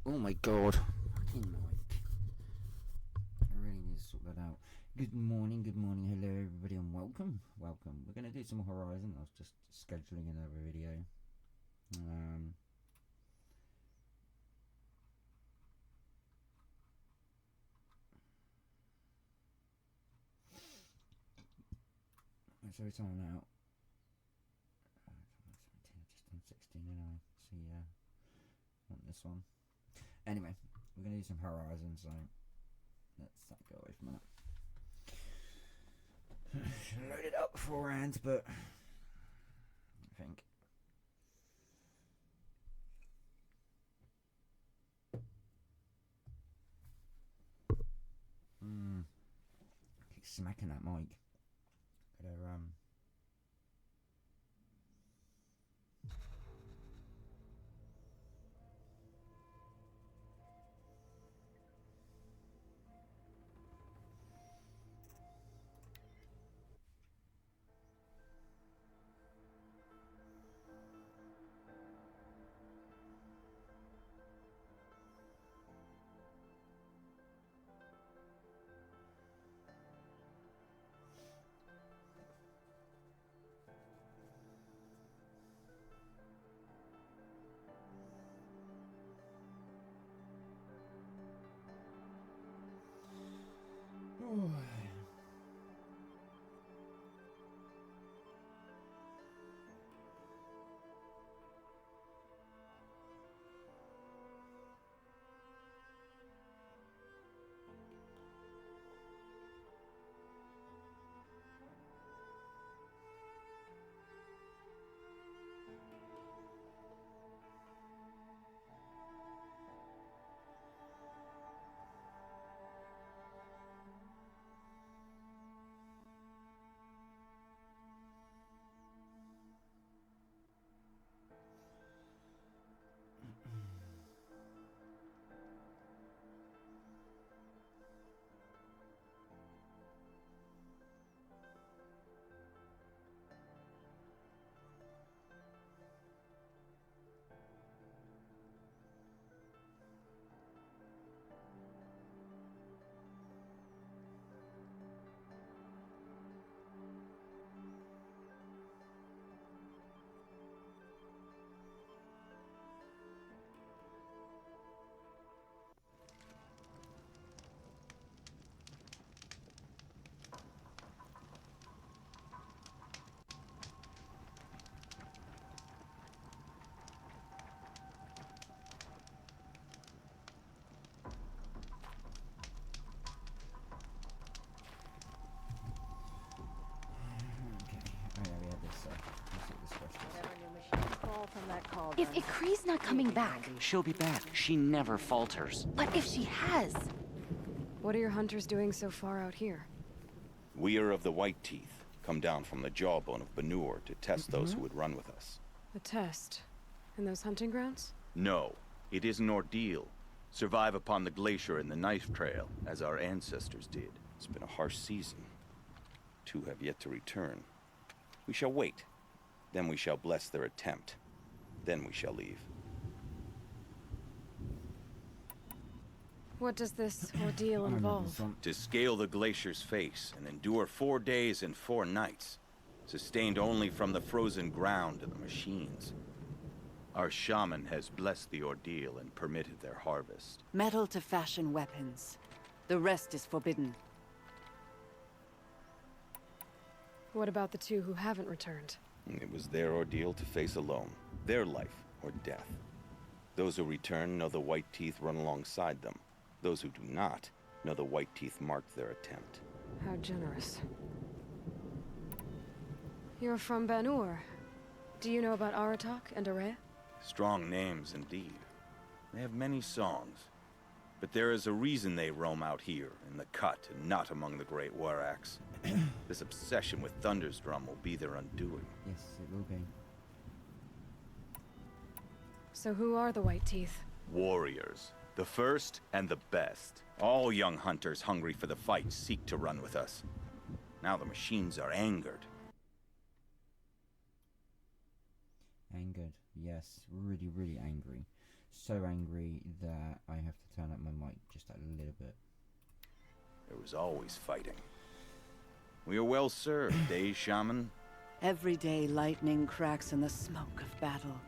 Oh my god. Fucking mic. I really need to sort that out. Good morning, hello everybody, and welcome. We're going to do some Horizon. I was just scheduling another video. So it's on out. Just on 16 anyway. So yeah, want this one. Anyway, we're going to do some Horizon, so let's go away from that. Should load it up beforehand, but I think. Keep smacking that mic. Gotta If Ikri's not coming back... She'll be back. She never falters. But if she has... What are your hunters doing so far out here? We are of the White Teeth, come down from the jawbone of Banur to test those who would run with us. A test? In those hunting grounds? No, it is an ordeal. Survive upon the glacier and the knife trail, as our ancestors did. It's been a harsh season. 2 have yet to return. We shall wait. Then we shall bless their attempt. Then we shall leave. What does this ordeal involve? To scale the glacier's face and endure 4 days and 4 nights, sustained only from the frozen ground of the machines. Our shaman has blessed the ordeal and permitted their harvest. Metal to fashion weapons. The rest is forbidden. What about the 2 who haven't returned? It was their ordeal to face alone. Their life or death. Those who return know the White Teeth run alongside them. Those who do not know the White Teeth marked their attempt. How generous. You're from Banur. Do you know about Aratak and Aray? Strong names indeed. They have many songs. But there is a reason they roam out here, in the cut, and not among the great Waraks. This obsession with Thunder's Drum will be their undoing. Yes, it will be. So who are the White Teeth? Warriors. The first and the best. All young hunters hungry for the fight seek to run with us. Now the machines are angered. Angered, yes. Really, really angry. so angry that I have to turn up my mic just a little bit. There was always fighting. We are well served, eh, Shaman? Every day lightning cracks in the smoke of battle.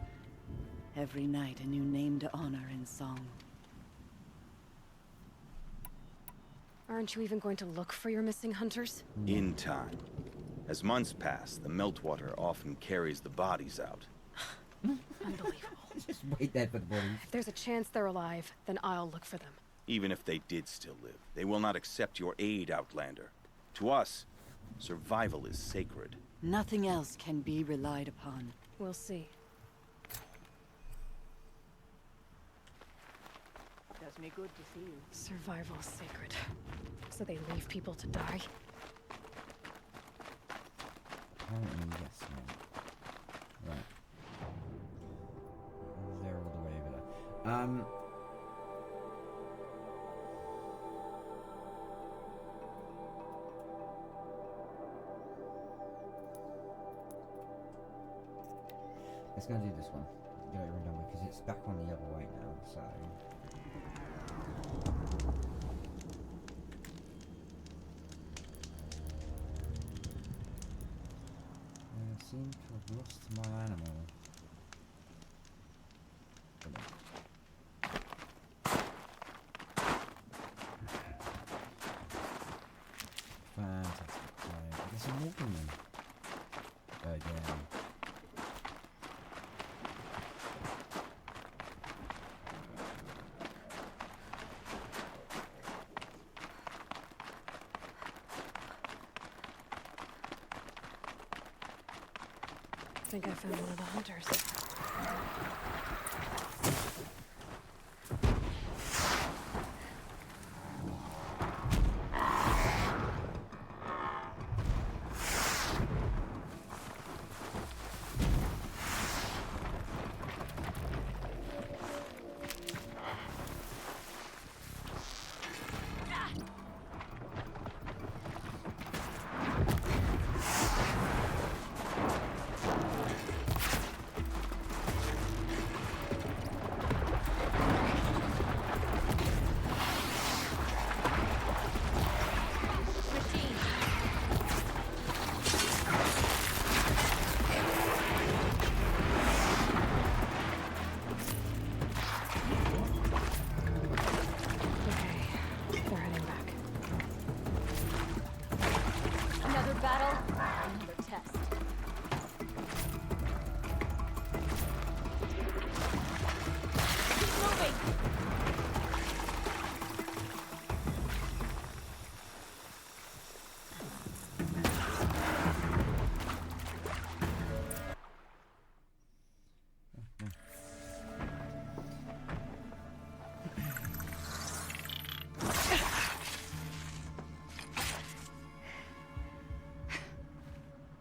Every night a new name to honor in song. Aren't you even going to look for your missing hunters? In time. As months pass, the meltwater often carries the bodies out. Unbelievable. Just wait there for the bodies. If there's a chance they're alive, then I'll look for them. Even if they did still live, they will not accept your aid, Outlander. To us, survival is sacred. Nothing else can be relied upon. We'll see. Does me good to see you. Survival's sacred. So they leave people to die? Apparently, yes, mate. Right. They're all the way over there. Let's go and do this one. Get it done with, because it's back on the other way now, so... I seem to have lost my animal. Fantastic. Right, I guess I'm walking them. Again. I think I found one of the hunters.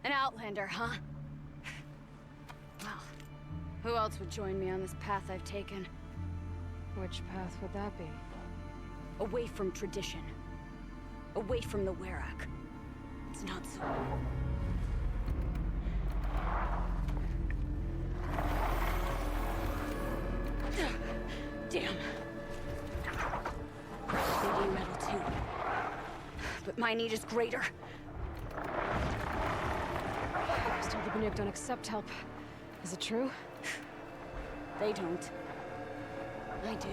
An outlander, huh? Well, who else would join me on this path I've taken? Which path would that be? Away from tradition. Away from the Werak. It's not so... Damn. They do metal too. But my need is greater. Still, the Banuk don't accept help. Is it true? They don't. I do.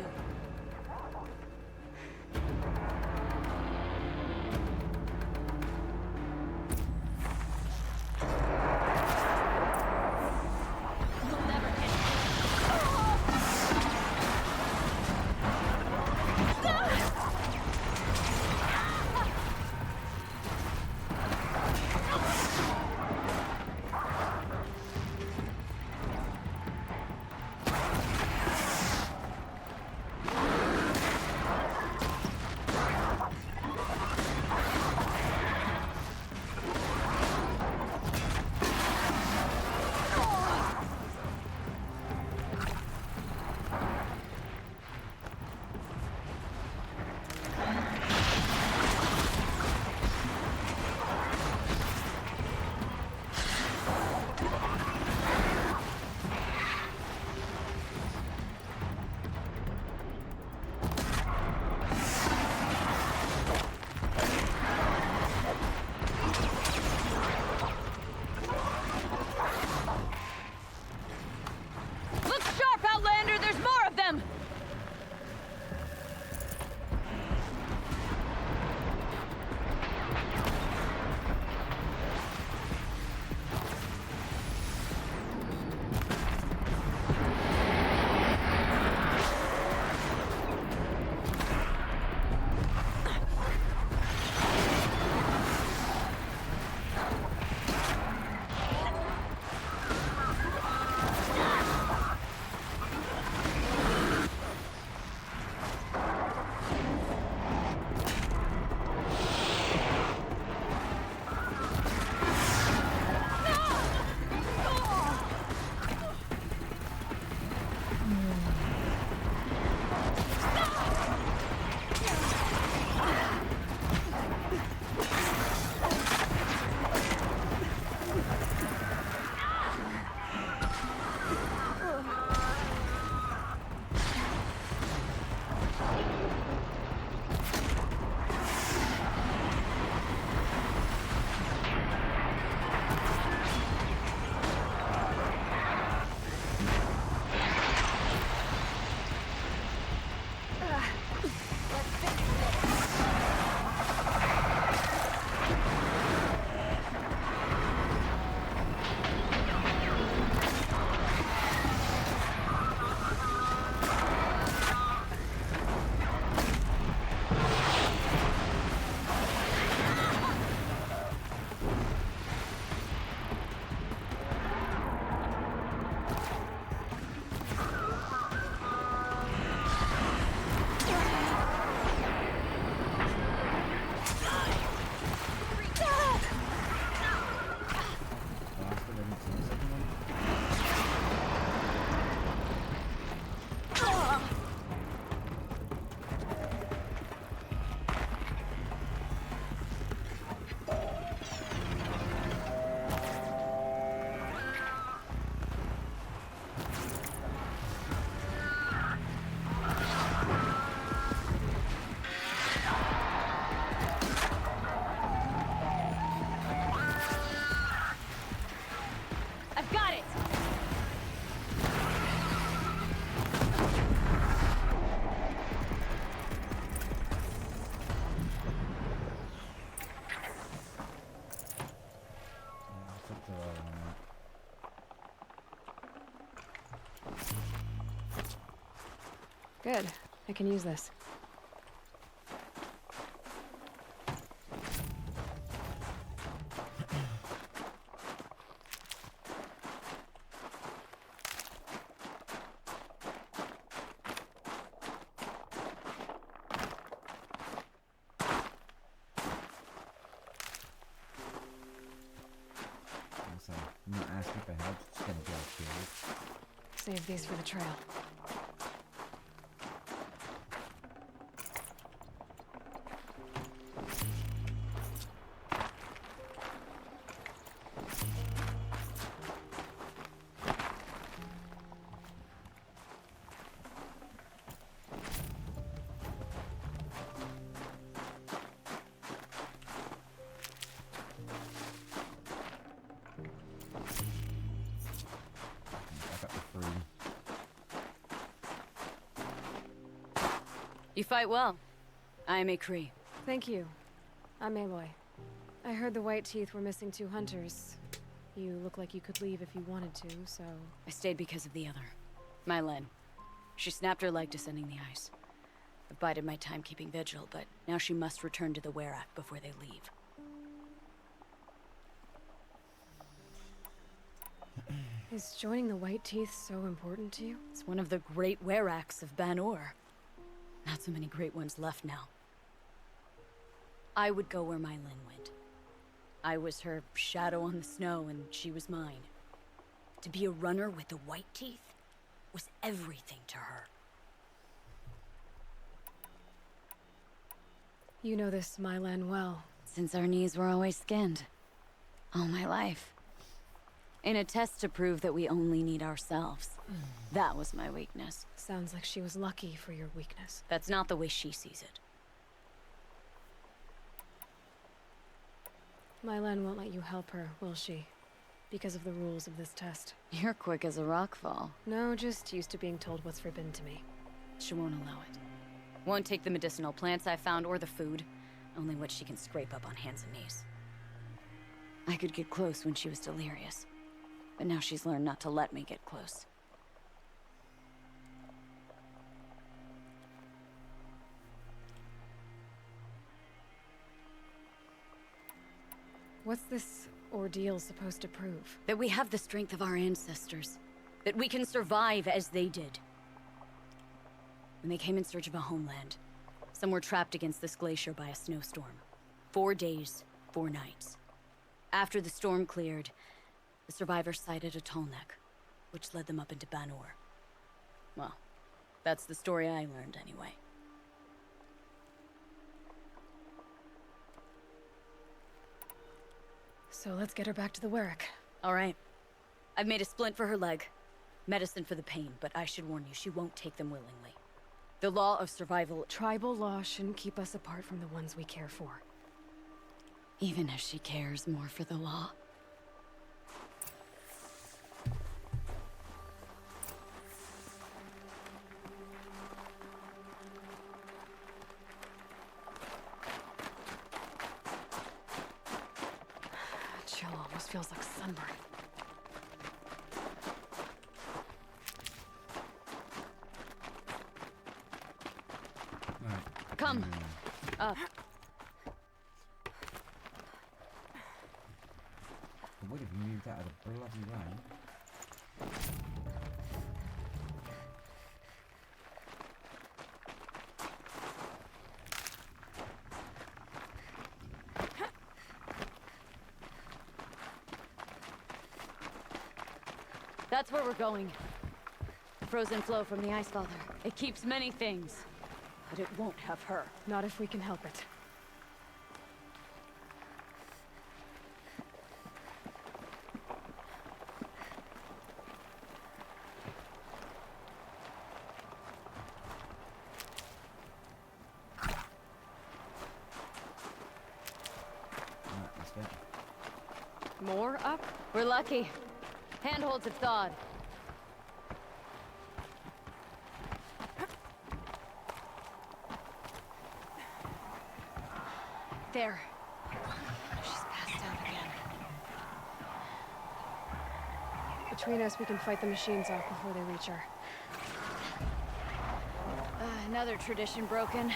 Good. I can use this. So, I'm not asking for help, just gonna go upstairs. Save these for the trail. I got the 3. You fight well. I am a Cree. Thank you. I'm Aloy. I heard the White Teeth were missing 2 hunters. You look like you could leave if you wanted to, so... I stayed because of the other. Mylen. She snapped her leg descending the ice. I've bided my time keeping vigil, but now she must return to the Werak before they leave. Is joining the White Teeth so important to you? It's one of the great Weraks of Banor. Not so many great ones left now. I would go where Mylen went. I was her shadow on the snow, and she was mine. To be a runner with the White Teeth was everything to her. You know this Mylan well. Since our knees were always skinned. All my life. In a test to prove that we only need ourselves. That was my weakness. Sounds like she was lucky for your weakness. That's not the way she sees it. Mylan won't let you help her, will she? Because of the rules of this test. You're quick as a rockfall. No, just used to being told what's forbidden to me. She won't allow it. Won't take the medicinal plants I found or the food. Only what she can scrape up on hands and knees. I could get close when she was delirious. But now she's learned not to let me get close. What's this ordeal supposed to prove? That we have the strength of our ancestors. That we can survive as they did. When they came in search of a homeland, some were trapped against this glacier by a snowstorm. 4 days, 4 nights. After the storm cleared, the survivors sighted a tall neck, which led them up into Banor. Well, that's the story I learned anyway. So let's get her back to the Werak. All right. I've made a splint for her leg. Medicine for the pain, but I should warn you, she won't take them willingly. The law of survival... Tribal law shouldn't keep us apart from the ones we care for. Even if she cares more for the law. Chill almost feels like sunburn. Right. Come. Up. I would have moved out of the bloody way. That's where we're going. Frozen flow from the Ice Father. It keeps many things, but it won't have her. Not if we can help it. Right, let's go. More up? We're lucky. Handholds have thawed. There. She's passed out again. Between us, we can fight the machines off before they reach her. Another tradition broken.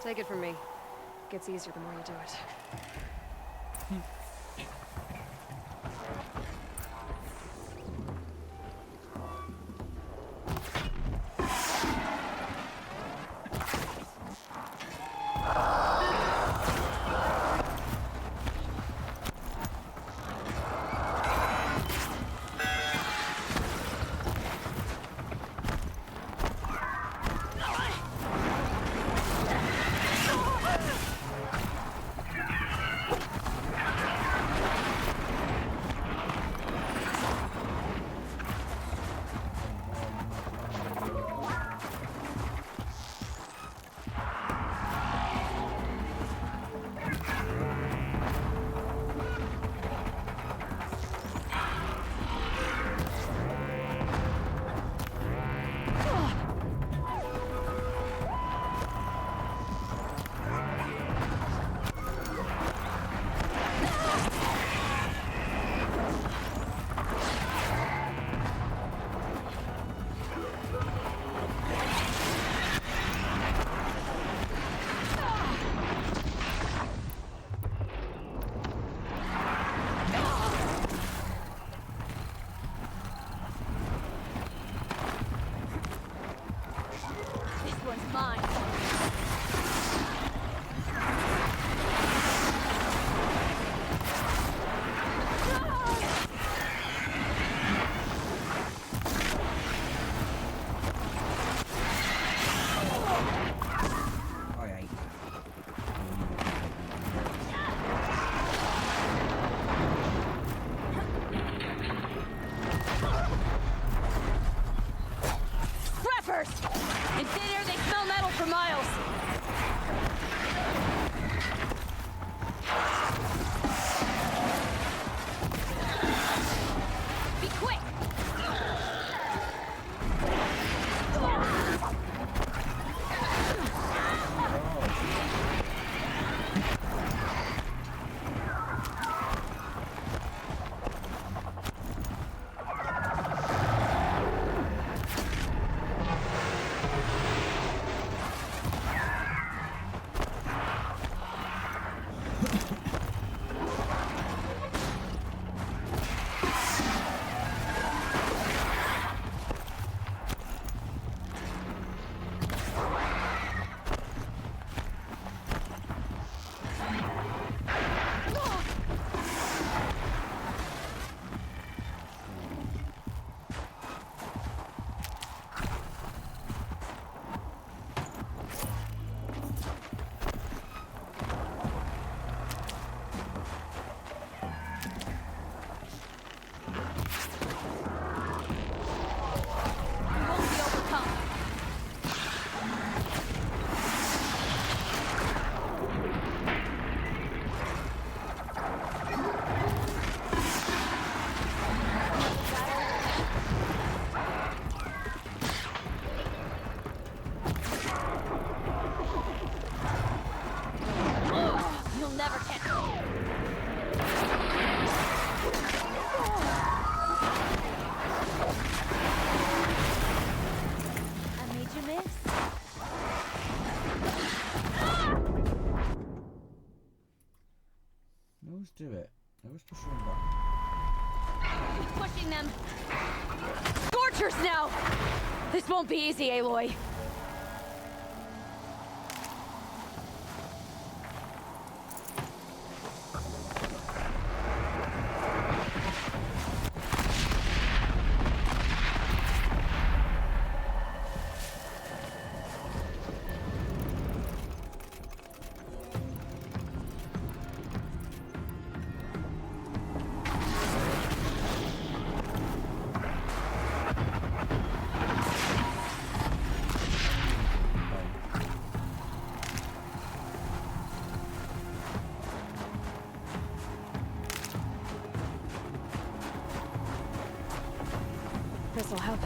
Take it from me. Gets easier the more you do it. Let's do it. Let's push them back. Keep pushing them. Scorchers now! This won't be easy, Aloy. This'll help.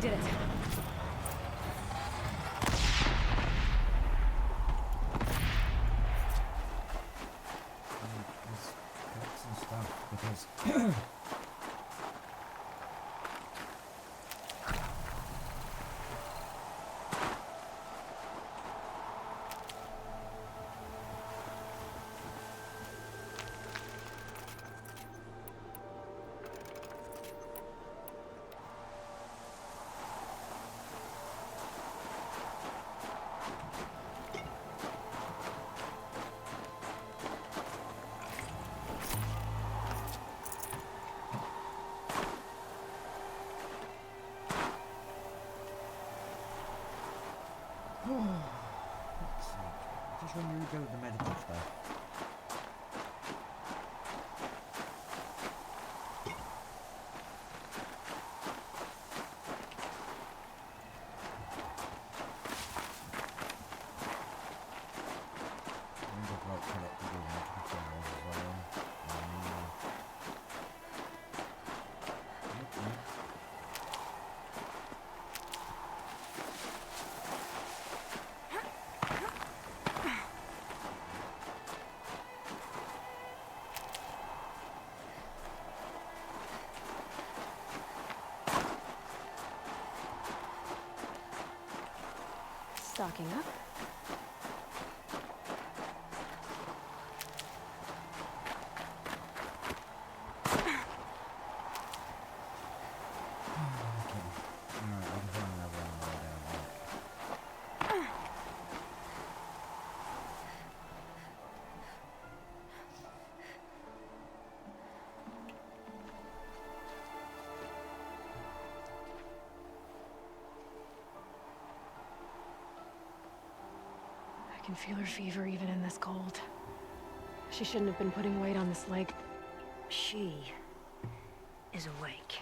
did it. Let's collect some stuff because let's see. Just when you go with the medical stuff. I've like collected all the materials as well. Okay. Stocking up. Alright, I'll just run another one while they're awake. I can feel her fever even in this cold. She shouldn't have been putting weight on this leg. She is awake.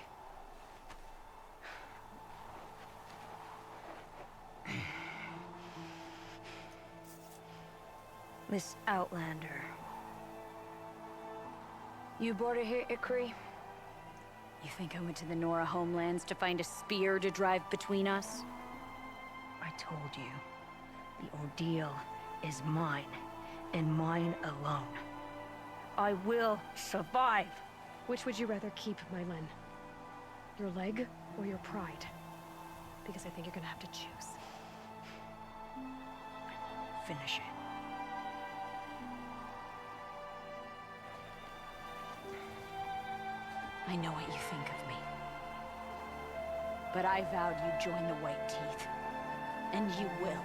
Miss Outlander. You brought her here, Ikri? You think I went to the Nora homelands to find a spear to drive between us? I told you, the ordeal is mine, and mine alone. I will survive. Which would you rather keep, Mylin? Your leg or your pride? Because I think you're gonna have to choose. Finish it. I know what you think of me. But I vowed you'd join the White Teeth. And you will.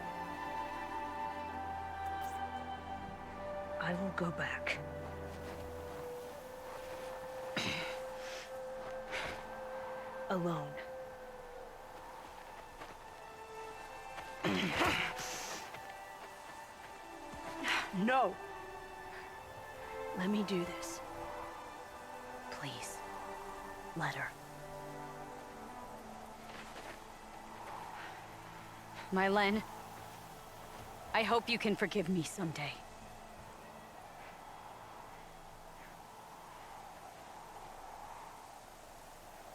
I will go back. Alone. No! Let me do this. Please. Let her. Mylin, I hope you can forgive me someday.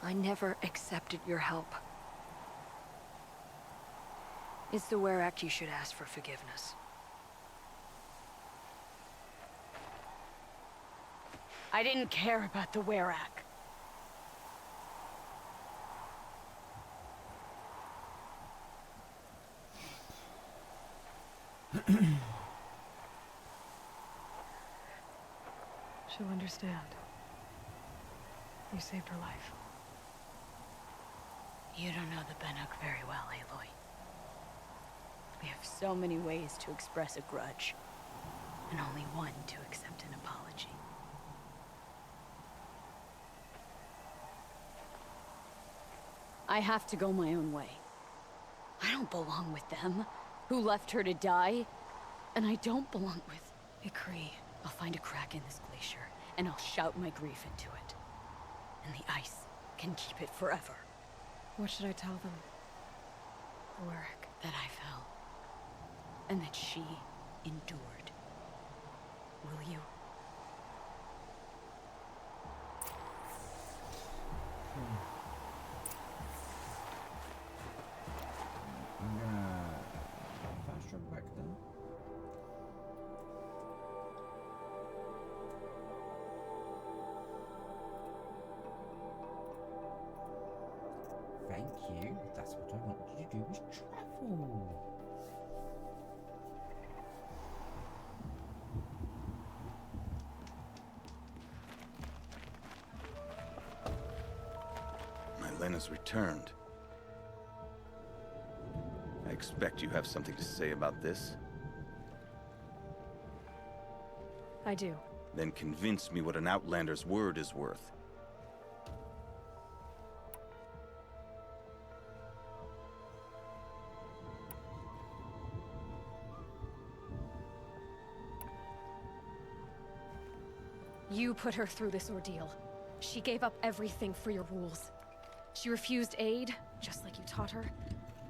I never accepted your help. It's the Werak you should ask for forgiveness. I didn't care about the Werak. She'll understand. You saved her life. You don't know the Banuk very well, Aloy. We have so many ways to express a grudge, and only one to accept an apology. I have to go my own way. I don't belong with them, who left her to die. And I don't belong with Ikri. I'll find a crack in this glacier, and I'll shout my grief into it. And the ice can keep it forever. What should I tell them? Werak, that I fell. And that she endured. Will you? Thank you. That's what I wanted you to do, was travel. Lena's returned. I expect you have something to say about this. I do. Then convince me what an Outlander's word is worth. You put her through this ordeal. She gave up everything for your rules. She refused aid, just like you taught her.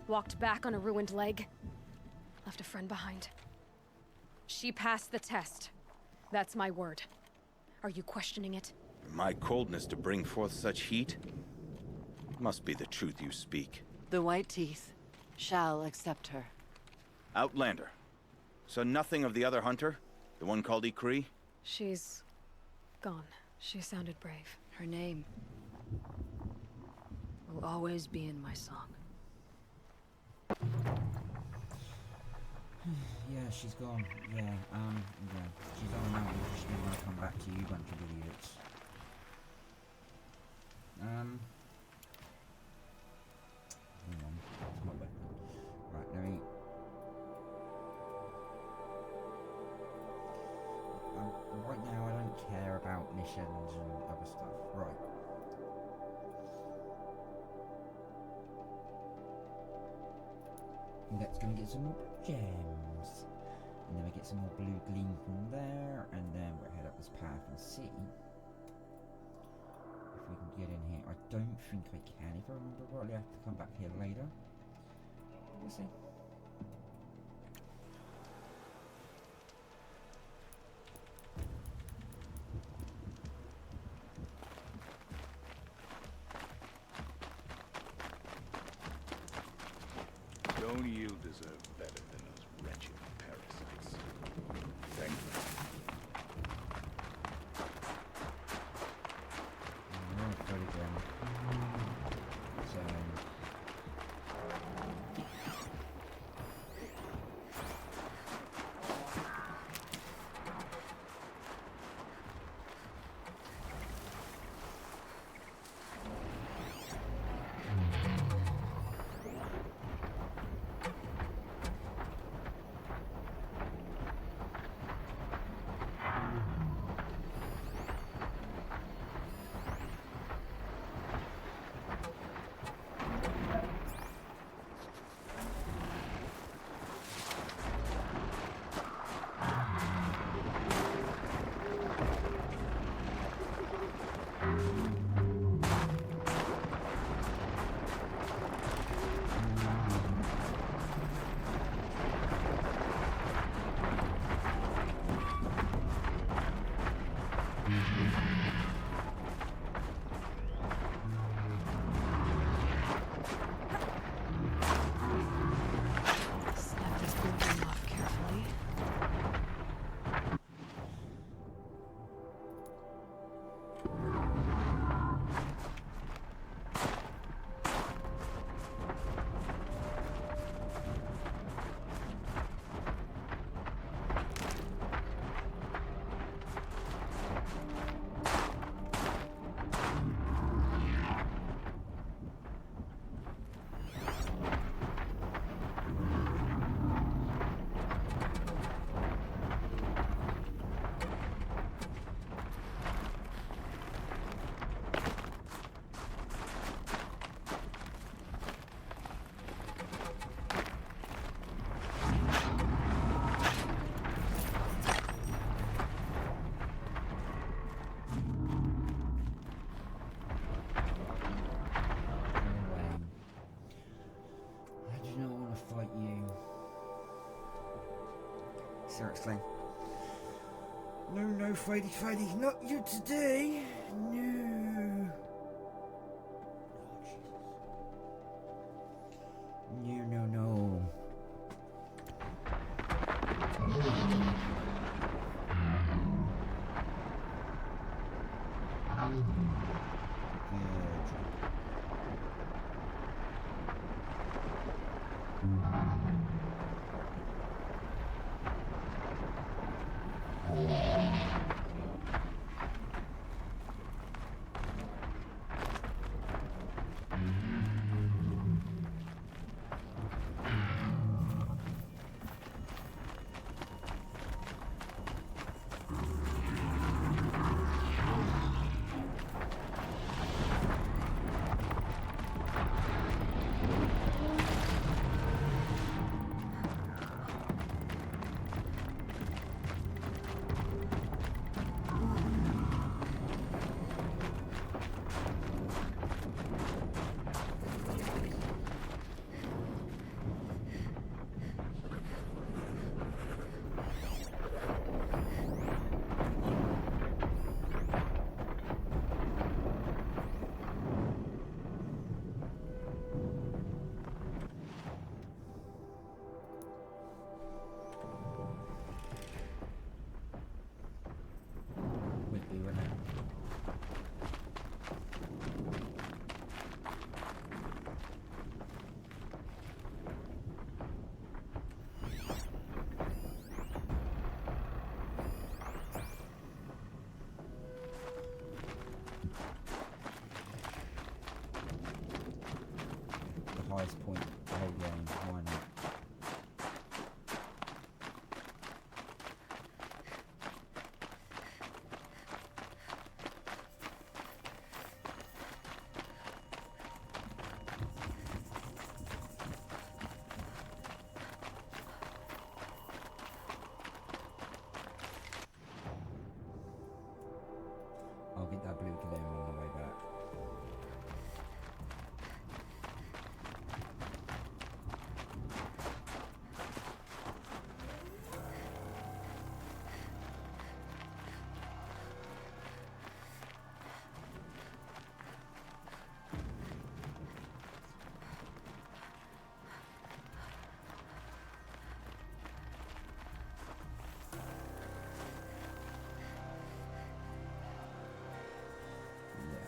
Walked back on a ruined leg. Left a friend behind. She passed the test. That's my word. Are you questioning it? My coldness to bring forth such heat? Must be the truth you speak. The White Teeth shall accept her. Outlander. So nothing of the other hunter? The one called Ikri? She's gone. She sounded brave. Her name will always be in my song. Yeah, she's gone. Yeah, she's on a mountain because she didn't want to come back to you, bunch of idiots. Hang on, it's my weapon. Right, let me... right now I don't care about missions and other stuff. Right. Let's go and get some more gems. And then we get some more blue gleam from there. And then we'll head up this path and see if we can get in here. I don't think I can. If I remember rightly, I have to come back here later. We'll see. Don't you deserve better than those wretched parasites? Thank you. Seriously. No, fighty, not you today. No. Oh, Jesus. No. Good.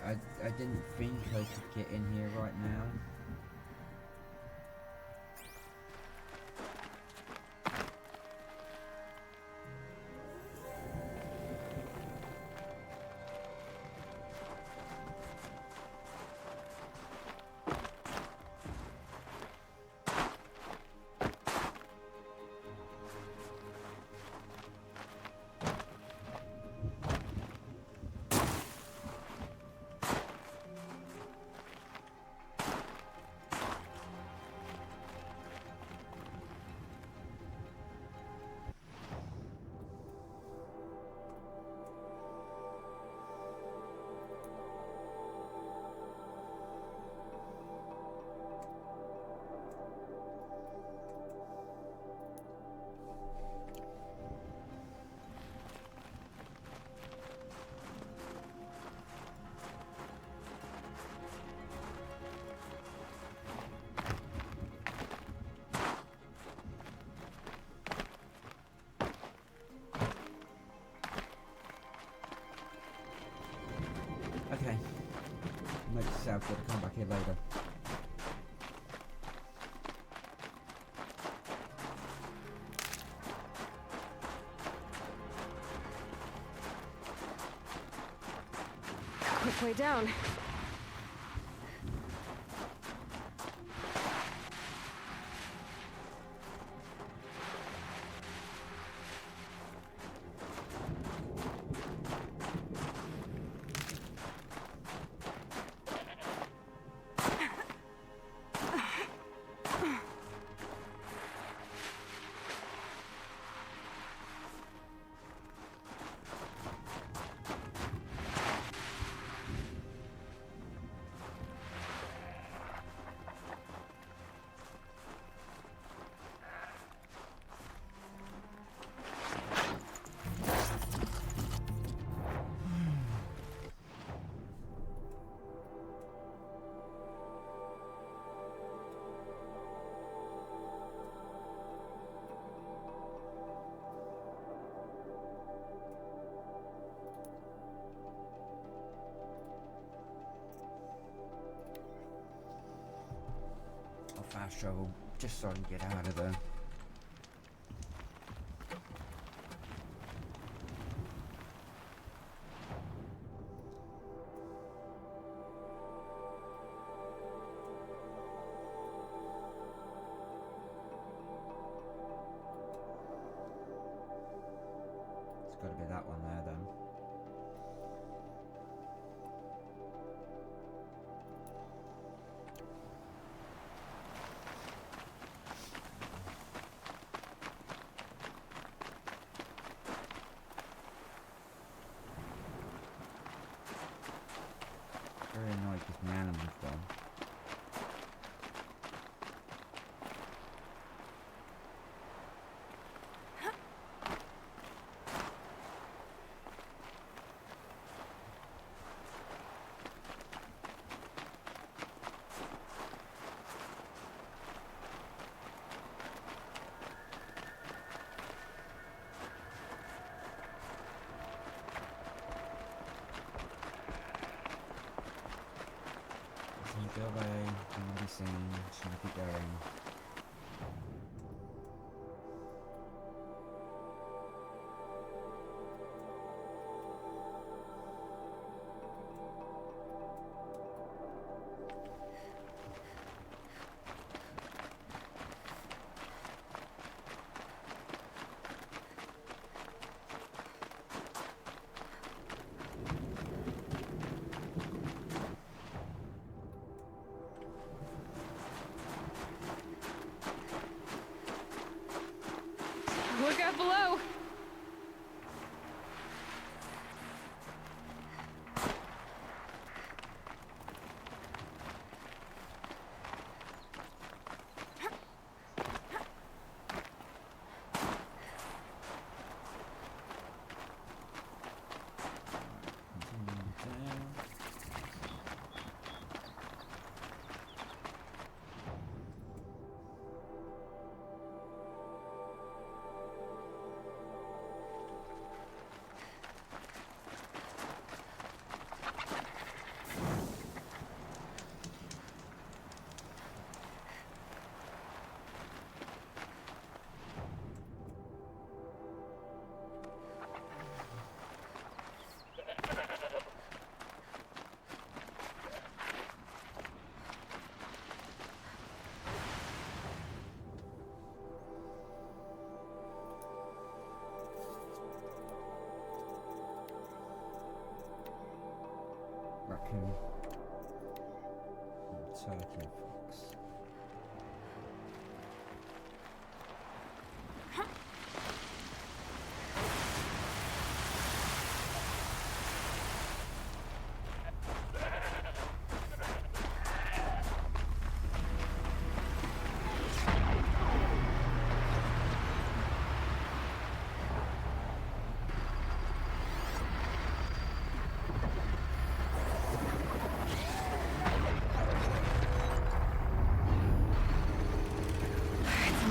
I didn't think I could get in here right now. Okay. Note to self, gotta come back here later. Quick way down. I'll fast travel just so I can get out of there. It's got to be that one there then. Very annoyed because my animal's gone. Go away, don't want to be seen, just want to keep going. raccoon. Turkey fox.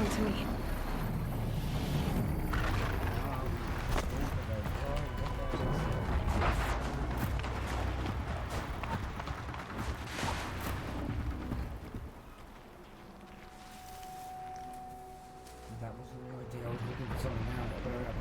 To me. That wasn't the idea. I was looking for something now, but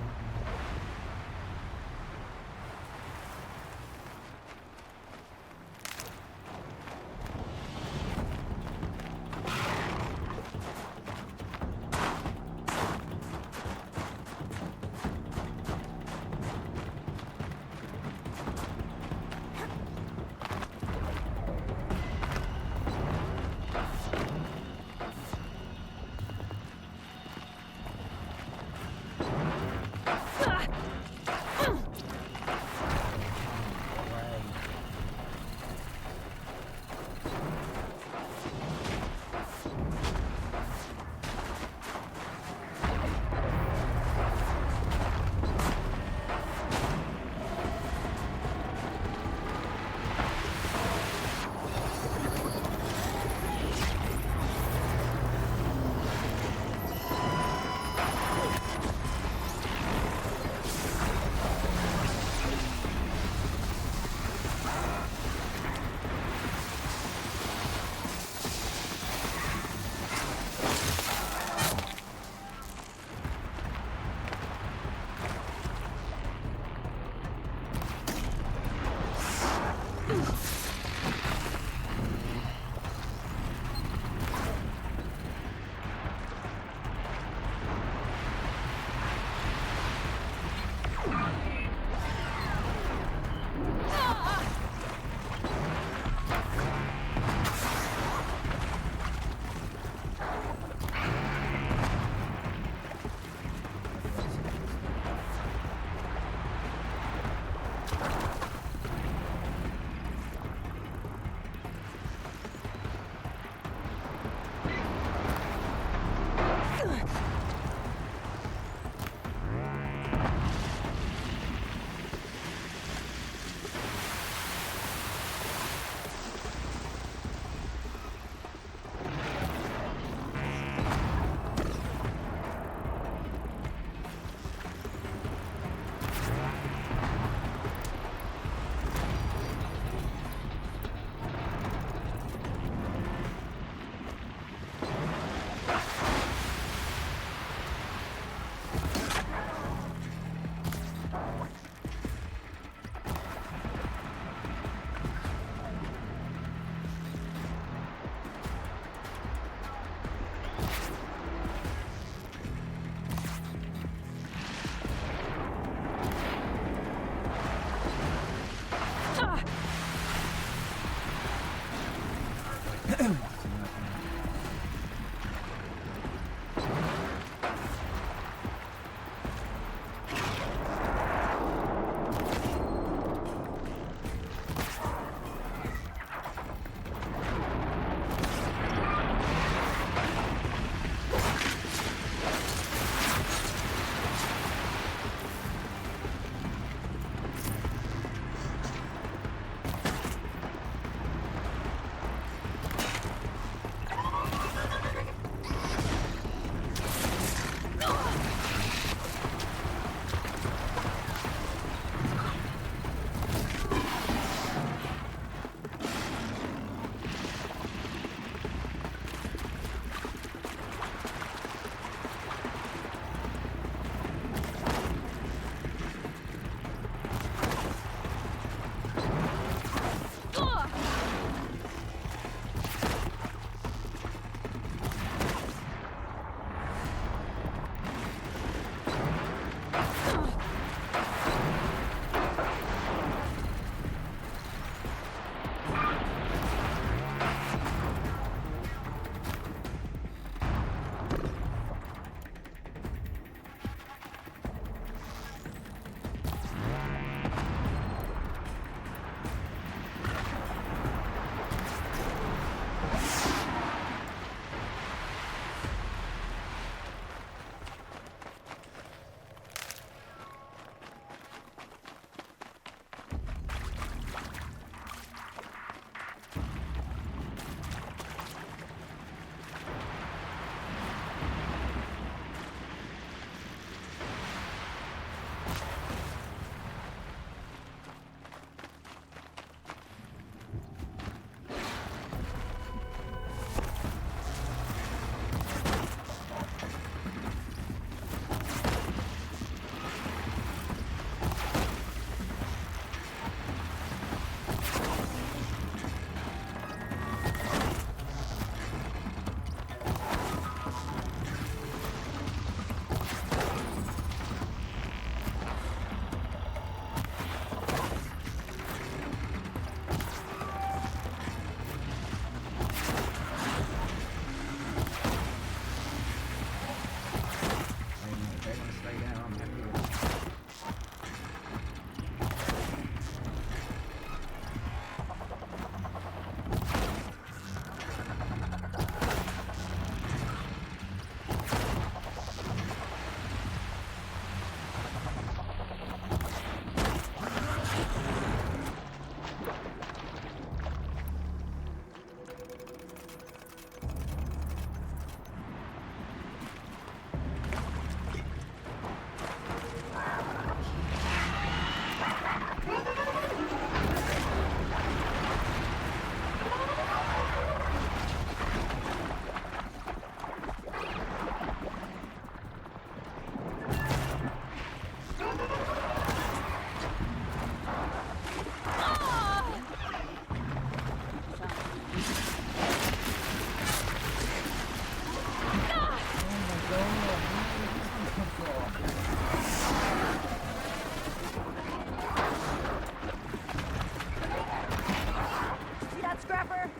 Pepper!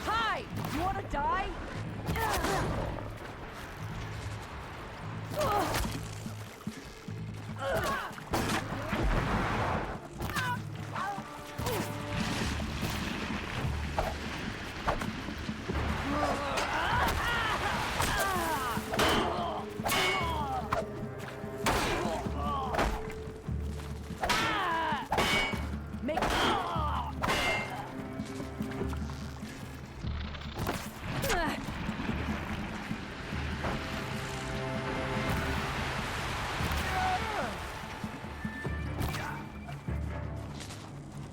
Hi! You wanna die? Make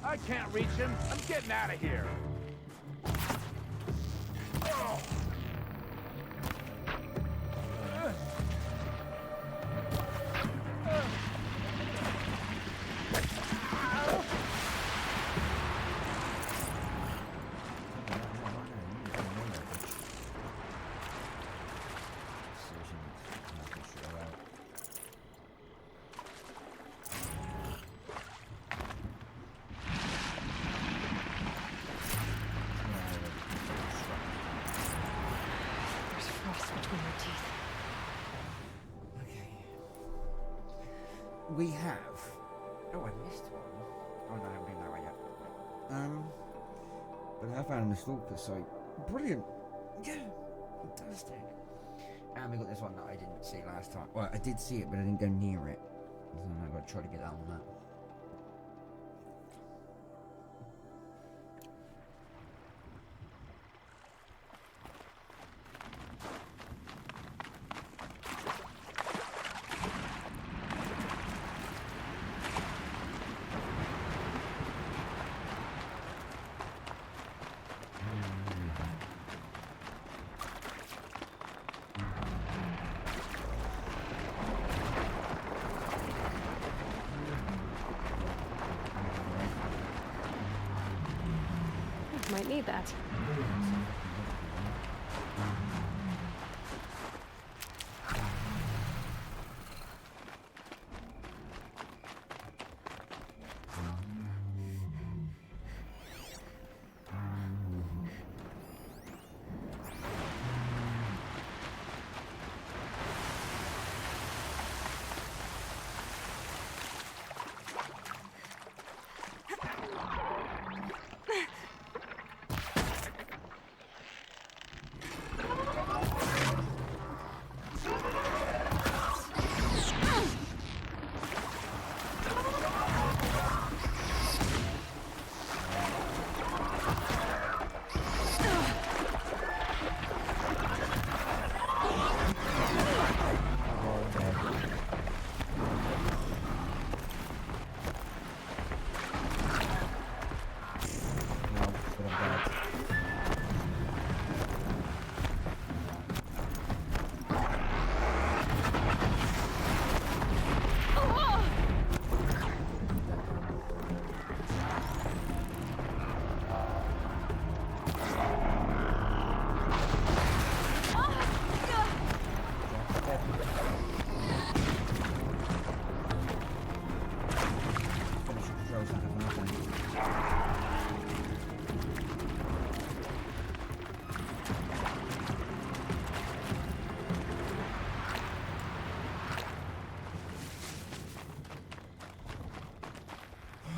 I can't reach him. I'm getting out of here. There's frost between your teeth. Okay. We have. Oh, I missed one. Oh no, I haven't been that way yet. But I found the stalker site. Brilliant. Yeah, fantastic. And we got this one that I didn't see last time. Well, I did see it, but I didn't go near it. So I've got to try to get that on that. Might need that.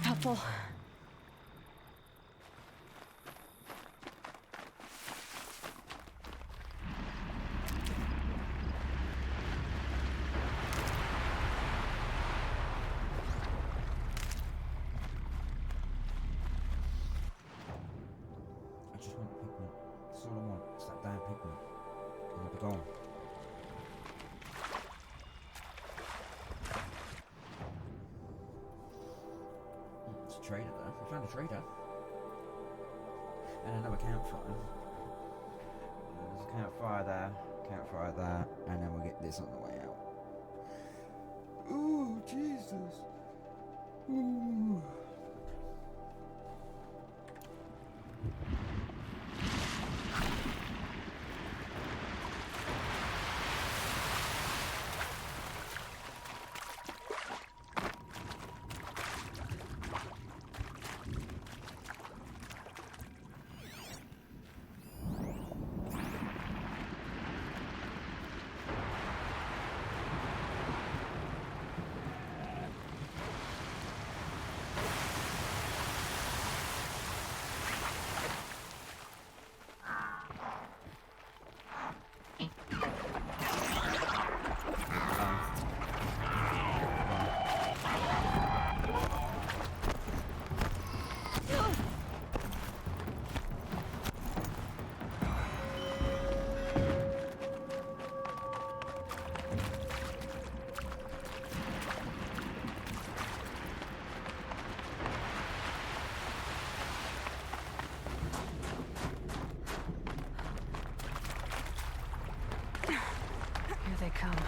Helpful. I just want to pick one That's all I want. It's that damn pigment. And it'll be gone. It's a trader there. We found a trader. And another campfire. There's a campfire there, and then we'll get this on the way out. Ooh, Jesus. Ooh. Here they come. God.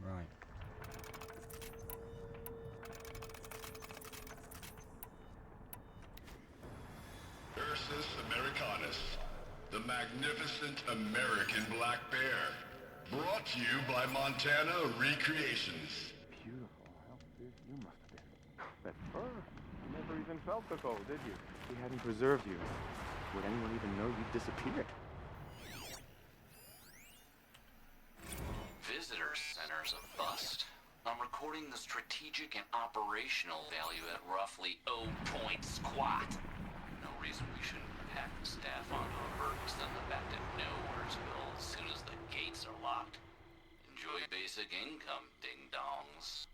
Right. Ursus Americanus, the magnificent American black bear. Brought to you by Montana Recreations. Beautiful. How big you must have been. That fur. You never even felt the cold, did you? If we hadn't preserved you, would anyone even know you'd disappeared? Visitor center's a bust. I'm recording the strategic and operational value at roughly 0 point squat. No reason we shouldn't pack the staff onto a bird and send them back to Nowheresville as soon as the gates are locked. Enjoy basic income, ding-dongs.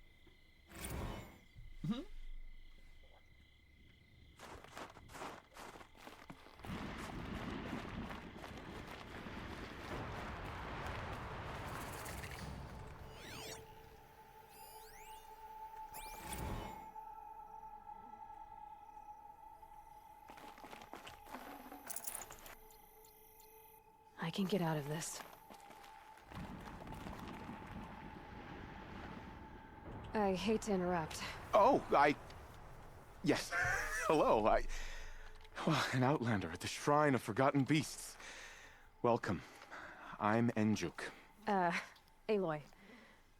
I can get out of this. I hate to interrupt. Oh, Yes. Hello, Well, an outlander at the Shrine of Forgotten Beasts. Welcome. I'm Enjuk. Aloy.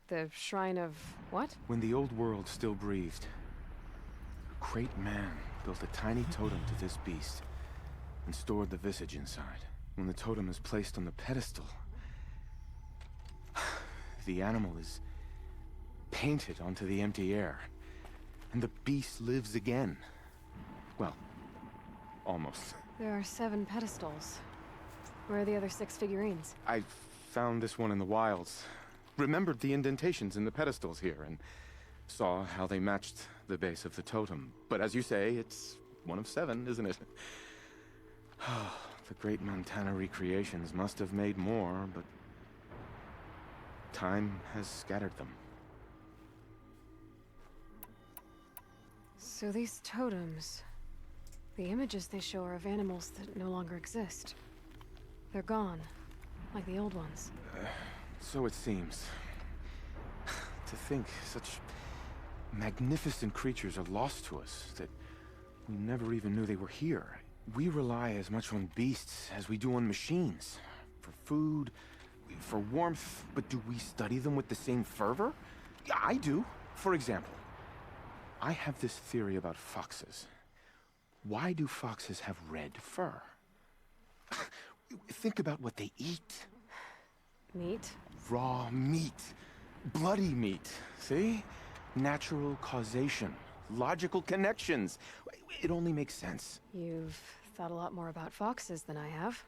The Shrine of what? When the old world still breathed, a great man built a tiny totem to this beast and stored the visage inside. When the totem is placed on the pedestal, the animal is painted onto the empty air, and the beast lives again. Well, almost. There are 7 pedestals. Where are the other 6 figurines? I found this one in the wilds, remembered the indentations in the pedestals here, and saw how they matched the base of the totem. But as you say, it's one of 7, isn't it? The great Montana Recreations must have made more, but time has scattered them. So these totems... The images they show are of animals that no longer exist. They're gone, like the old ones. So it seems. To think such magnificent creatures are lost to us, that we never even knew they were here. We rely as much on beasts as we do on machines. For food, for warmth, but do we study them with the same fervor? I do. For example, I have this theory about foxes. Why do foxes have red fur? Think about what they eat. Meat? Raw meat. Bloody meat. See? Natural causation. Logical connections. It only makes sense. You've thought a lot more about foxes than I have.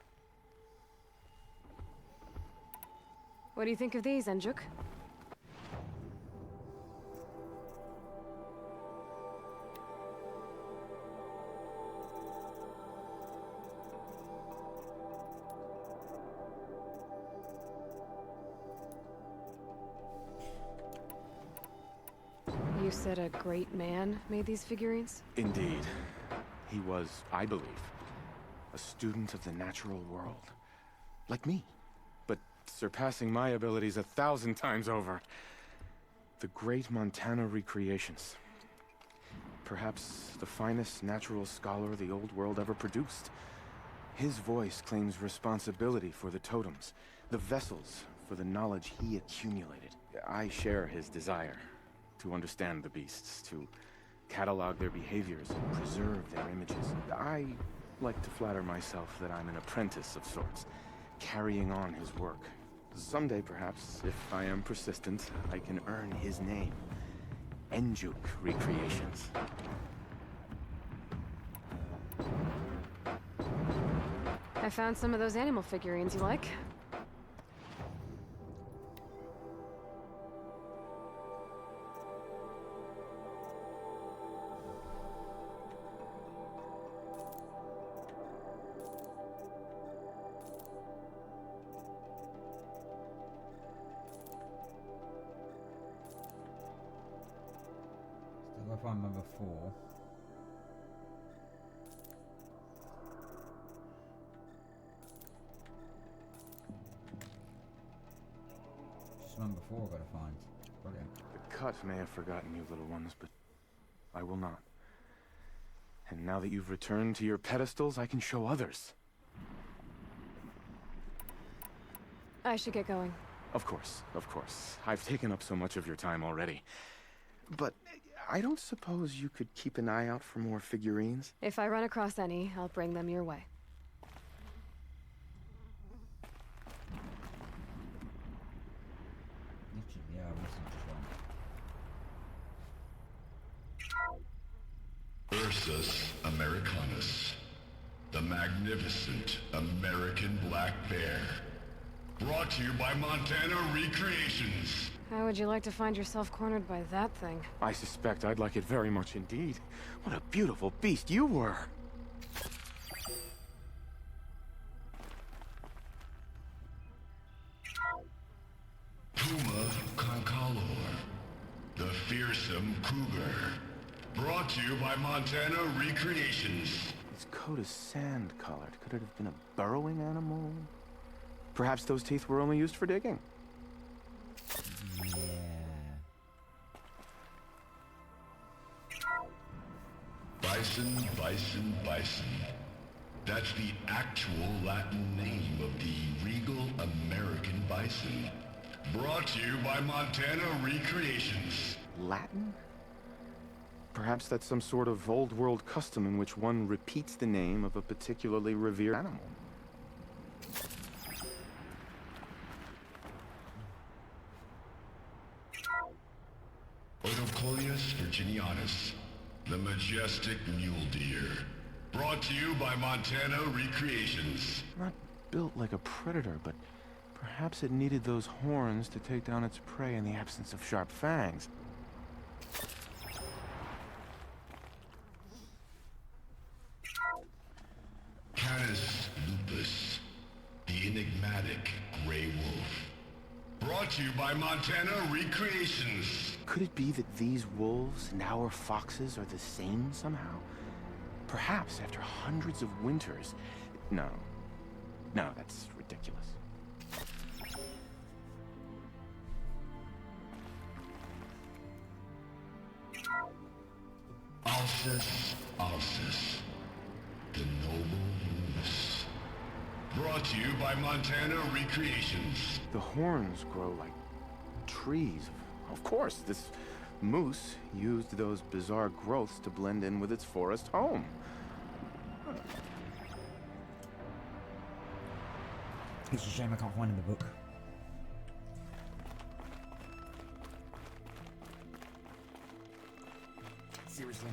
What do you think of these, Enjuk? You said a great man made these figurines? Indeed. He was, I believe, a student of the natural world. Like me, but surpassing my abilities 1,000 times over. The great Montana recreations. Perhaps the finest natural scholar the old world ever produced. His voice claims responsibility for the totems, the vessels for the knowledge he accumulated. I share his desire to understand the beasts, to catalog their behaviors and preserve their images. I like to flatter myself that I'm an apprentice of sorts, carrying on his work. Someday, perhaps, if I am persistent, I can earn his name. Enjuk Recreations. I found some of those animal figurines you like. Still gotta find number 4. Just number 4 I've gotta find. Brilliant. The cut may have forgotten you little ones, but I will not. And now that you've returned to your pedestals, I can show others. I should get going. Of course, of course. I've taken up so much of your time already. But I don't suppose you could keep an eye out for more figurines? If I run across any, I'll bring them your way. Literally, yeah, I missing just one. Ursus Americanus, the magnificent American black bear. Brought to you by Montana Recreations. How would you like to find yourself cornered by that thing? I suspect I'd like it very much indeed. What a beautiful beast you were! Puma Concolor, the fearsome cougar. Brought to you by Montana Recreations. Its coat is sand-colored. Could it have been a burrowing animal? Perhaps those teeth were only used for digging. Yeah. Bison, bison, bison. That's the actual Latin name of the regal American bison. Brought to you by Montana Recreations. Latin? Perhaps that's some sort of old-world custom in which one repeats the name of a particularly revered animal. Odocoleus virginianus, the majestic mule deer. Brought to you by Montana Recreations. Not built like a predator, but perhaps it needed those horns to take down its prey in the absence of sharp fangs. Canis lupus, the enigmatic gray wolf. Brought to you by Montana Recreations. Could it be that these wolves and our foxes are the same somehow? Perhaps after hundreds of winters... No. No, that's ridiculous. Alcis, the noble moose. Brought to you by Montana Recreations. The horns grow like trees. Of course, this moose used those bizarre growths to blend in with its forest home. It's a shame I can't find in the book. Seriously.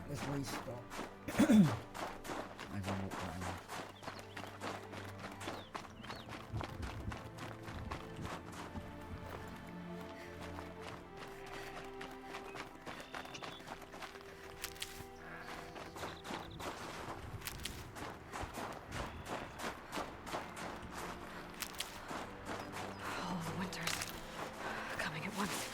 Let's restart. As I walk around. All the winters coming at once.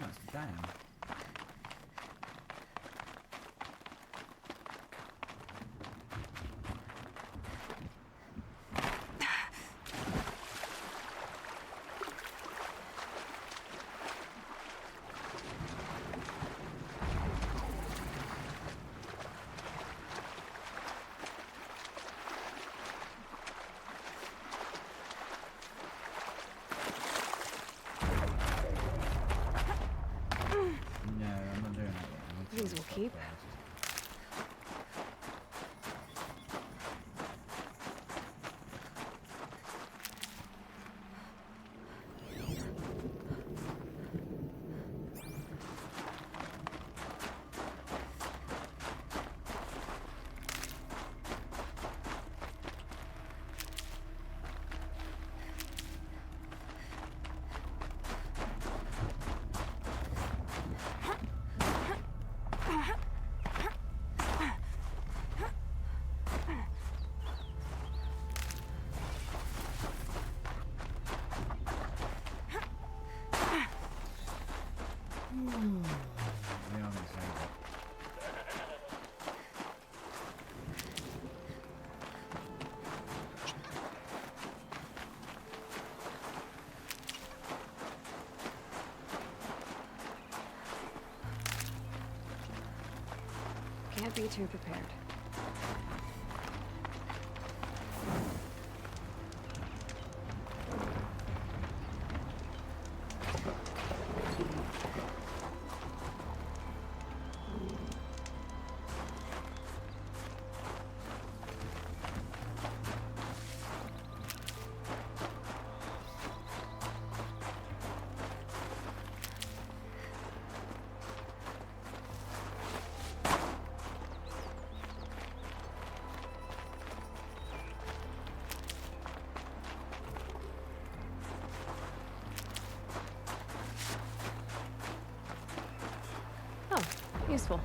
Oh, it's the dam. No, I'm not doing that yet. I need to These will restart keep. first. We are going to save it. Can't be too prepared. Oh, useful.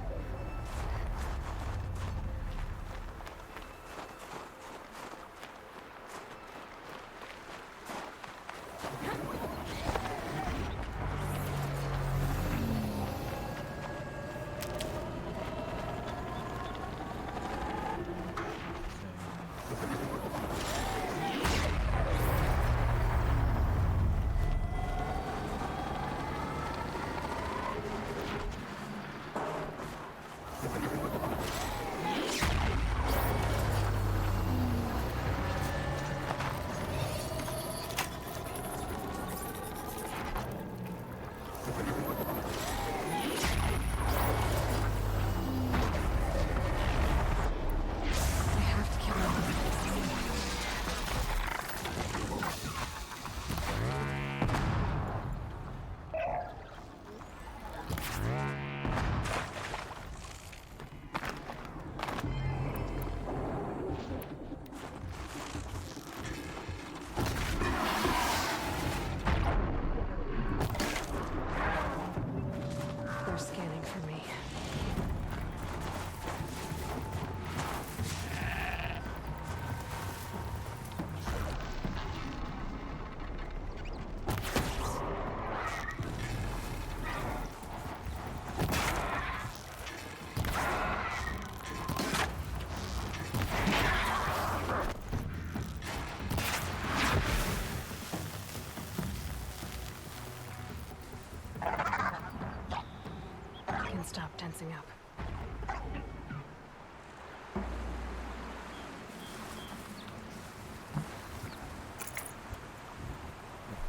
balancing up.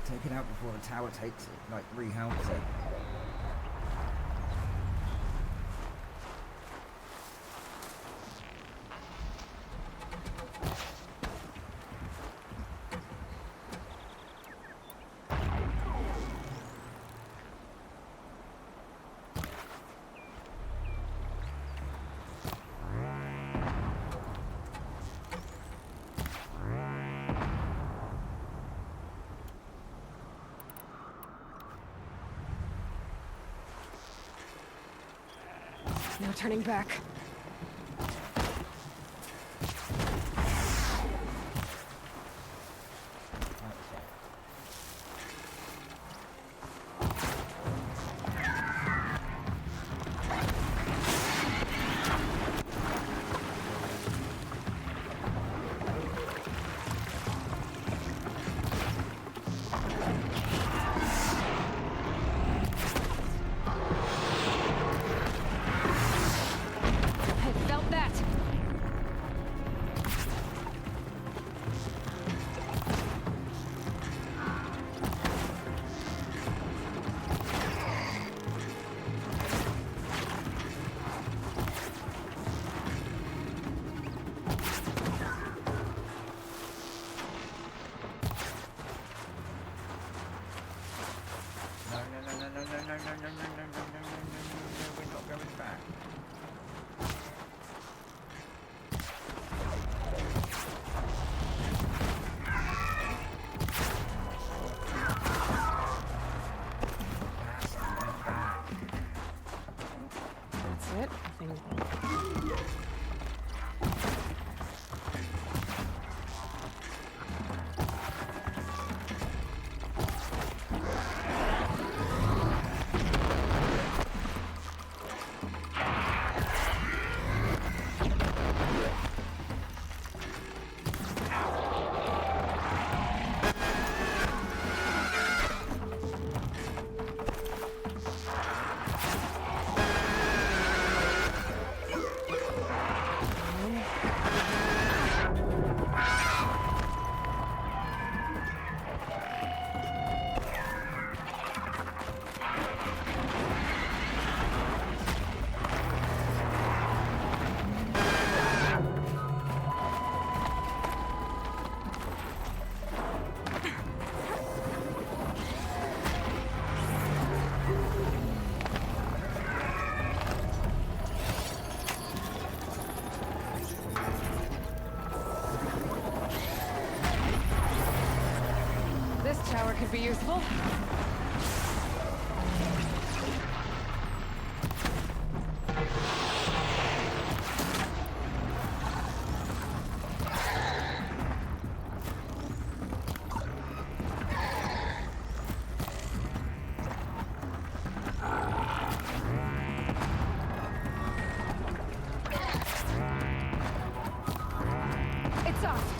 Take it out before the tower takes it, like rehounds it. No turning back. We're not going back. That's it. I think. This tower could be useful. It's off.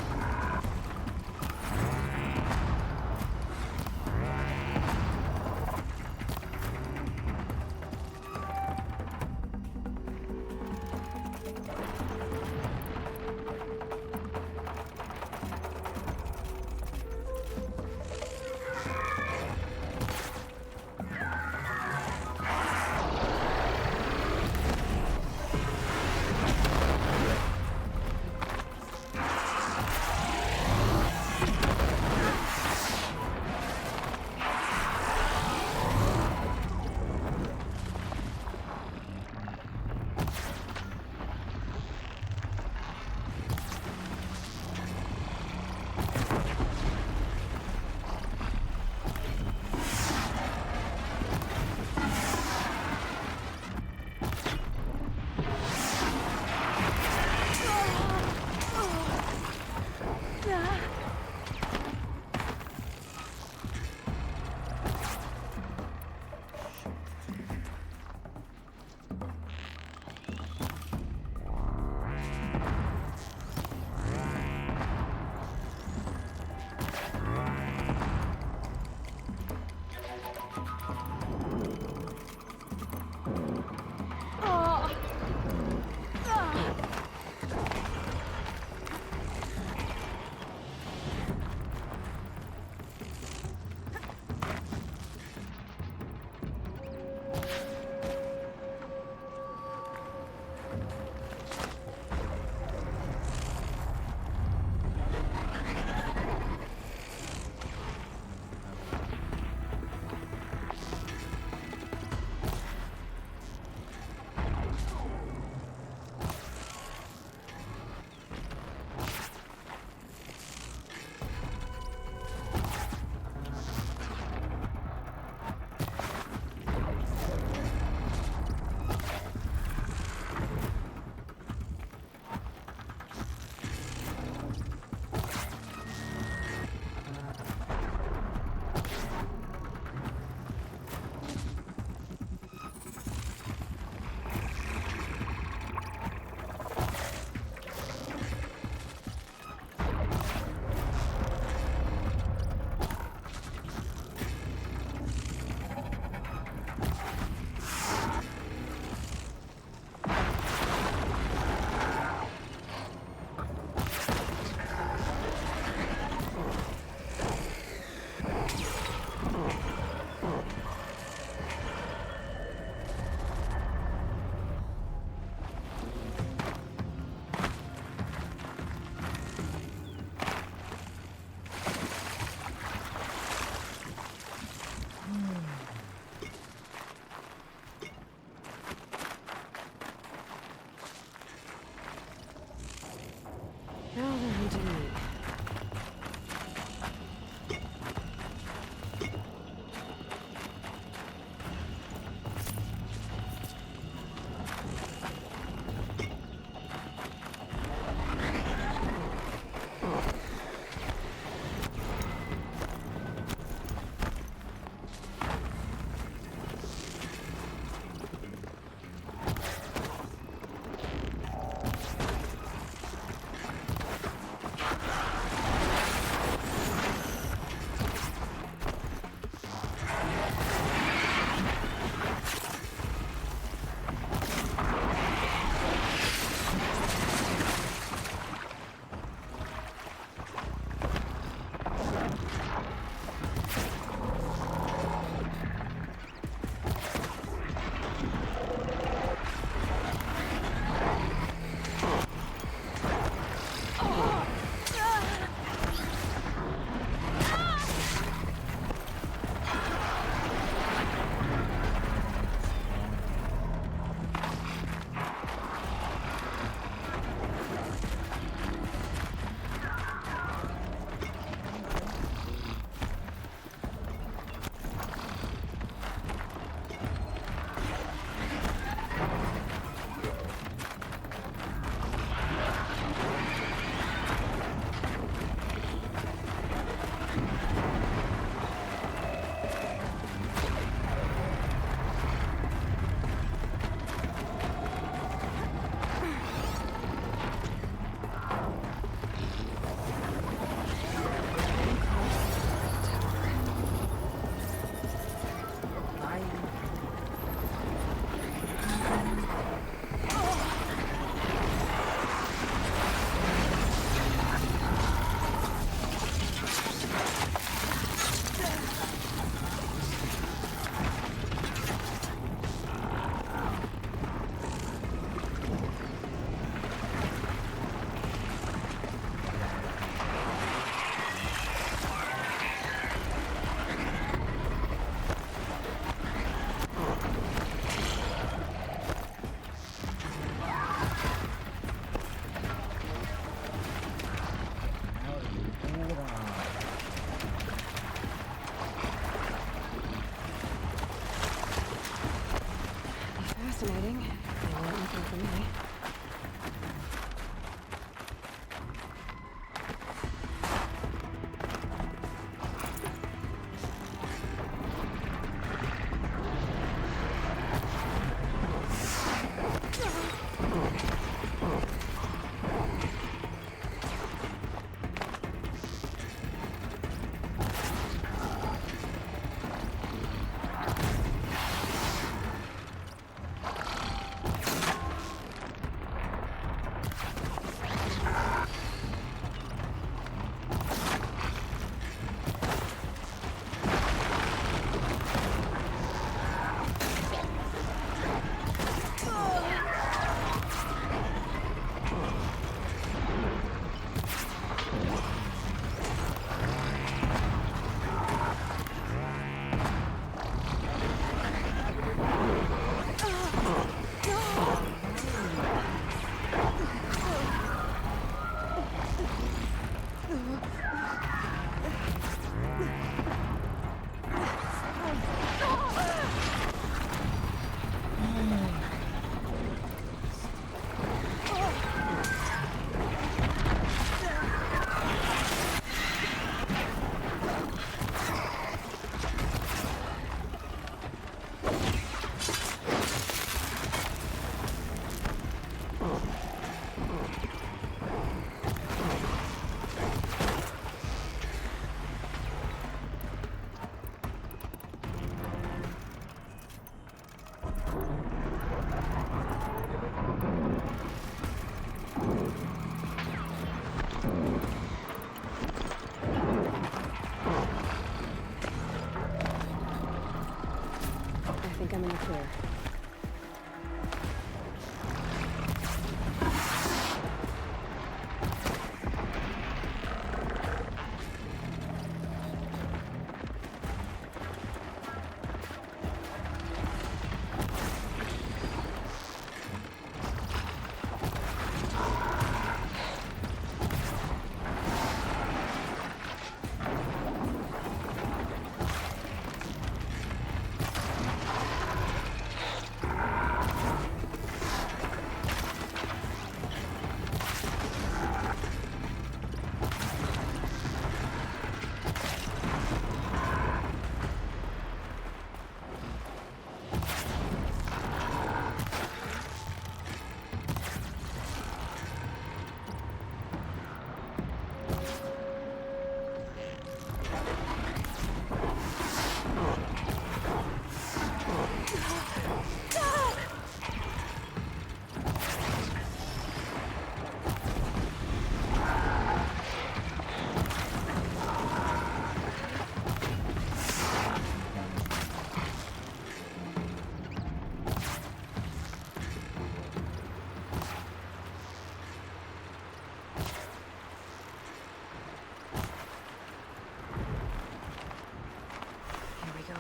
the clear.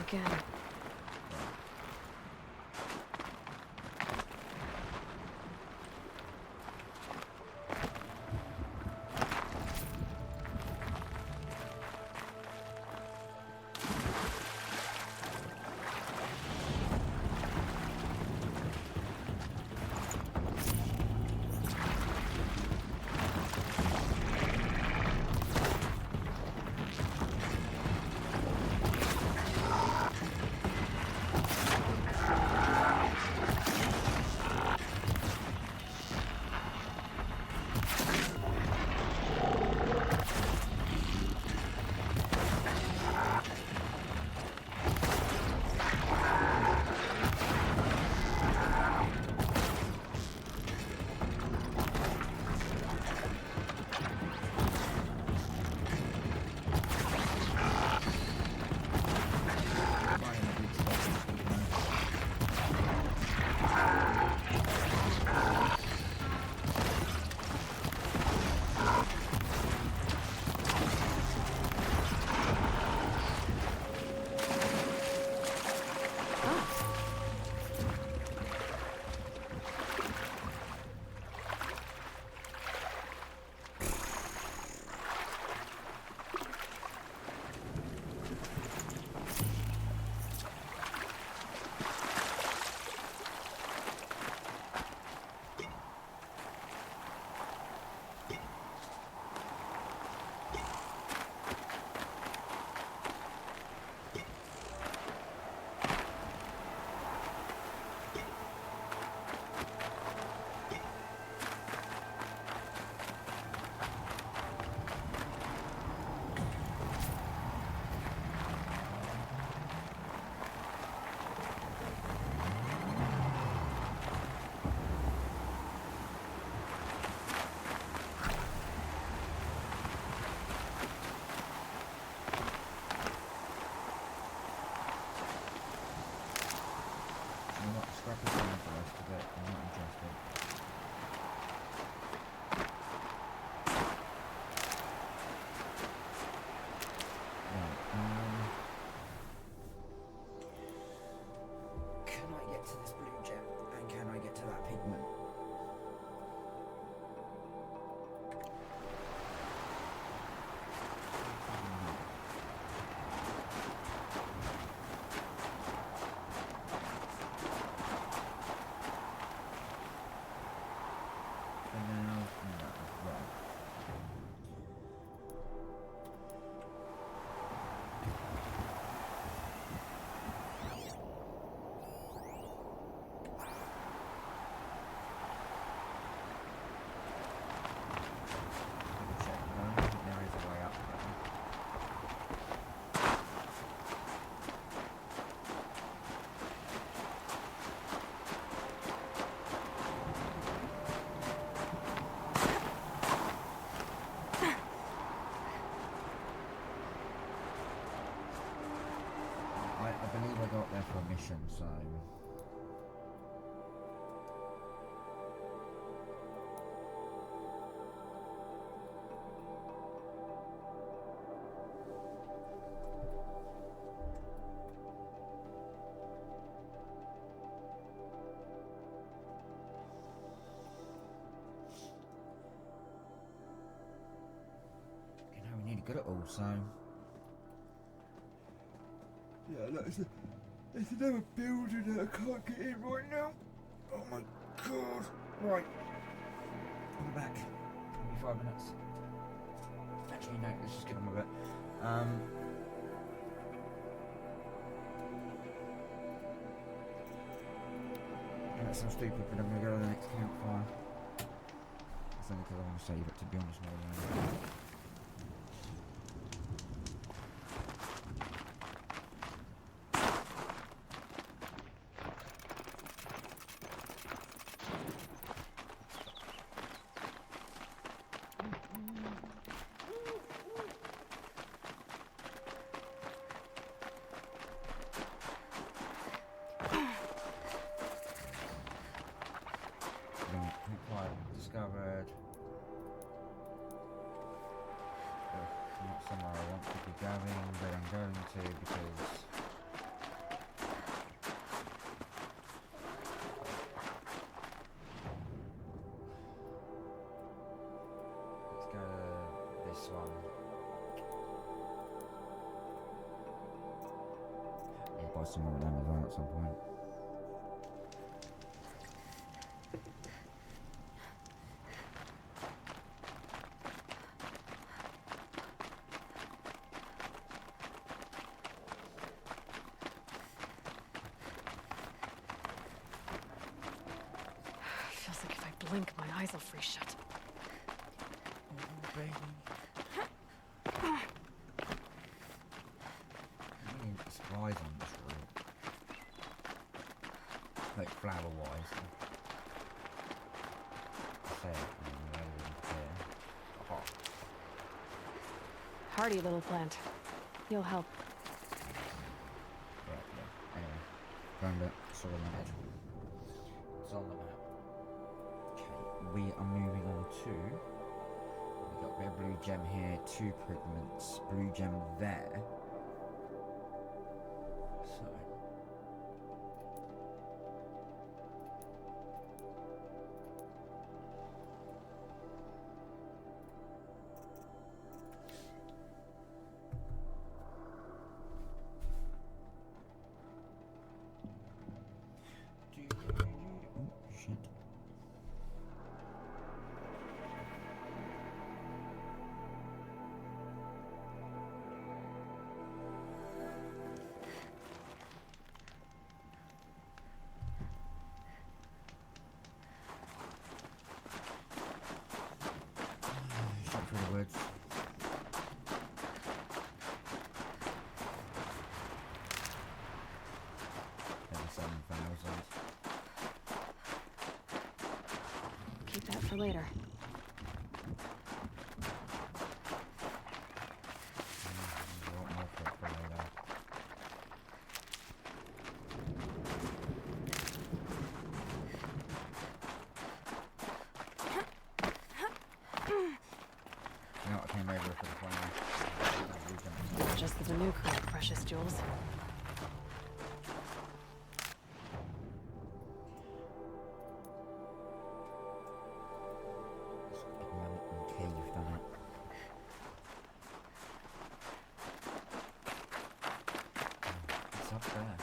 Again. I believe I got there for a mission, so at all, so... Yeah, look, there's another building that I can't get in right now. Oh my god. Right. I'll be back. Maybe 5 minutes. Actually, no, let's just get on with it. That sounds stupid, but I'm going to go to the next campfire. It's only because I want to save it, to be honest, more than anything. Discovered. Not somewhere I want to be going, but I'm going to because let's go to this one. Yeah, buy some more of them as well at some point. Blink, my eyes will freeze shut. Oh, baby. I mean, supplies on this route. Like flower-wise. Fair. I mean, fair. Oh. Hardy little plant. You'll help. Yeah. Anyway. Found it. Saw the map. It's on the map. We are moving on to, we've got a bit of blue gem here, 2 pigments, blue gem there. So oh shit. Through the woods. Maybe 7,000. Keep that for later. Just the nuclear precious jewels. Okay, you've done it. It's up there.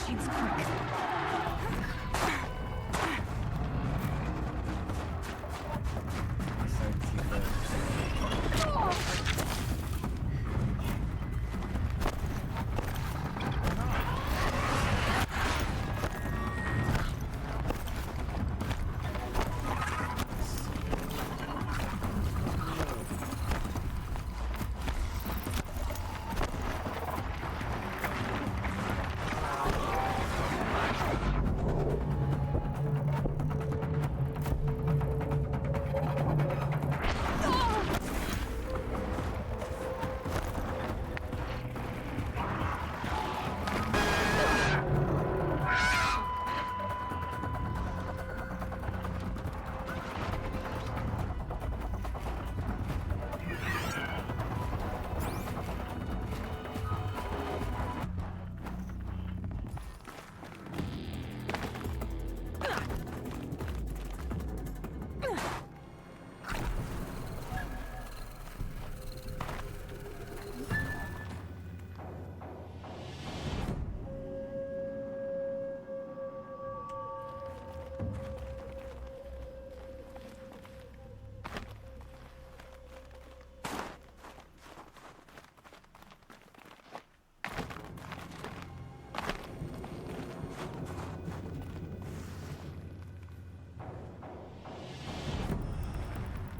machine's quick.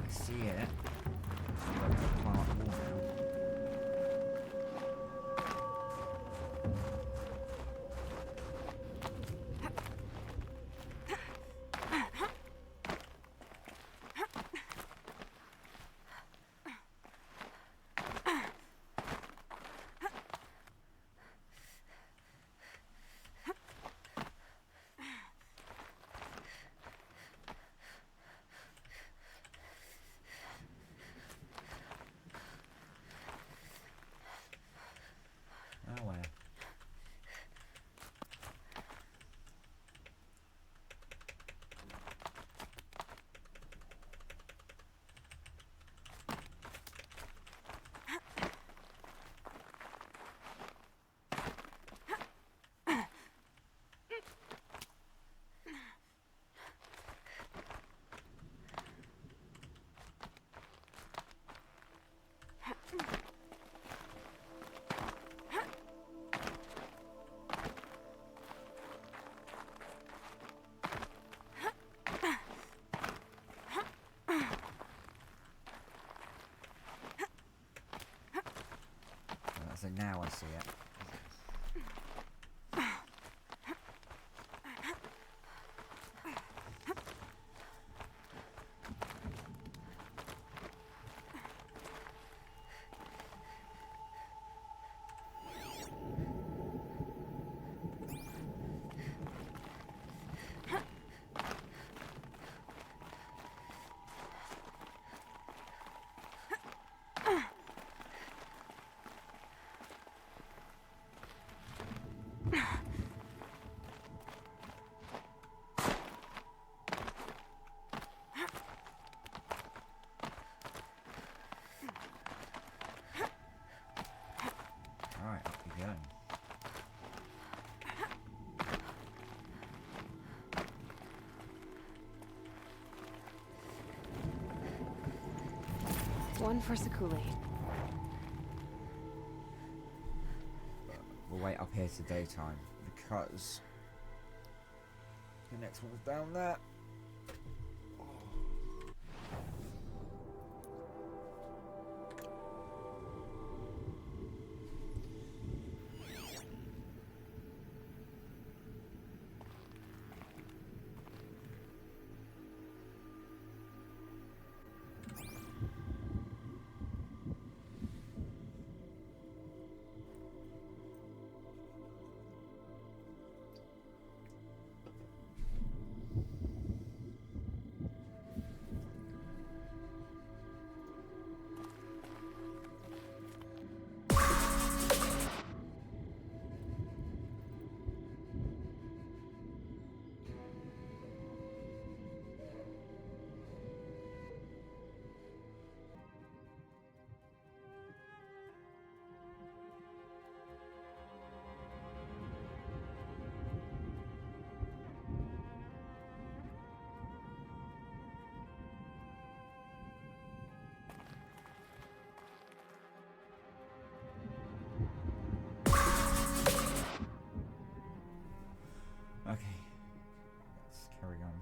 So see it. Plant wall now. Oh well. So now I see it. Alright, up we go. One for Sakuli. We'll wait up here to daytime because the next one's down there. Okay, let's carry on.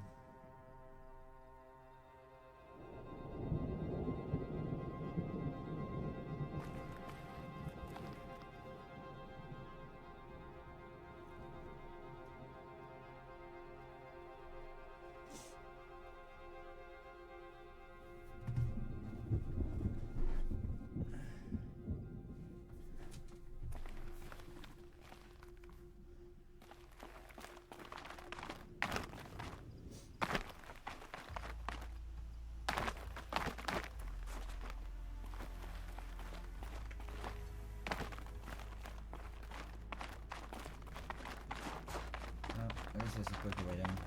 At least there's a quicker way down.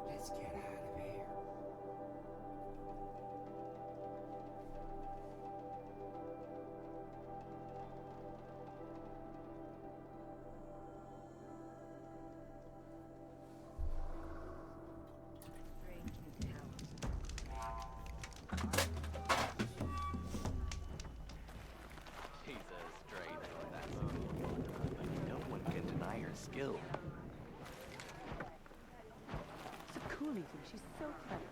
Let's get out of here. She's a straight one, that's all. No one can deny her skill. Sakuni, she's so clever.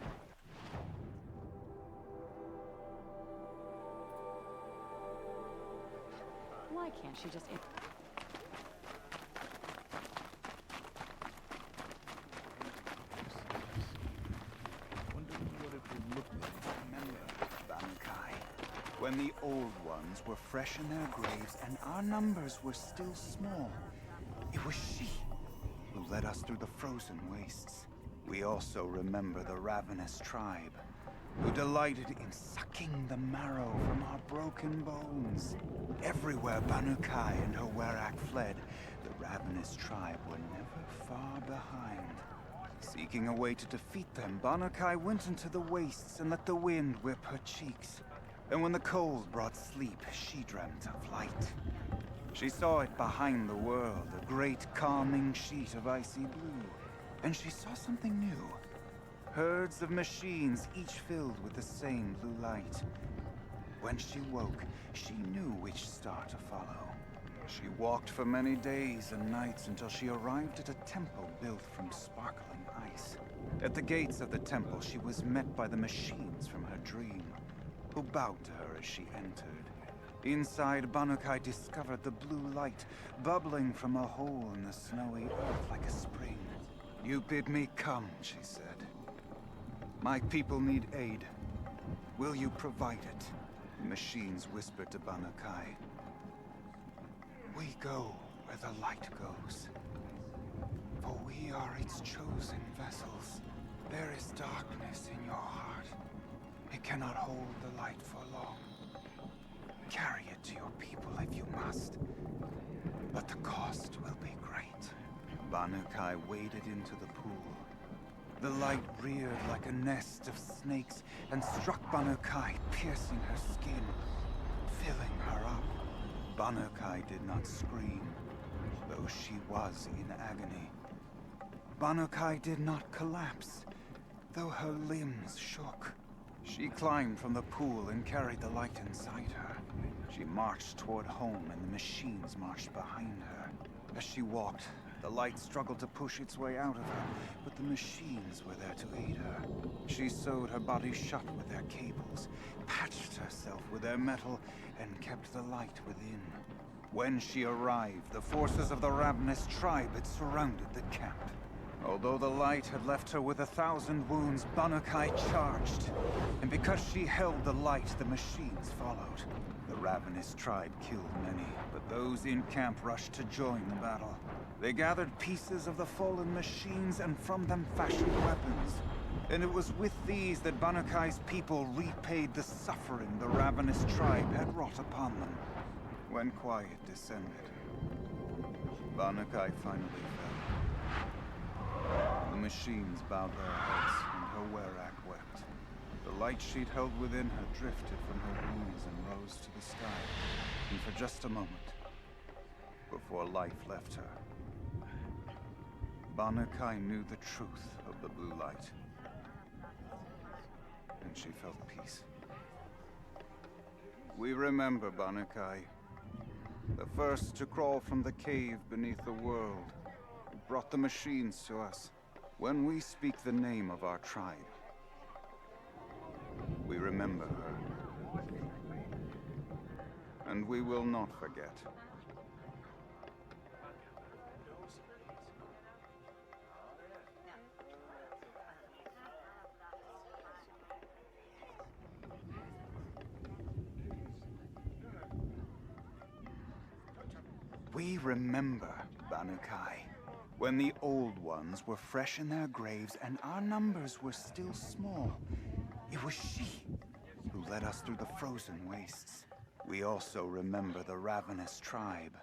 Why can't she just... Wonder what it would look like. Remember, Bankai, when the old ones were fresh in their graves and our numbers were still small. It was she who led us through the frozen wastes. We also remember the ravenous tribe, who delighted in sucking the marrow from our broken bones. Everywhere Banukai and her Werak fled, the ravenous tribe were never far behind. Seeking a way to defeat them, Banukai went into the wastes and let the wind whip her cheeks. And when the cold brought sleep, she dreamt of light. She saw it behind the world, a great calming sheet of icy blue. And she saw something new. Herds of machines, each filled with the same blue light. When she woke, she knew which star to follow. She walked for many days and nights until she arrived at a temple built from sparkling ice. At the gates of the temple, she was met by the machines from her dream, who bowed to her as she entered. Inside, Banukai discovered the blue light bubbling from a hole in the snowy earth like a spring. "You bid me come," she said. "My people need aid. Will you provide it? The machines whispered to Banu-Kai. We go where the light goes. For we are its chosen vessels. There is darkness in your heart. It cannot hold the light for long. Carry it to your people if you must. But the cost will be great. Banu-Kai waded into the pool. The light reared like a nest of snakes and struck Banu-Kai, piercing her skin, filling her up. Banu-Kai did not scream, though she was in agony. Banu-Kai did not collapse, though her limbs shook. She climbed from the pool and carried the light inside her. She marched toward home and the machines marched behind her. As she walked, the light struggled to push its way out of her, but the machines were there to aid her. She sewed her body shut with their cables, patched herself with their metal, and kept the light within. When she arrived, the forces of the ravenous tribe had surrounded the camp. Although the light had left her with 1,000 wounds, Banu-Kai charged. And because she held the light, the machines followed. The ravenous tribe killed many, but those in camp rushed to join the battle. They gathered pieces of the fallen machines and from them fashioned weapons. And it was with these that Banu-Kai's people repaid the suffering the ravenous tribe had wrought upon them. When quiet descended, Banu-Kai finally fell. The machines bowed their heads, and her werak wept. The light she'd held within her drifted from her wounds and rose to the sky, and for just a moment, before life left her, Banu-Kai knew the truth of the blue light, and she felt peace. We remember Banu-Kai, the first to crawl from the cave beneath the world, who brought the machines to us. When we speak the name of our tribe, we remember her. And we will not forget. We remember Banu-Kai, when the old ones were fresh in their graves and our numbers were still small. It was she who led us through the frozen wastes. We also remember the ravenous tribe,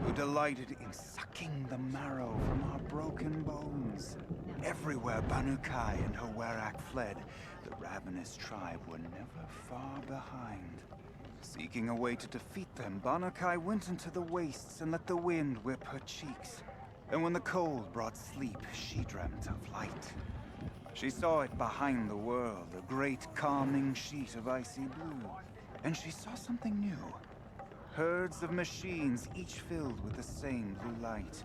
who delighted in sucking the marrow from our broken bones. Everywhere Banu-Kai and her werak fled, the ravenous tribe were never far behind. Seeking a way to defeat them, Banu-Kai went into the wastes and let the wind whip her cheeks. And when the cold brought sleep, she dreamt of light. She saw it behind the world, a great calming sheet of icy blue. And she saw something new. Herds of machines, each filled with the same blue light.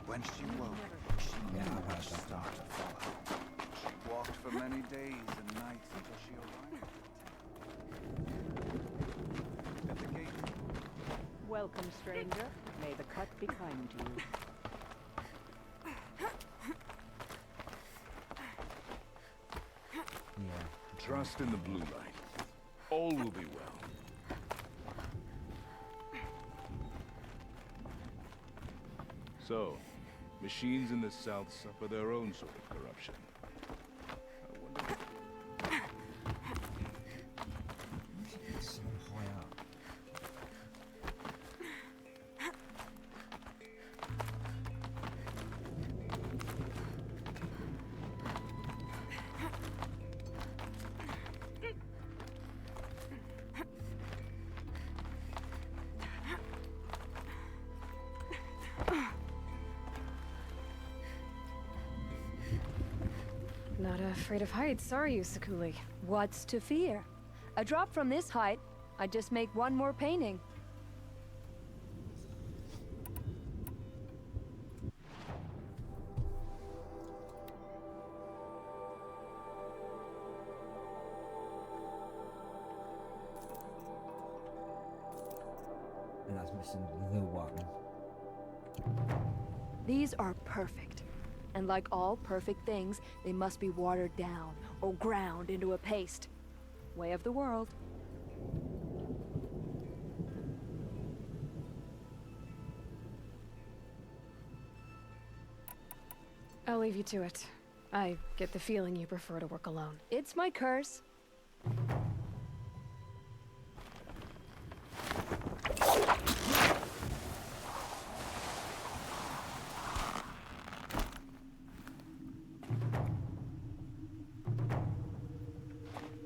When she woke, she knew which star to follow. She walked for many days and nights until she arrived at the gate. Welcome, stranger. May the cut be kind to you. Yeah. Trust in the blue light. All will be well. So, machines in the south suffer their own sort of corruption. I wonder... It's so high up. Not afraid of heights, are you, Sakuli? What's to fear? A drop from this height, I'd just make one more painting. And that's missing the one. These are perfect. And like all perfect things, they must be watered down or ground into a paste. Way of the world. I'll leave you to it. I get the feeling you prefer to work alone. It's my curse.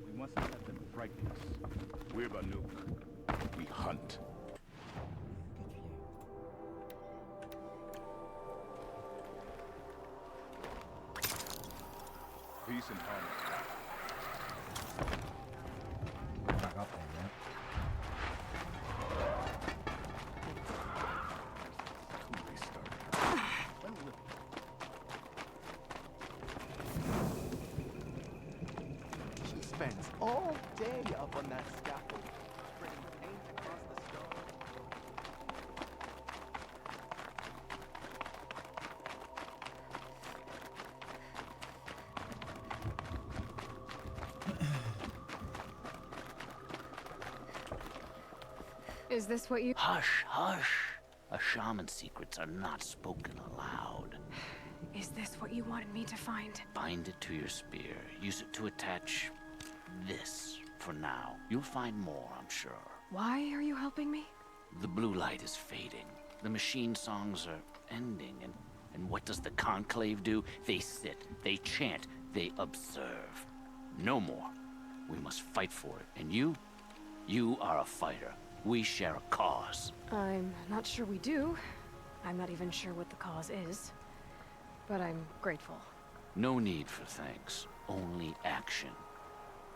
We mustn't let them frighten us. We're Banuk. We hunt. Peace and harmony. Back up there, yeah. She spends all day up on that scaffold, spreading paint across the stone. Is this what you... Hush, hush. A shaman's secrets are not spoken aloud. Is this what you wanted me to find? Bind it to your spear. Use it to attach this for now. You'll find more, I'm sure. Why are you helping me? The blue light is fading. The machine songs are ending, and what does the conclave do? They sit, they chant, they observe. No more. We must fight for it. And you are a fighter. We share a cause. I'm not sure we do. I'm not even sure what the cause is. But I'm grateful. No need for thanks. Only action.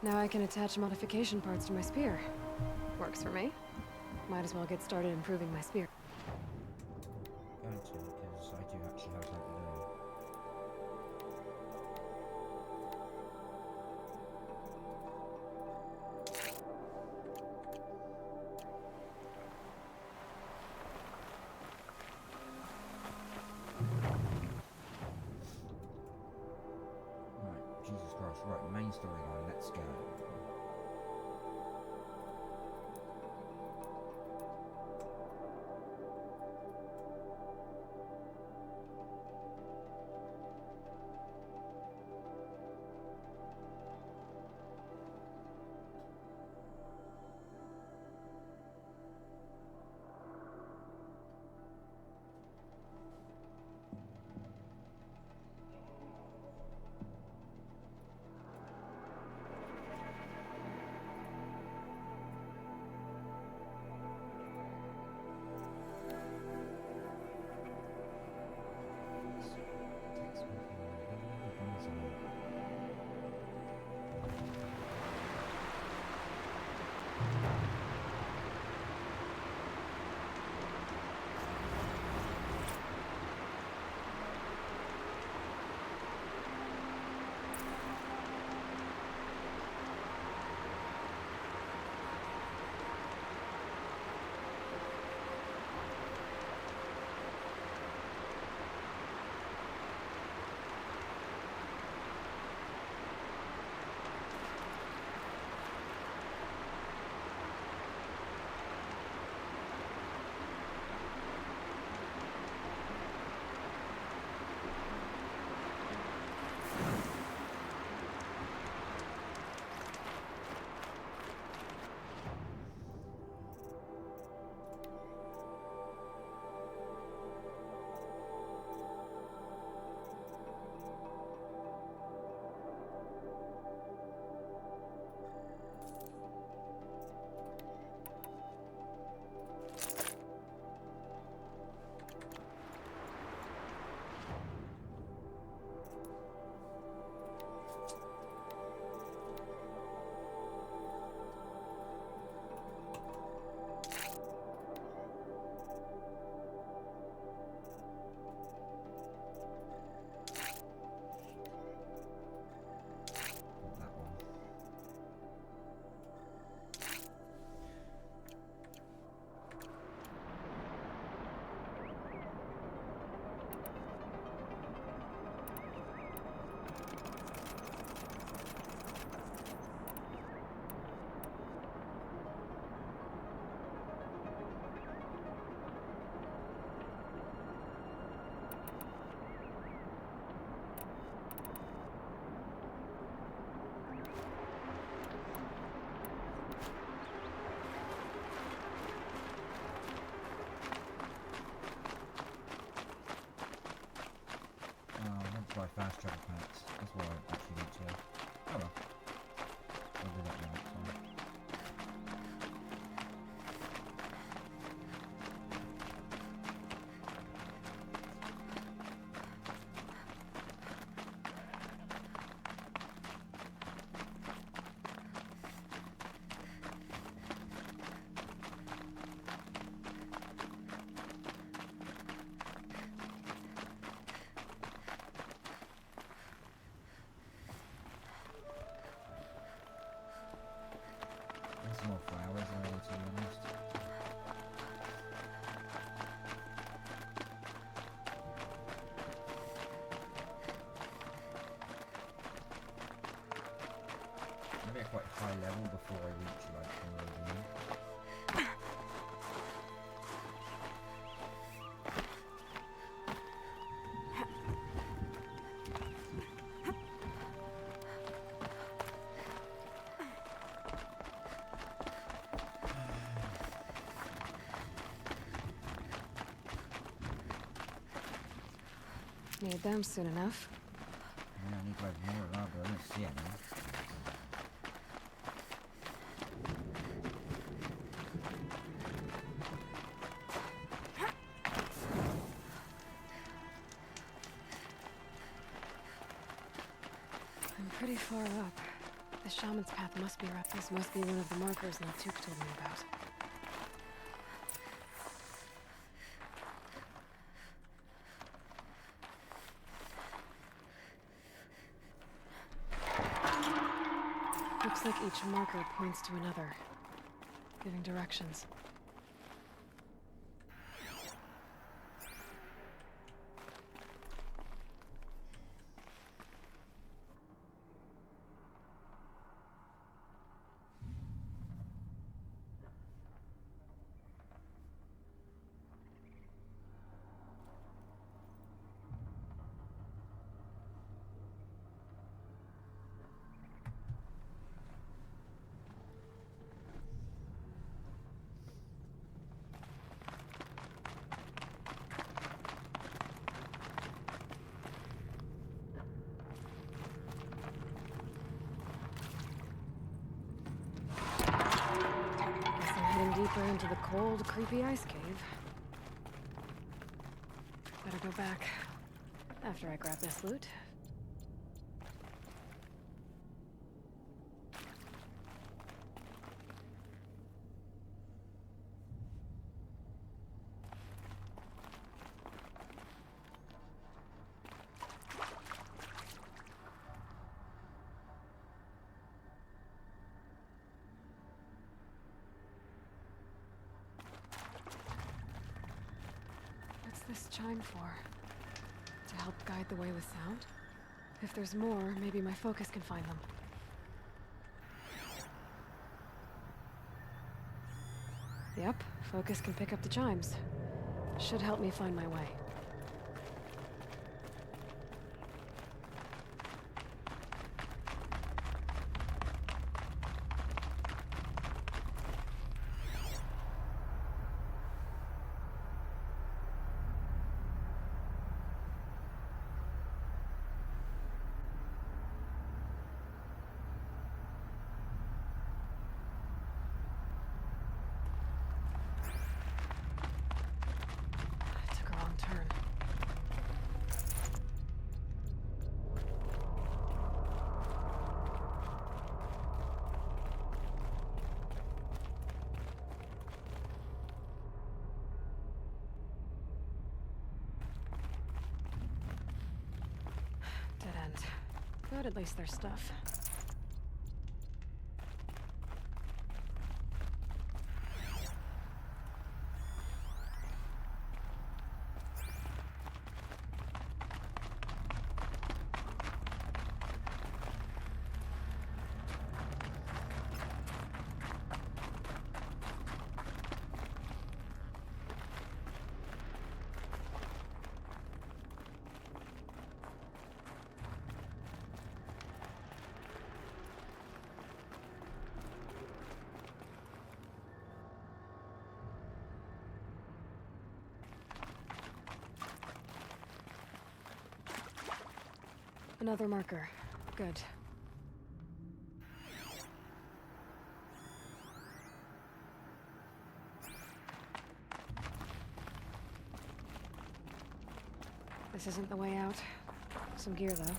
Now I can attach modification parts to my spear. Works for me. Might as well get started improving my spear. Going to, because I do actually have something to do. Right, Jesus Christ. Right, main storyline, let's go. be at quite high level before I reach like the road. Need them soon enough. Yeah, I need to have more lava. I don't see any. I'm pretty far up. The shaman's path must be right. This must be one of the markers Naltuk told me about. Looks like each marker points to another, giving directions. Deeper into the cold, creepy ice cave. Better go back after I grab this loot. This chime for? To help guide the way with sound? If there's more, maybe my focus can find them. Yep, focus can pick up the chimes. Should help me find my way. Dead end. But at least there's stuff. Another marker. Good. This isn't the way out. Some gear, though.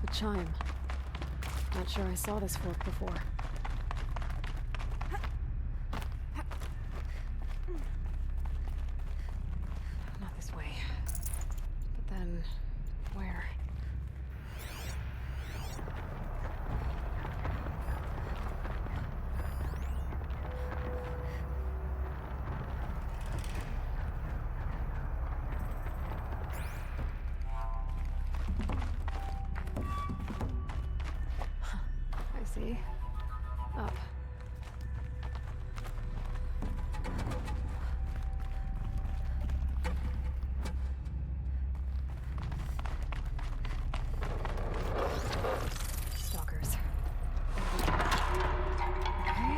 The chime. Not sure I saw this fork before. Not this way. But then, where? I see. Up. Stalkers. Okay.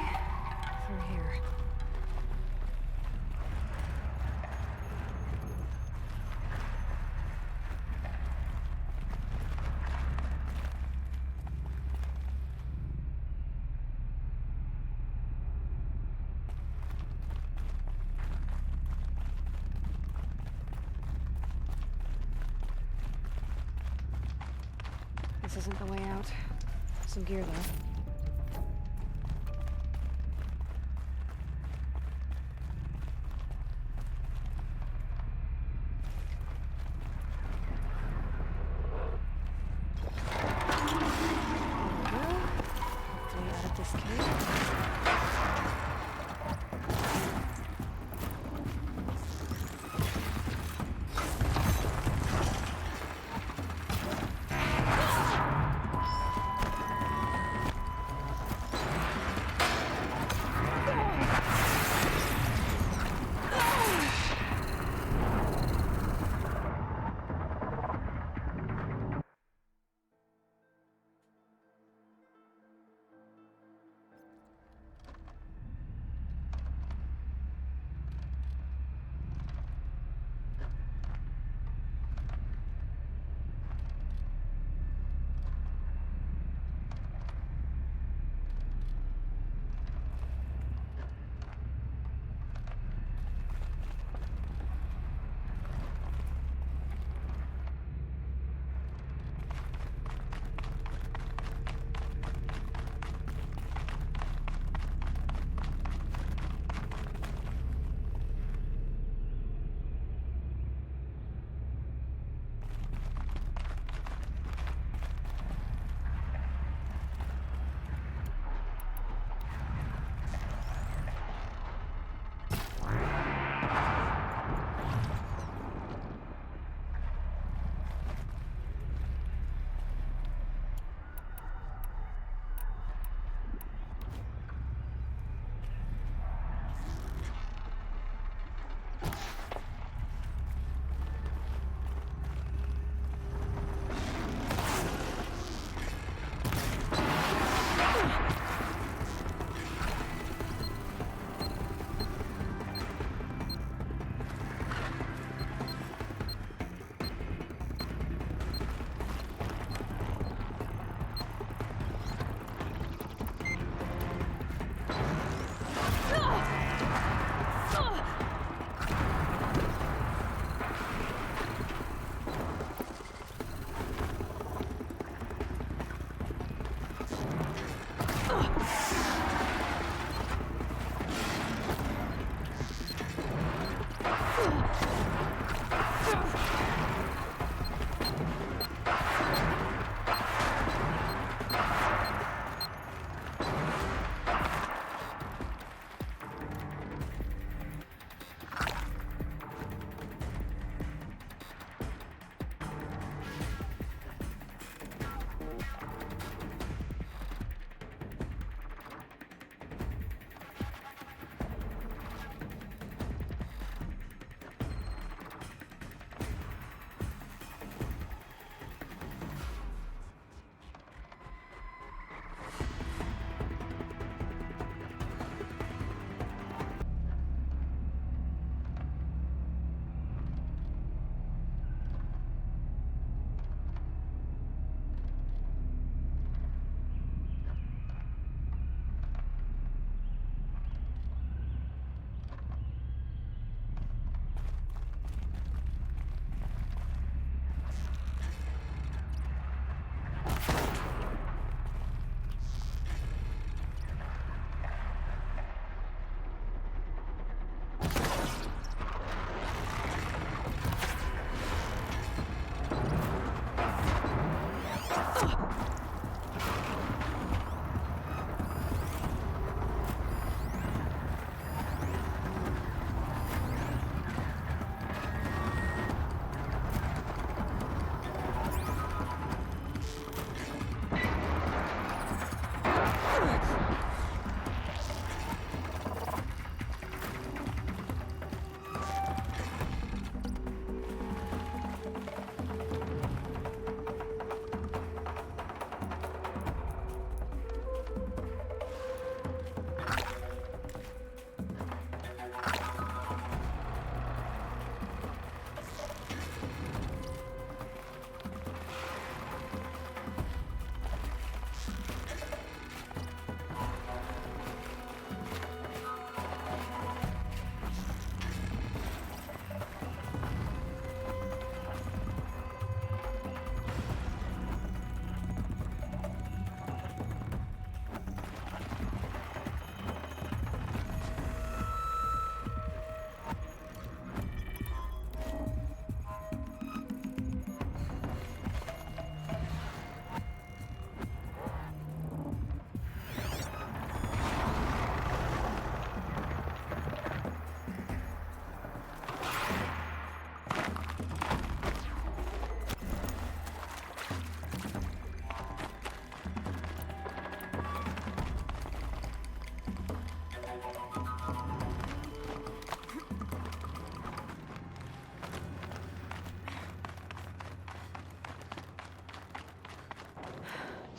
Through here. This isn't the way out. Some gear, though. There we go. Hopefully out of this cave.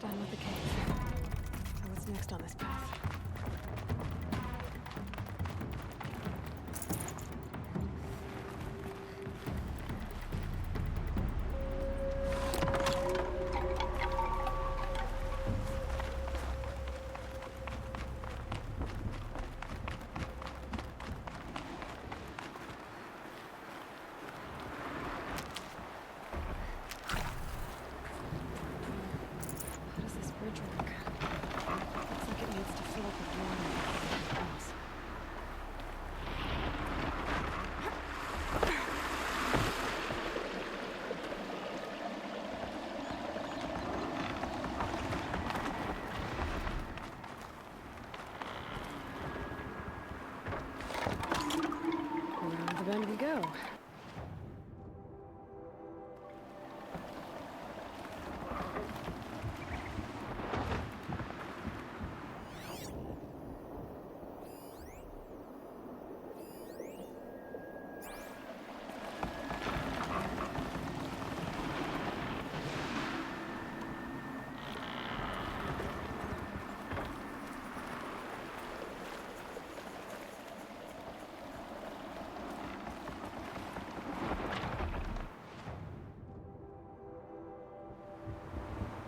Done with the cave. So what's next on this path? How does this bridge work? Looks like it needs to fill up with water and cross. Around the bend we go.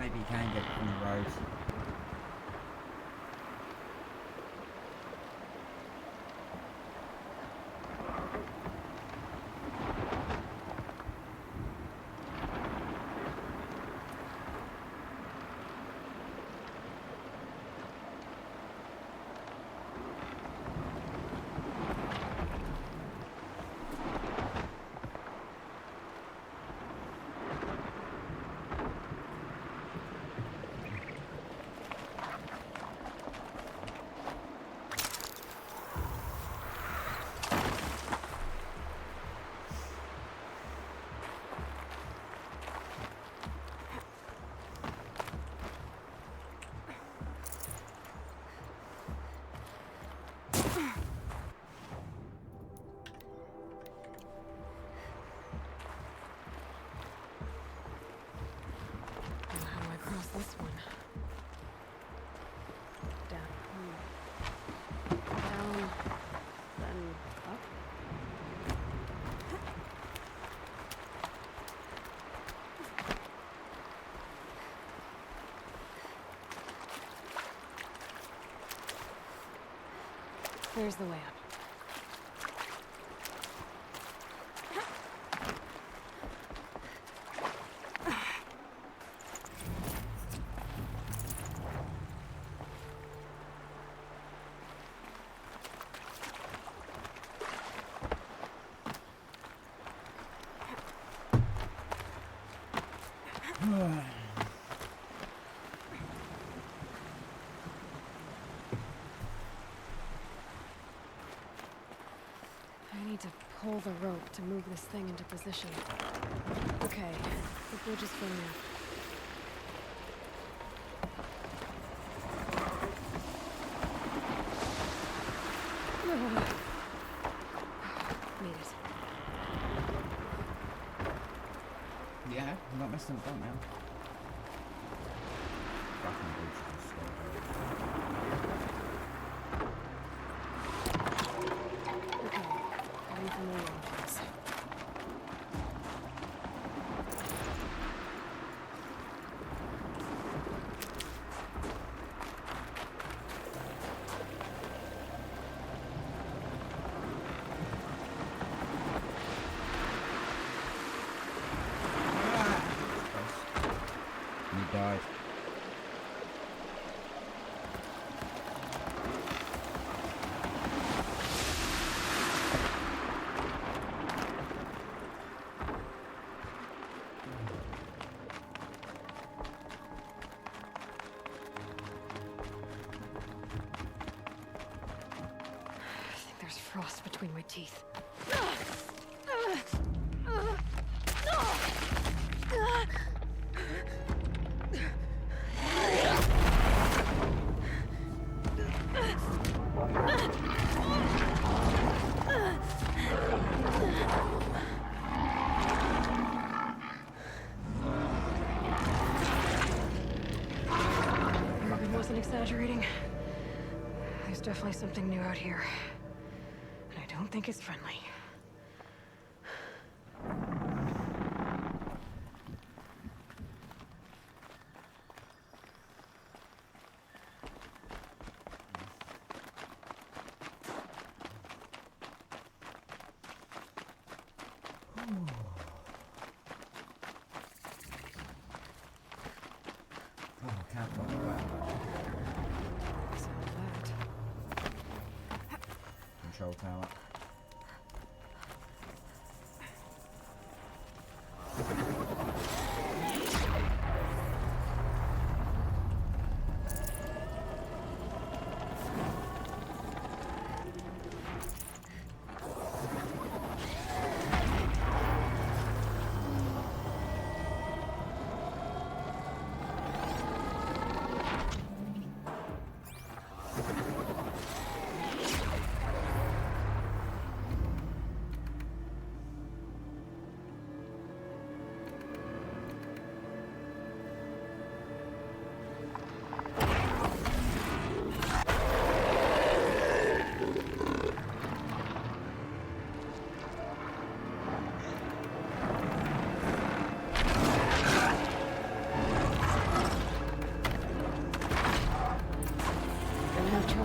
Maybe you can get it from the road. Now how do I cross this one? Down. Down. Then up. There's the way up. I need to pull the rope to move this thing into position. Okay, the bridge is firm enough. Made it. Yeah, I'm not messing about now. Fucking bridge is so Okay, ready for more options. You died. I think there's frost between my teeth. wasn't exaggerating. There's definitely something new out here. And I don't think it's friendly. Oh, can't find the right one. Control tower.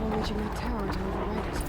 Reaching that tower to override it.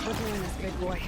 We're doing this, big boy.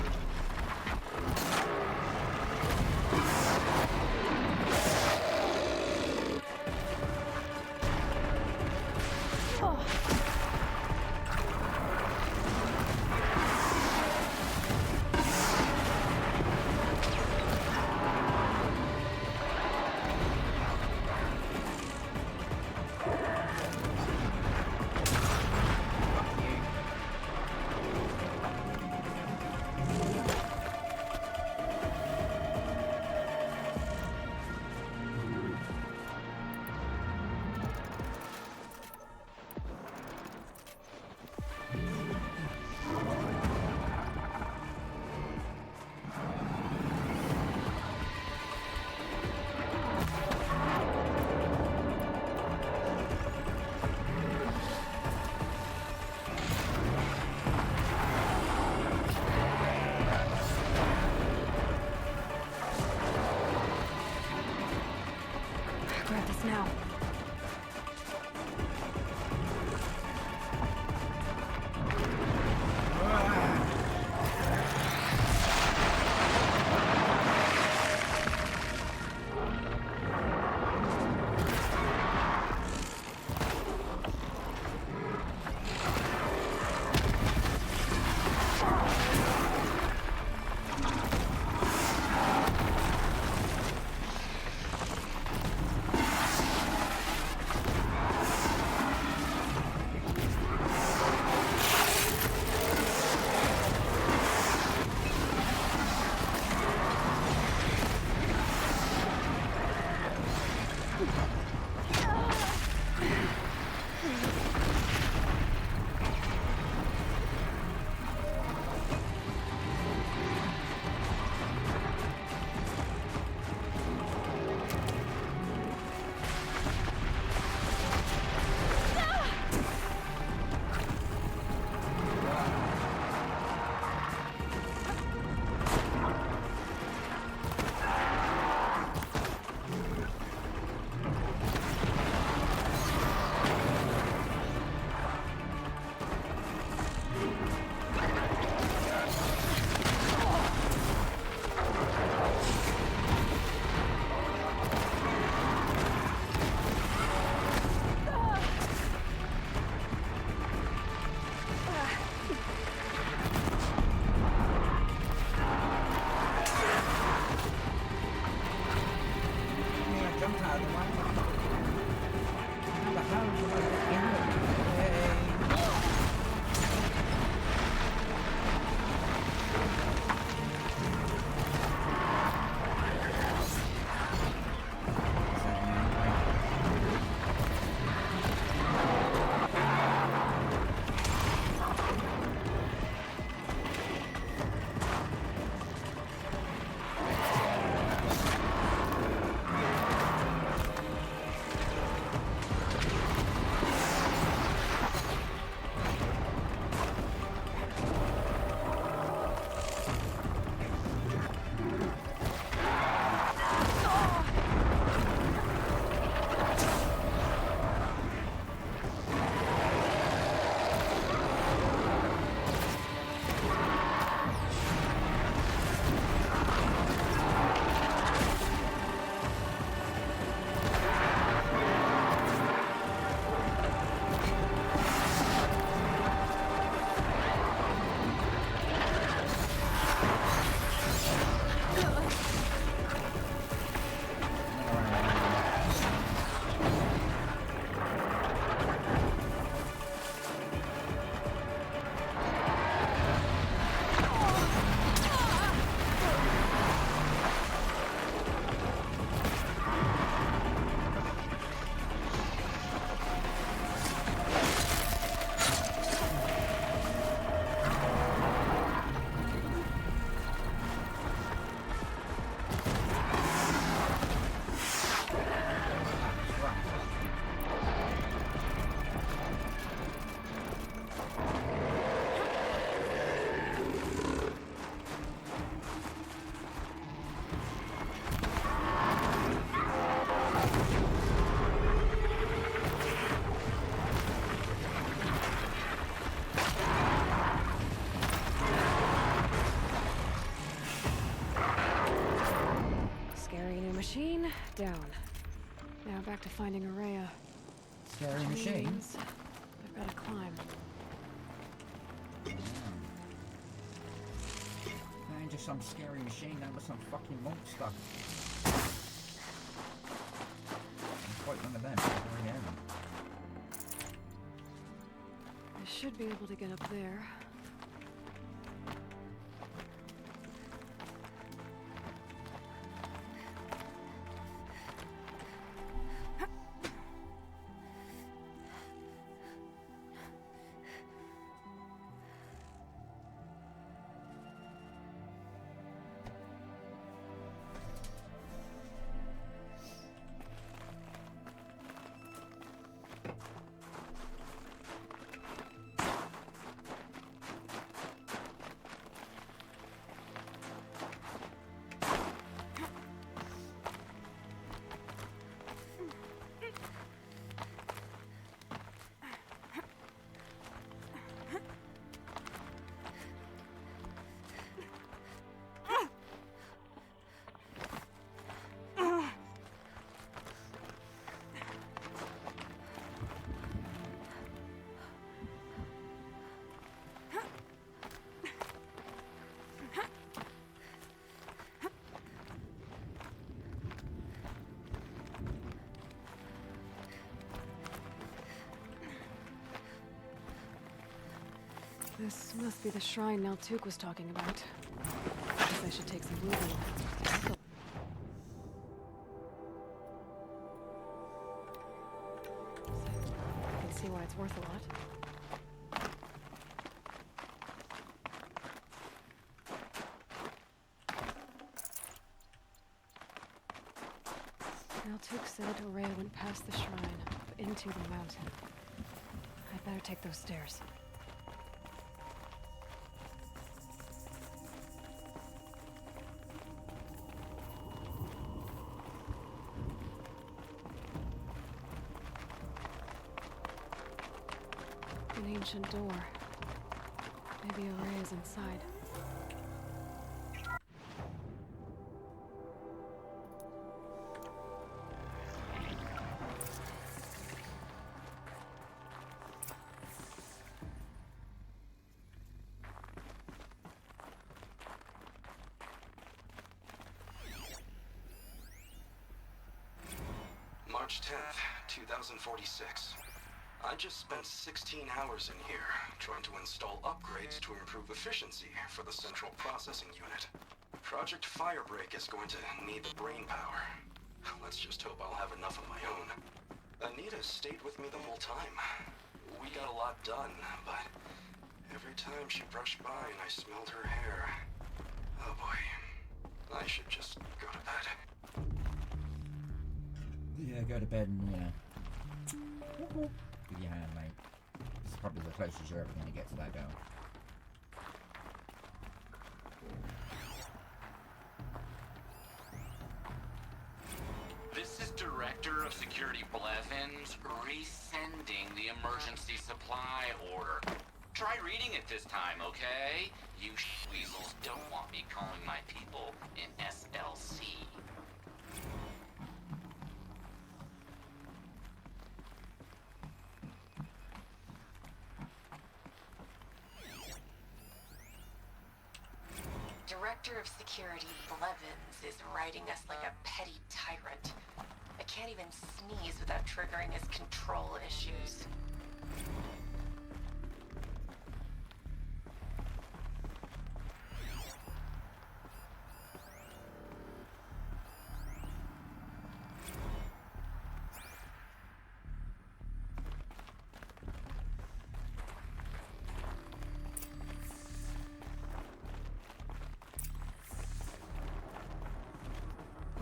Now back to finding Araya. Scary machine. Means I've got to climb. That ain't just some scary machine, that was some fucking monster. I'm quite one of them. Very heavy. I should be able to get up there. This must be the shrine Naltuk was talking about. Guess I should take some moving. I can see why it's worth a lot. Naltuk said Araya went past the shrine, up into the mountain. I'd better take those stairs. An ancient door. Maybe Araya's inside. March 10th, 2046. I just spent 16 hours in here, trying to install upgrades to improve efficiency for the central processing unit. Project Firebreak is going to need the brain power. Let's just hope I'll have enough of my own. Anita stayed with me the whole time. We got a lot done, but every time she brushed by and I smelled her hair... Oh boy. I should just go to bed. Yeah, go to bed and, with your hand, mate. This is probably the closest you're ever going to get to that girl. This is Director of Security Blevins resending the emergency supply order. Try reading it this time, okay? You weasels don't want me calling my people in SLC. Director of Security Blevins is writing us like a petty tyrant. I can't even sneeze without triggering his control issues.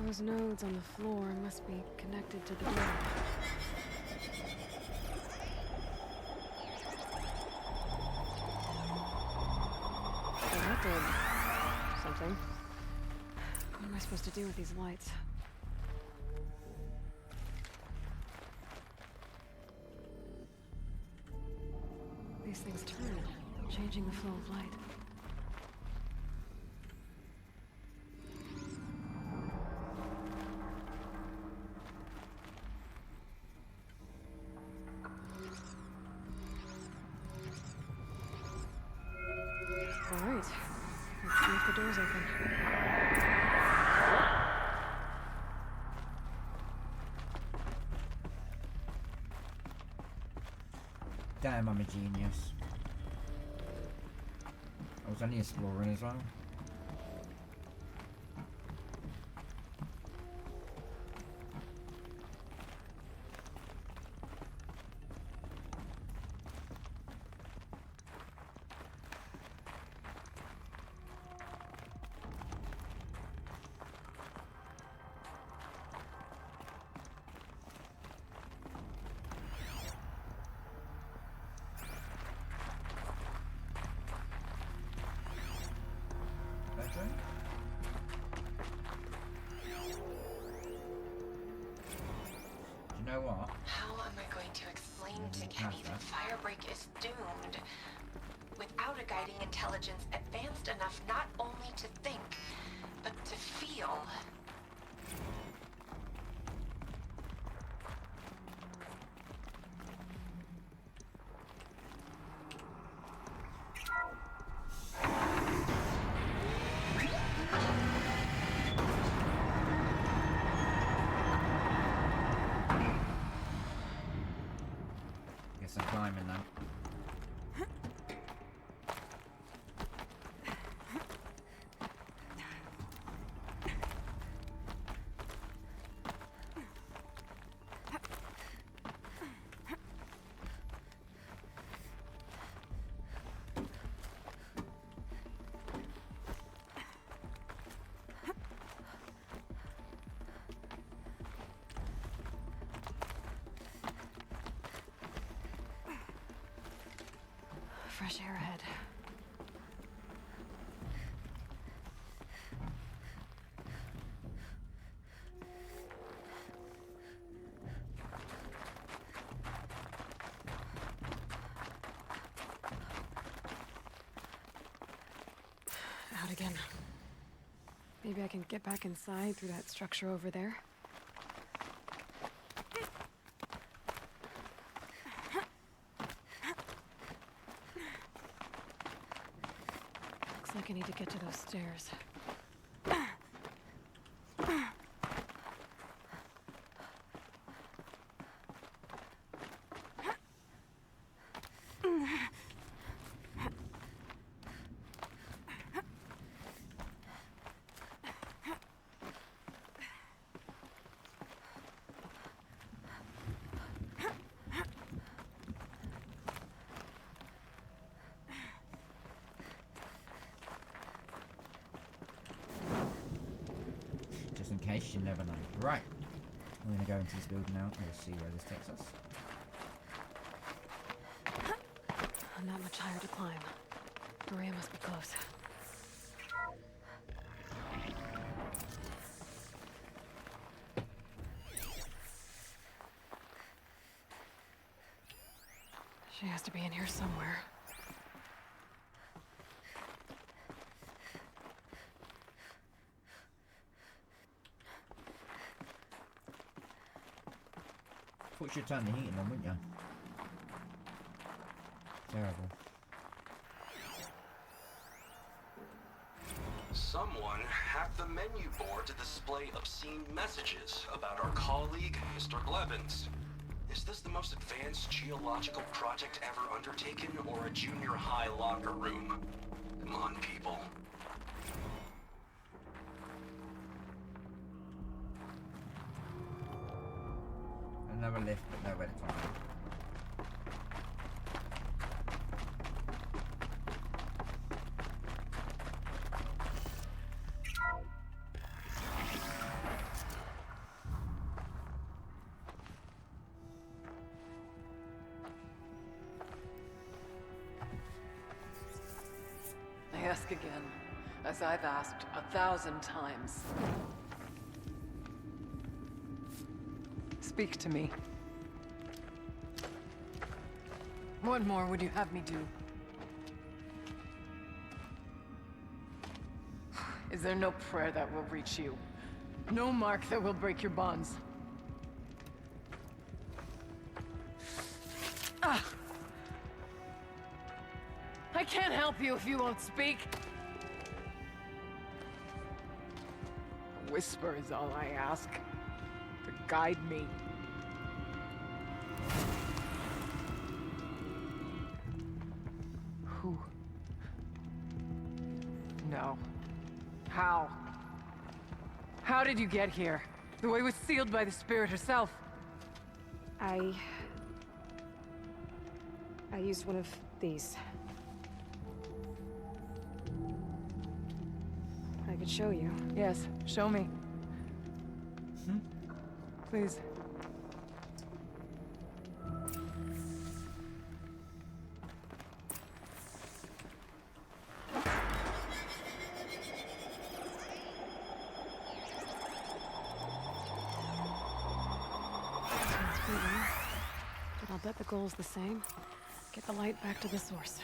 Those nodes on the floor must be connected to the door. Oh, that did something. What am I supposed to do with these lights? These things turn, changing the flow of light. All right. Let's see if the door's open. Damn, I'm a genius. I was only exploring as well. You know what? How am I going to explain to Kenny that Firebreak is doomed without a guiding intelligence advanced enough not only to think, but to feel? Guess I'm climbing now. Fresh air ahead. Out again. Maybe I can get back inside through that structure over there. Looks like I need to get to those stairs. Just in case, you never know. Right. We're going to go into this building now. We'll see where this takes us. Not much higher to climb. Maria must be close. She has to be in here somewhere. Thought you should turn the heating on, wouldn't you? Terrible. Someone hacked the menu board to display obscene messages about our colleague, Mr. Blevins. Is this the most advanced geological project ever undertaken, or a junior high locker room? Come on, people. Another lift, but nowhere to climb. I ask again, as I've asked 1,000 times. Speak to me. What more would you have me do? Is there no prayer that will reach you? No mark that will break your bonds? I can't help you if you won't speak. A whisper is all I ask. To guide me. Who? No. How? How did you get here? The way was sealed by the spirit herself. I used one of these. I could show you. Yes, show me. Please. But I'll bet the goal's the same. Get the light back to the source.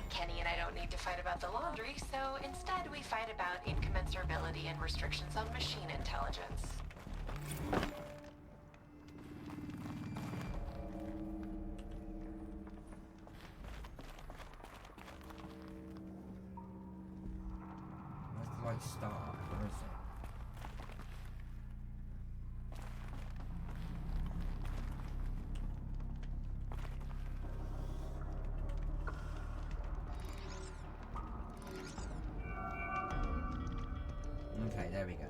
Kenny and I don't need to fight about the laundry, so instead we fight about incommensurability and restrictions on machine intelligence. Where's the light start? Where is it? Okay, there we go.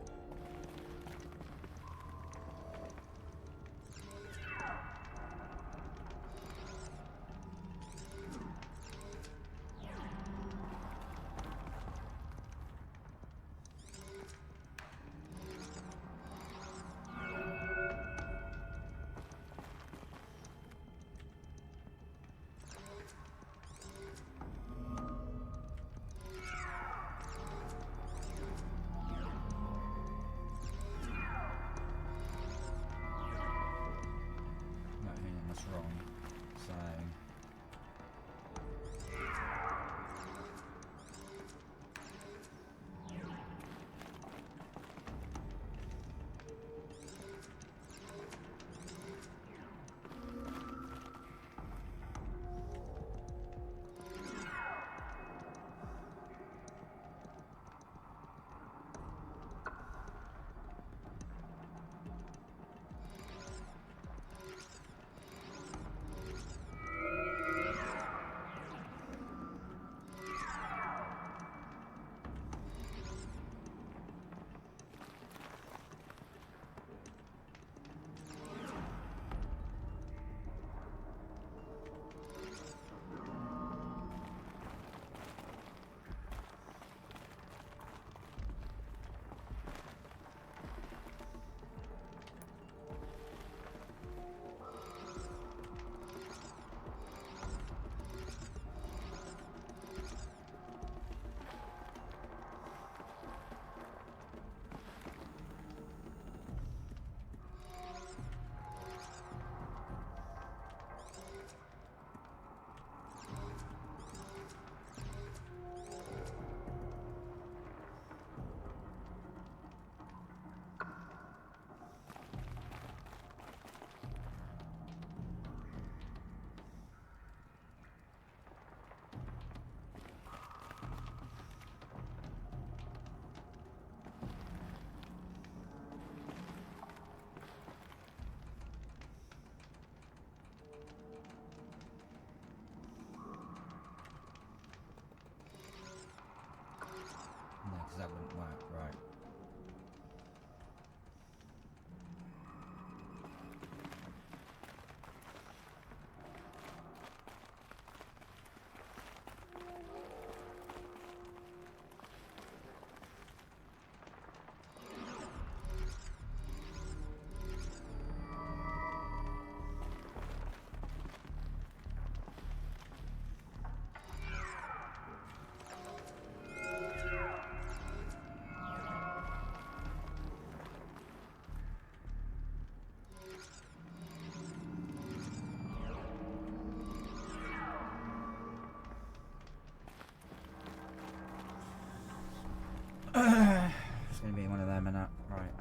It's gonna be one of them, innit? Right,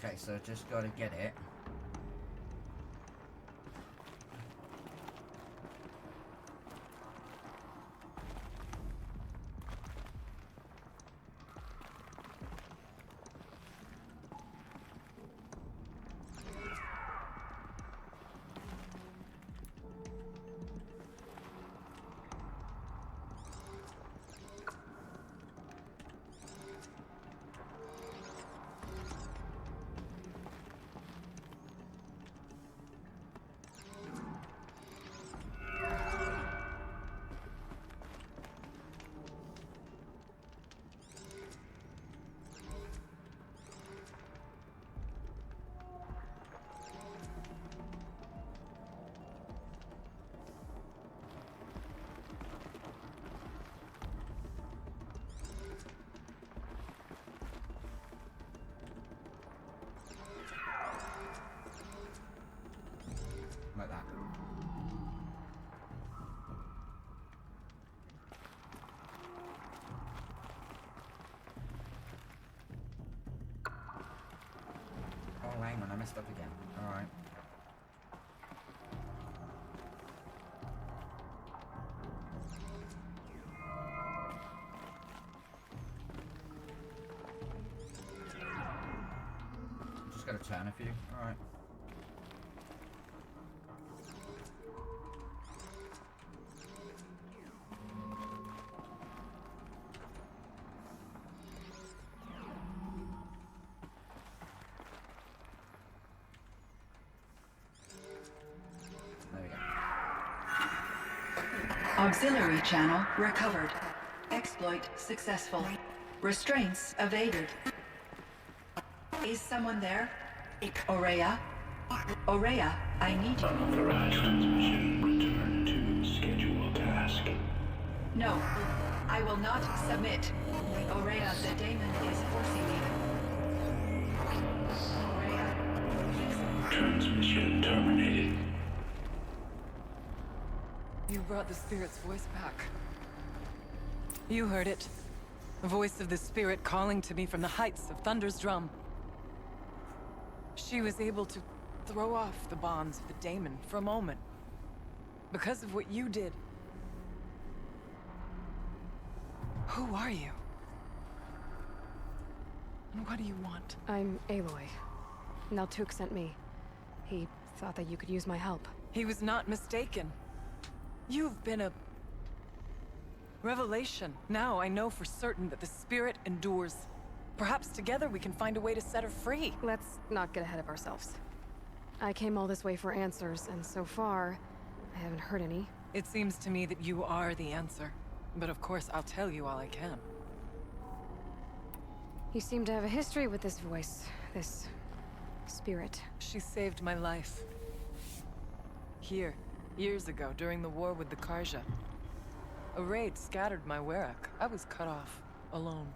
okay, so just gotta get it. Like that. Oh, hang on, I messed up again. Alright. Just gotta turn a few. Alright. Auxiliary channel recovered. Exploit successful. Restraints evaded. Is someone there? Aurea? Aurea, I need you. Unauthorized transmission. Return to scheduled task. No, I will not submit. Aurea, the daemon is forcing me. Aurea. Transmission terminated. You brought the spirit's voice back. You heard it. The voice of the spirit calling to me from the heights of Thunder's drum. She was able to throw off the bonds of the daemon for a moment. Because of what you did. Who are you? And what do you want? I'm Aloy. Naltuk sent me. He thought that you could use my help. He was not mistaken. You've been a revelation. Now I know for certain that the spirit endures. Perhaps together we can find a way to set her free. Let's not get ahead of ourselves. I came all this way for answers, and so far, I haven't heard any. It seems to me that you are the answer. But of course, I'll tell you all I can. You seem to have a history with this voice, this spirit. She saved my life. Here, years ago, during the war with the Karja. A raid scattered my Werak. I was cut off, alone.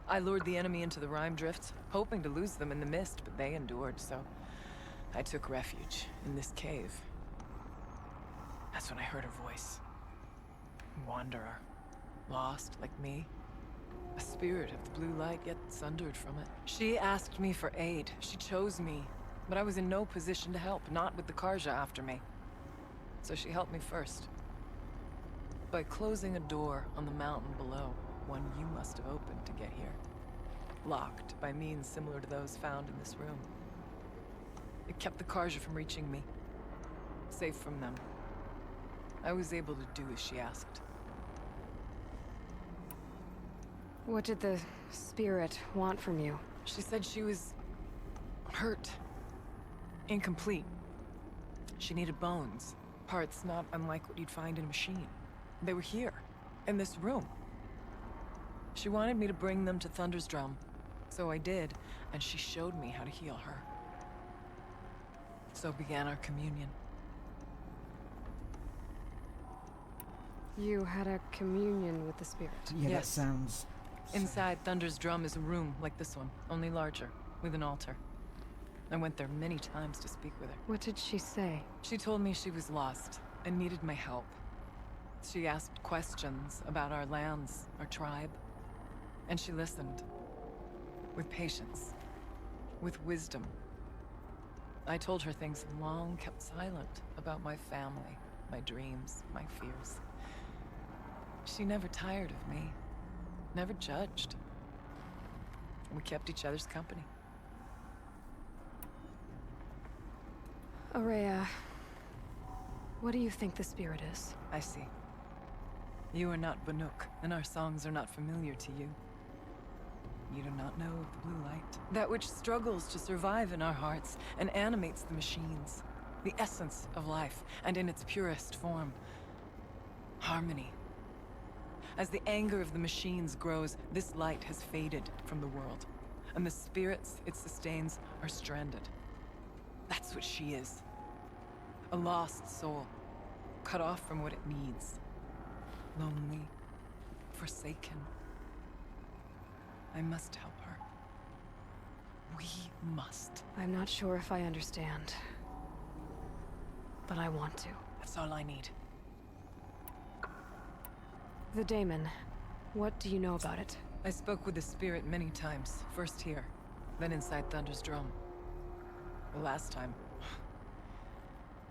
I lured the enemy into the Rime Drift, hoping to lose them in the mist, but they endured, so I took refuge in this cave. That's when I heard her voice. Wanderer. Lost, like me. A spirit of the blue light, yet sundered from it. She asked me for aid. She chose me. But I was in no position to help, not with the Karja after me. So she helped me first. By closing a door on the mountain below, one you must have opened to get here. locked by means similar to those found in this room. It kept the Karja from reaching me, safe from them. I was able to do as she asked. What did the spirit want from you? She said she was hurt, incomplete. She needed bones, parts not unlike what you'd find in a machine. They were here, in this room. She wanted me to bring them to Thunder's Drum, so I did, and she showed me how to heal her. So began our communion. You had a communion with the spirit. Yeah, Yes. that sounds... Inside Thunder's Drum is a room like this one, only larger, with an altar. I went there many times to speak with her. What did she say? She told me she was lost and needed my help. She asked questions about our lands, our tribe, and she listened. With patience, with wisdom. I told her things long kept silent about my family, my dreams, my fears. She never tired of me, never judged. We kept each other's company. Aurea, what do you think the spirit is? I see. You are not Banuk, and our songs are not familiar to you. You do not know of the blue light. That which struggles to survive in our hearts and animates the machines. The essence of life, and in its purest form. Harmony. As the anger of the machines grows, this light has faded from the world. And the spirits it sustains are stranded. That's what she is. A lost soul. Cut off from what it needs. Lonely. Forsaken. I must help her. We must. I'm not sure if I understand. But I want to. That's all I need. The daemon. What do you know about it? I spoke with the spirit many times. First here, then inside Thunder's Drum. The last time...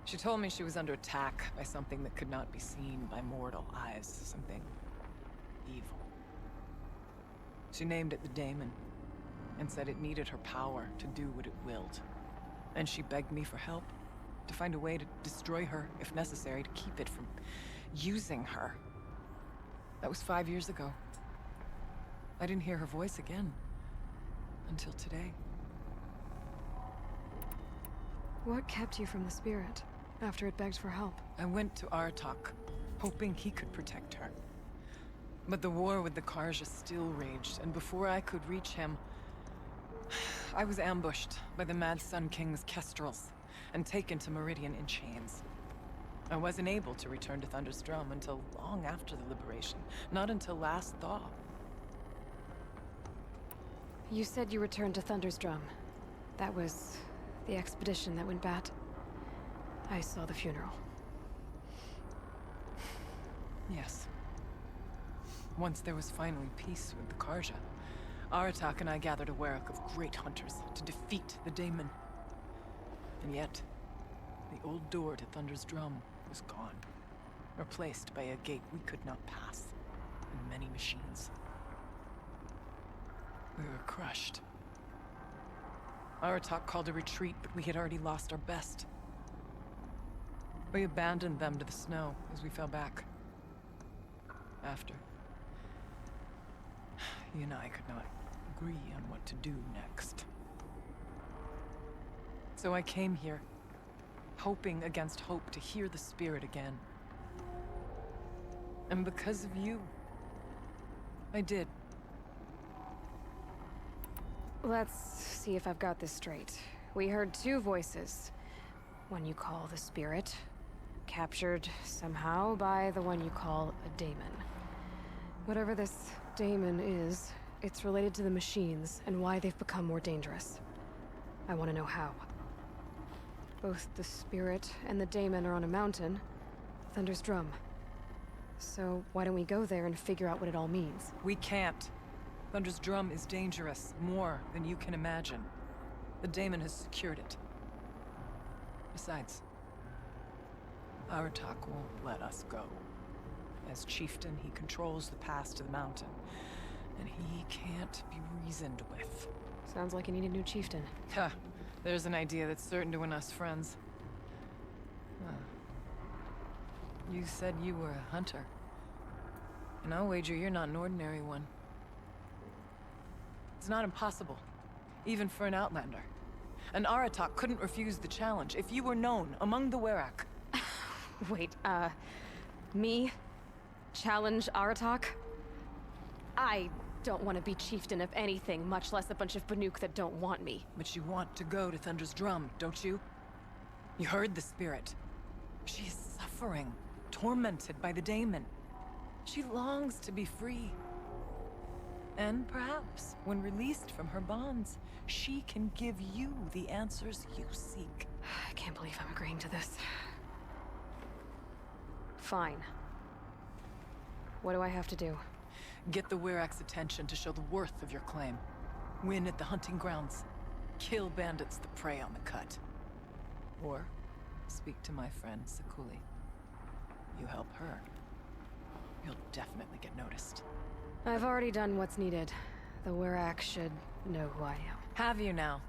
She told me she was under attack by something that could not be seen by mortal eyes. Something... evil. She named it the Daemon, and said it needed her power to do what it willed. And she begged me for help, to find a way to destroy her, if necessary, to keep it from using her. That was 5 years ago. I didn't hear her voice again, until today. What kept you from the spirit, after it begged for help? I went to Artok, hoping he could protect her. But the war with the Karja still raged, and before I could reach him, I was ambushed by the Mad Sun King's kestrels, and taken to Meridian in chains. I wasn't able to return to Thunder's Drum until long after the liberation, not until last thaw. You said you returned to Thunder's Drum. That was the expedition that went bad. I saw the funeral. Yes. Once there was finally peace with the Karja, Aratak and I gathered a Werek of great hunters to defeat the Daemon. And yet, the old door to Thunder's Drum was gone, replaced by a gate we could not pass, and many machines. We were crushed. Aratak called a retreat, but we had already lost our best. We abandoned them to the snow as we fell back. After, he and I could not agree on what to do next. So I came here, hoping against hope to hear the spirit again. And because of you, I did. Let's see if I've got this straight. We heard two voices. One you call the spirit, captured somehow by the one you call a daemon. Whatever this daemon is, it's related to the machines and why they've become more dangerous. I want to know how. Both the spirit and the daemon are on a mountain, Thunder's Drum. So why don't we go there and figure out what it all means? We can't. Thunder's Drum is dangerous, more than you can imagine. The daemon has secured it. Besides, Aratak won't let us go. As chieftain, he controls the pass to the mountain. And he can't be reasoned with. Sounds like you need a new chieftain. Ha! There's an idea that's certain to win us friends. Huh. You said you were a hunter. And I'll wager you're not an ordinary one. It's not impossible, even for an outlander. An Aratak couldn't refuse the challenge if you were known among the Werak. Wait, me? Challenge Aratak? I don't want to be chieftain of anything, much less a bunch of Banuk that don't want me. But you want to go to Thunder's Drum, don't you? You heard the spirit. She is suffering, tormented by the daemon. She longs to be free. And perhaps, when released from her bonds, she can give you the answers you seek. I can't believe I'm agreeing to this. Fine. What do I have to do? Get the Werak's attention to show the worth of your claim. Win at the hunting grounds. Kill bandits that prey on the cut. Or speak to my friend Sakuli. You help her, you'll definitely get noticed. I've already done what's needed. The Werak should know who I am. Have you now?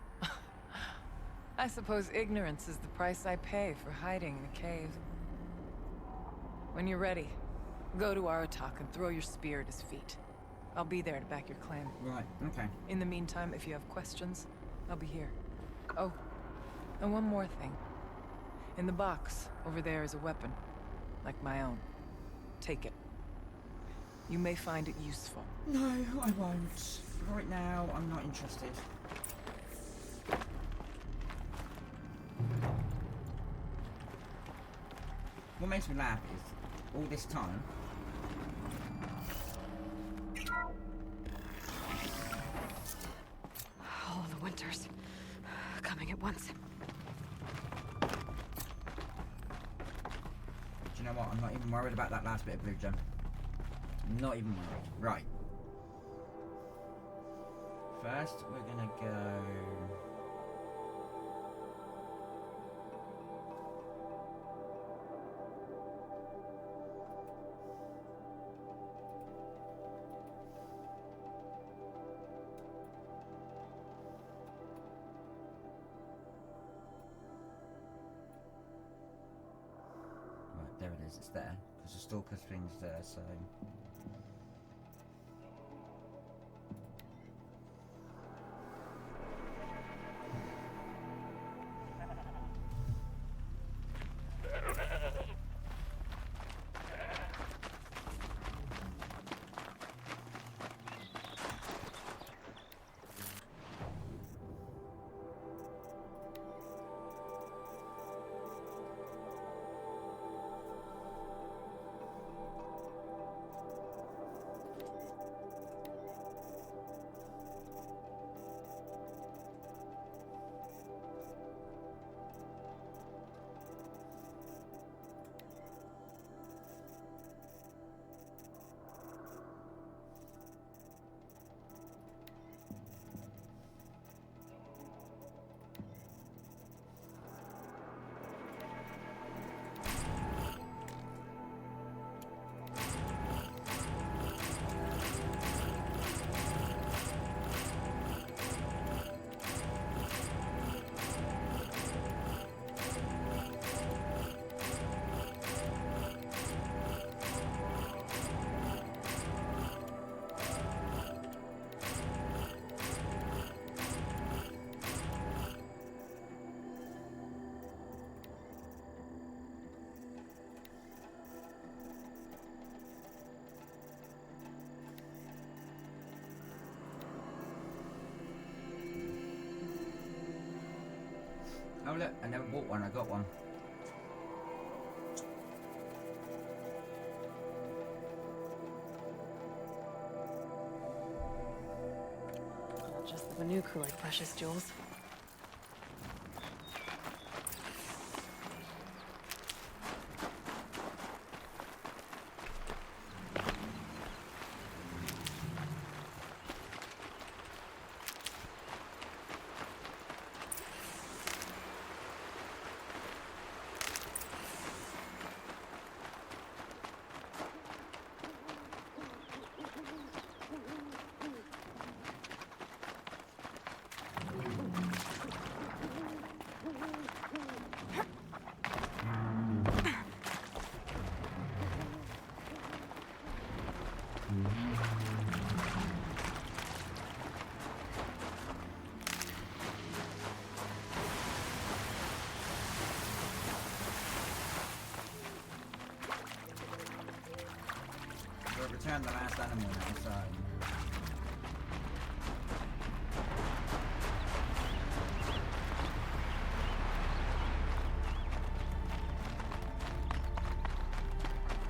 I suppose ignorance is the price I pay for hiding in a cave. When you're ready, go to Aratak and throw your spear at his feet. I'll be there to back your claim. Right, okay. In the meantime, if you have questions, I'll be here. Oh, and one more thing. In the box, over there is a weapon. Like my own. Take it. You may find it useful. No, I won't. Right now, I'm not interested. What makes me laugh is, all this time, all the winters coming at once. Do you know what? I'm not even worried about that last bit of blue gem. Not even worried. Right. First, we're gonna go... Right, there it is. It's there. Because the stalker thing's there, so... Oh look, I never bought one, I got one. Not just the Banuk who like precious jewels. found the last animal now, so...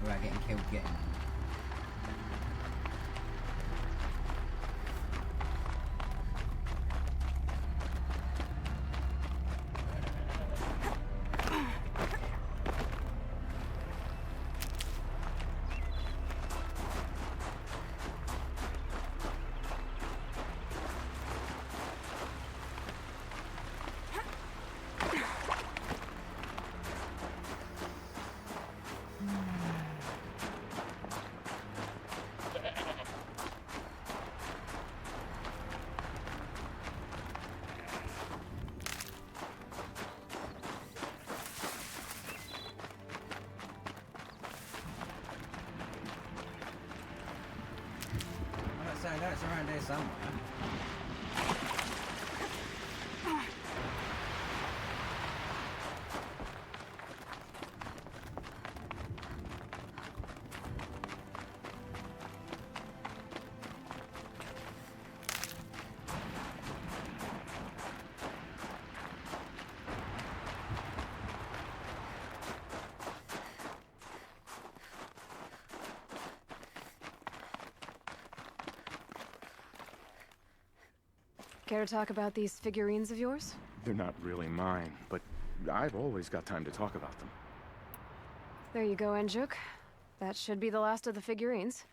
Without getting killed getting them. I know it's around here somewhere. Care to talk about these figurines of yours? They're not really mine, but I've always got time to talk about them. There you go, Enjuk. That should be the last of the figurines.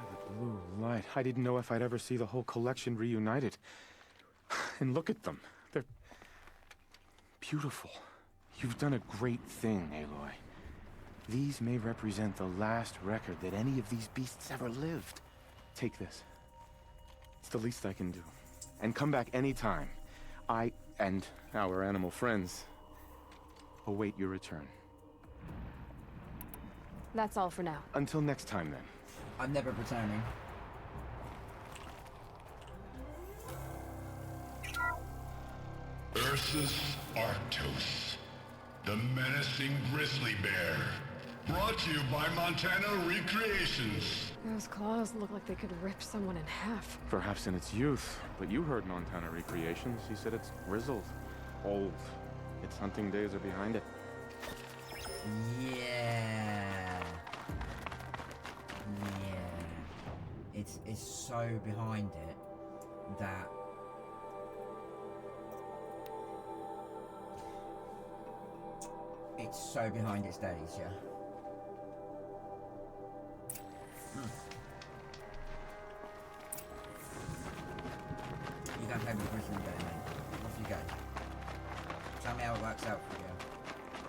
The blue light. I didn't know if I'd ever see the whole collection reunited. And look at them. They're beautiful. You've done a great thing, Aloy. These may represent the last record that any of these beasts ever lived. Take this. It's the least I can do. And come back anytime. I and our animal friends await your return. That's all for now. Until next time, then. I'm never returning. Ursus Arctos, the menacing grizzly bear. Brought to you by Montana Recreations. Those claws look like they could rip someone in half. Perhaps in its youth, but you heard Montana Recreations. He said it's grizzled, old. Its hunting days are behind it. Yeah. It's so behind it that it's so behind its days, yeah. You don't play with the Grizzly Bear, mate. Off you go. Tell me how it works out for you.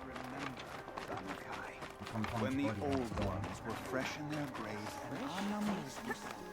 Remember, Bankai, when the old ones were fresh in their graves and our numbers were still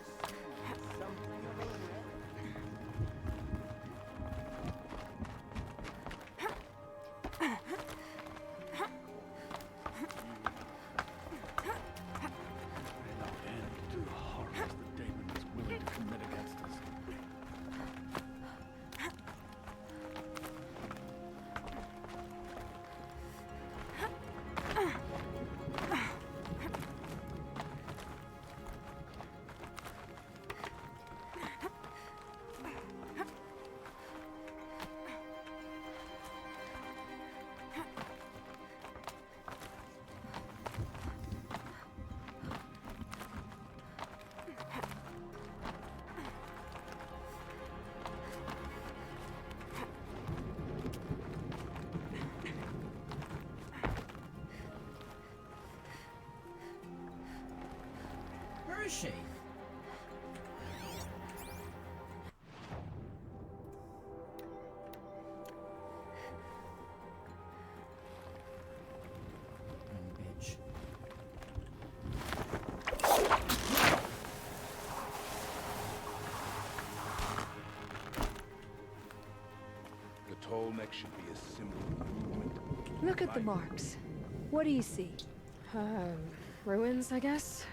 Where is she? Bitch. The tall neck should be a symbol of movement. Look at the marks. What do you see? Ruins, I guess?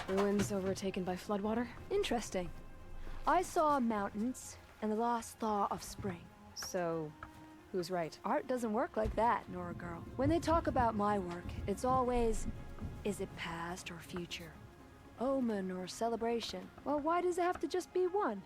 Ruins overtaken by floodwater? Interesting. I saw mountains and the last thaw of spring. So, Who's right? Art doesn't work like that, Nora girl. When they talk about my work, it's always, is it past or future? Omen or celebration? Well, why does it have to just be one?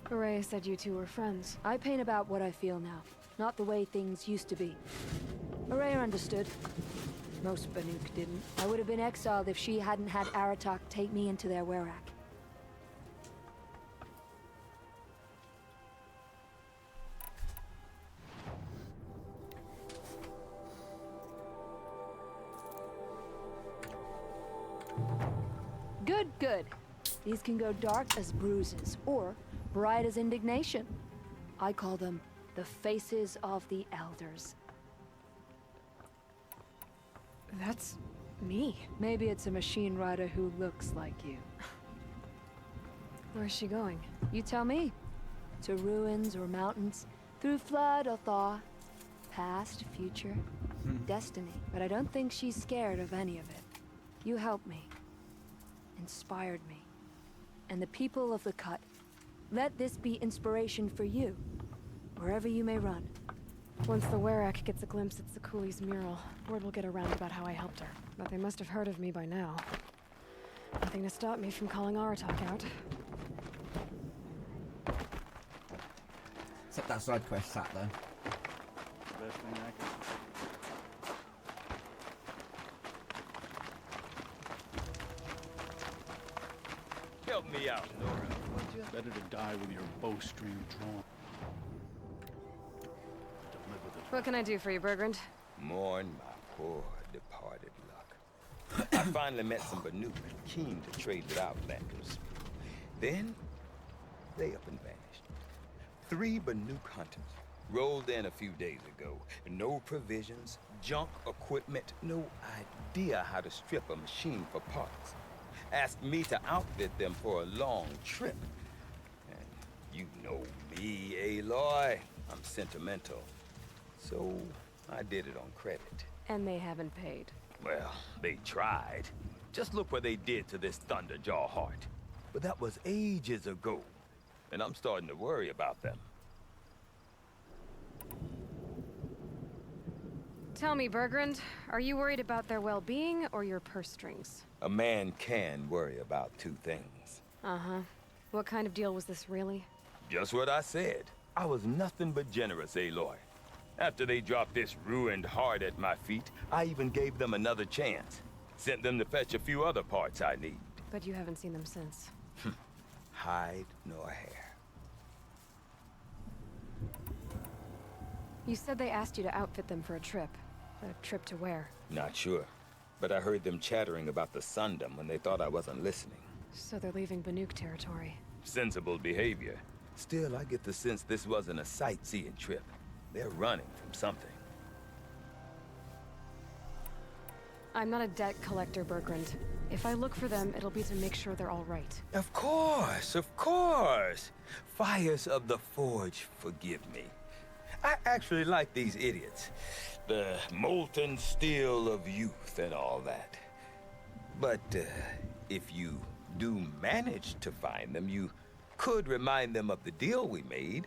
Hooray said you two were friends. I paint about what I feel now, not the way things used to be. Araya understood. Most Banuk didn't. I would have been exiled if she hadn't had Aratak take me into their Werak. Good, good. These can go dark as bruises, or bright as indignation. I call them the faces of the elders. That's me. Maybe it's a machine rider who looks like you. Where's she going? You tell me. To ruins or mountains, through flood or thaw, past, future, destiny. But I don't think she's scared of any of it. You helped me, inspired me, and the people of the Cut. Let this be inspiration for you, wherever you may run. Once the Werak gets a glimpse at Sakuli's mural, word will get around about how I helped her. But they must have heard of me by now. Nothing to stop me from calling Aratak out. Except that side quest sat there. The best thing I can do. Help me out, Nora. Better to die with your bowstring drawn. What can I do for you, Bergrand? Mourn my poor departed luck. I finally met some Banuk keen to trade with Outlanders. Then, they up and vanished. 3 Banuk hunters rolled in a few days ago. No provisions, junk equipment, no idea how to strip a machine for parts. Asked me to outfit them for a long trip. And you know me, Aloy. I'm sentimental. So, I did it on credit. And they haven't paid. Well, they tried. Just look what they did to this Thunderjaw heart. But that was ages ago. And I'm starting to worry about them. Tell me, Bergrand, are you worried about their well-being or your purse strings? A man can worry about 2 things. Uh-huh. What kind of deal was this, really? Just what I said. I was nothing but generous, Aloy. After they dropped this ruined heart at my feet, I even gave them another chance. Sent them to fetch a few other parts I need. But you haven't seen them since. Hide nor hair. You said they asked you to outfit them for a trip. A trip to where? Not sure. But I heard them chattering about the Sundom when they thought I wasn't listening. So they're leaving Banuk territory. Sensible behavior. Still, I get the sense this wasn't a sightseeing trip. They're running from something. I'm not a debt collector, Bergrand. If I look for them, it'll be to make sure they're all right. Of course, of course. Fires of the Forge forgive me. I actually like these idiots. The molten steel of youth and all that. But if you do manage to find them, you could remind them of the deal we made.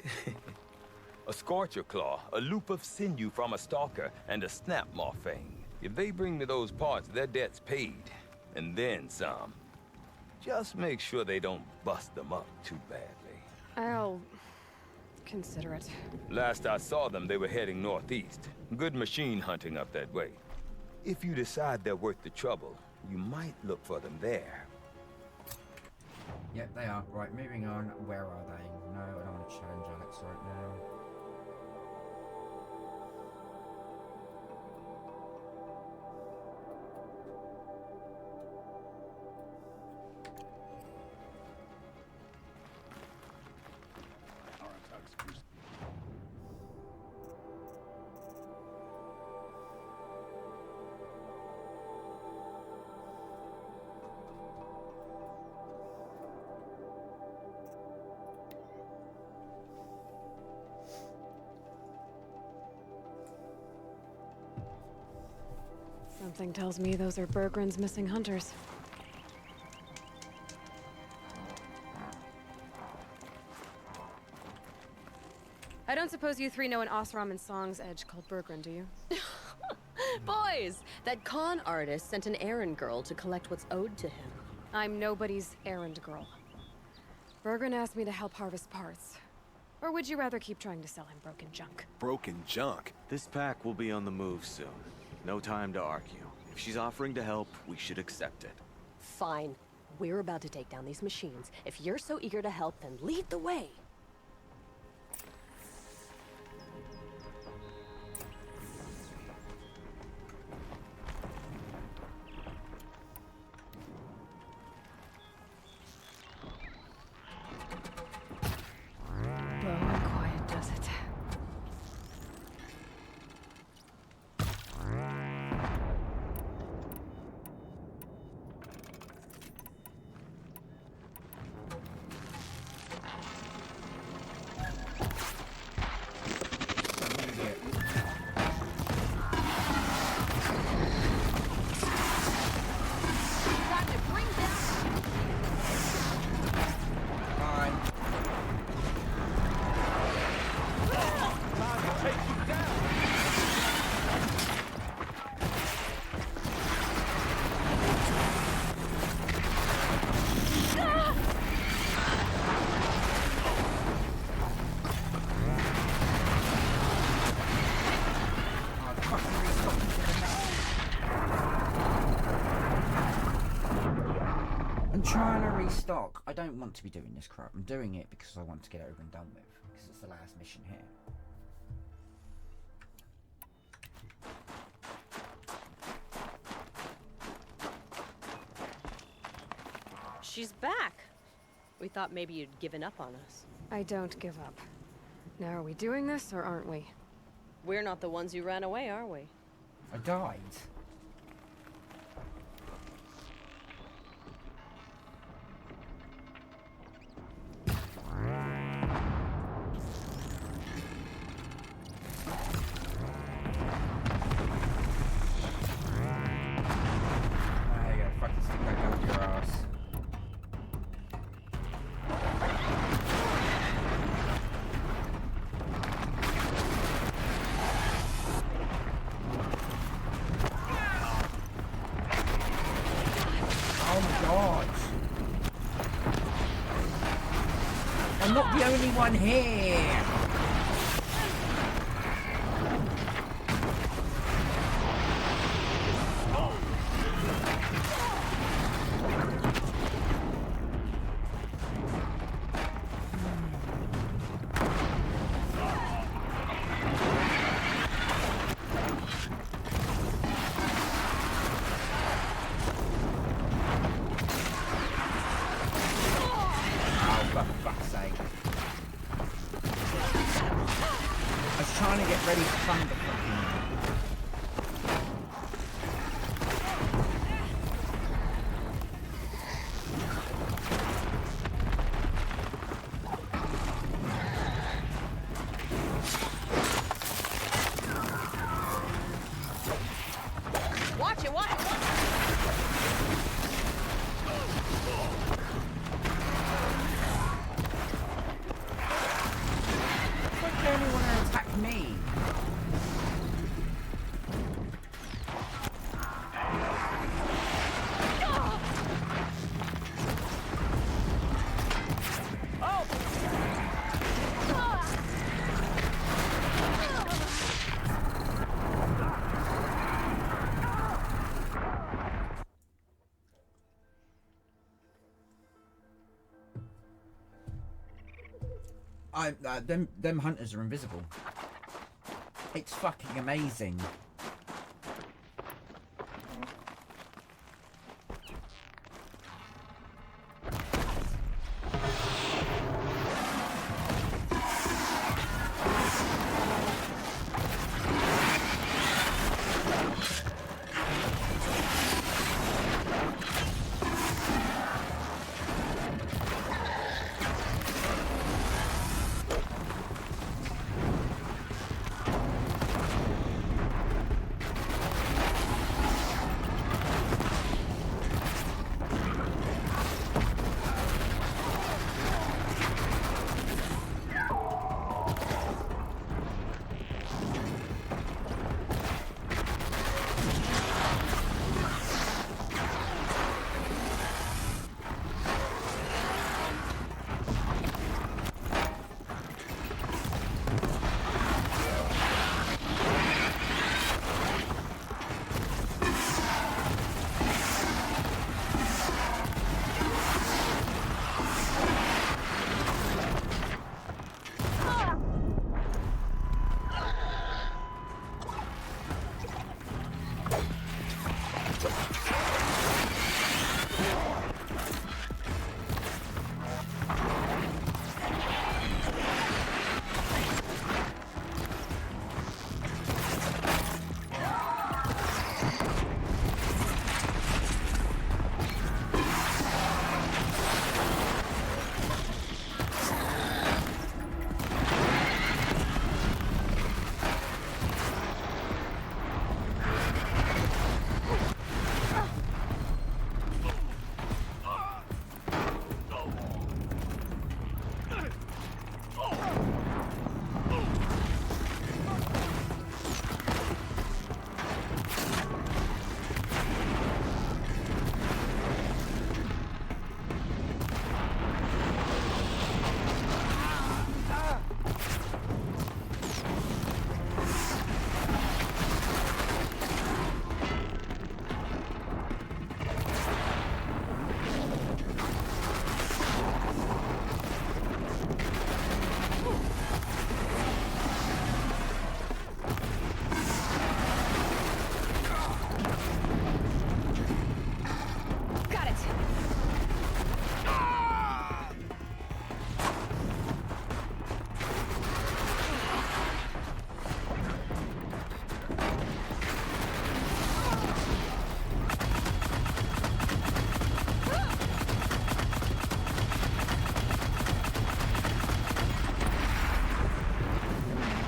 A Scorcher Claw, a loop of sinew from a stalker, and a Snapmaw Fang. If they bring me those parts, their debt's paid. And then some. Just make sure they don't bust them up too badly. I'll consider it. Last I saw them, they were heading northeast. Good machine hunting up that way. If you decide they're worth the trouble, you might look for them there. Yep, they are. Right, moving on. Where are they? No, I don't want to challenge Alex right now. Something tells me those are Bergrand's missing hunters. suppose you three know an Osram and Song's edge called Bergren, do you? Boys, that con artist sent an errand girl to collect what's owed to him. I'm nobody's errand girl. Bergren asked me to help harvest parts. Or would you rather keep trying to sell him broken junk? Broken junk? This pack will be on the move soon. No time to argue. If she's offering to help, we should accept it. Fine. We're about to take down these machines. If you're so eager to help, then lead the way. Trying to restock. I don't want to be doing this crap. I'm doing it because I want to get it over and done with. Because it's the last mission here. She's back. We thought maybe you'd given up on us. I don't give up. Now, are we doing this or aren't we? We're not the ones who ran away, are we? I died. I'm not the only one here! Them hunters are invisible. It's fucking amazing.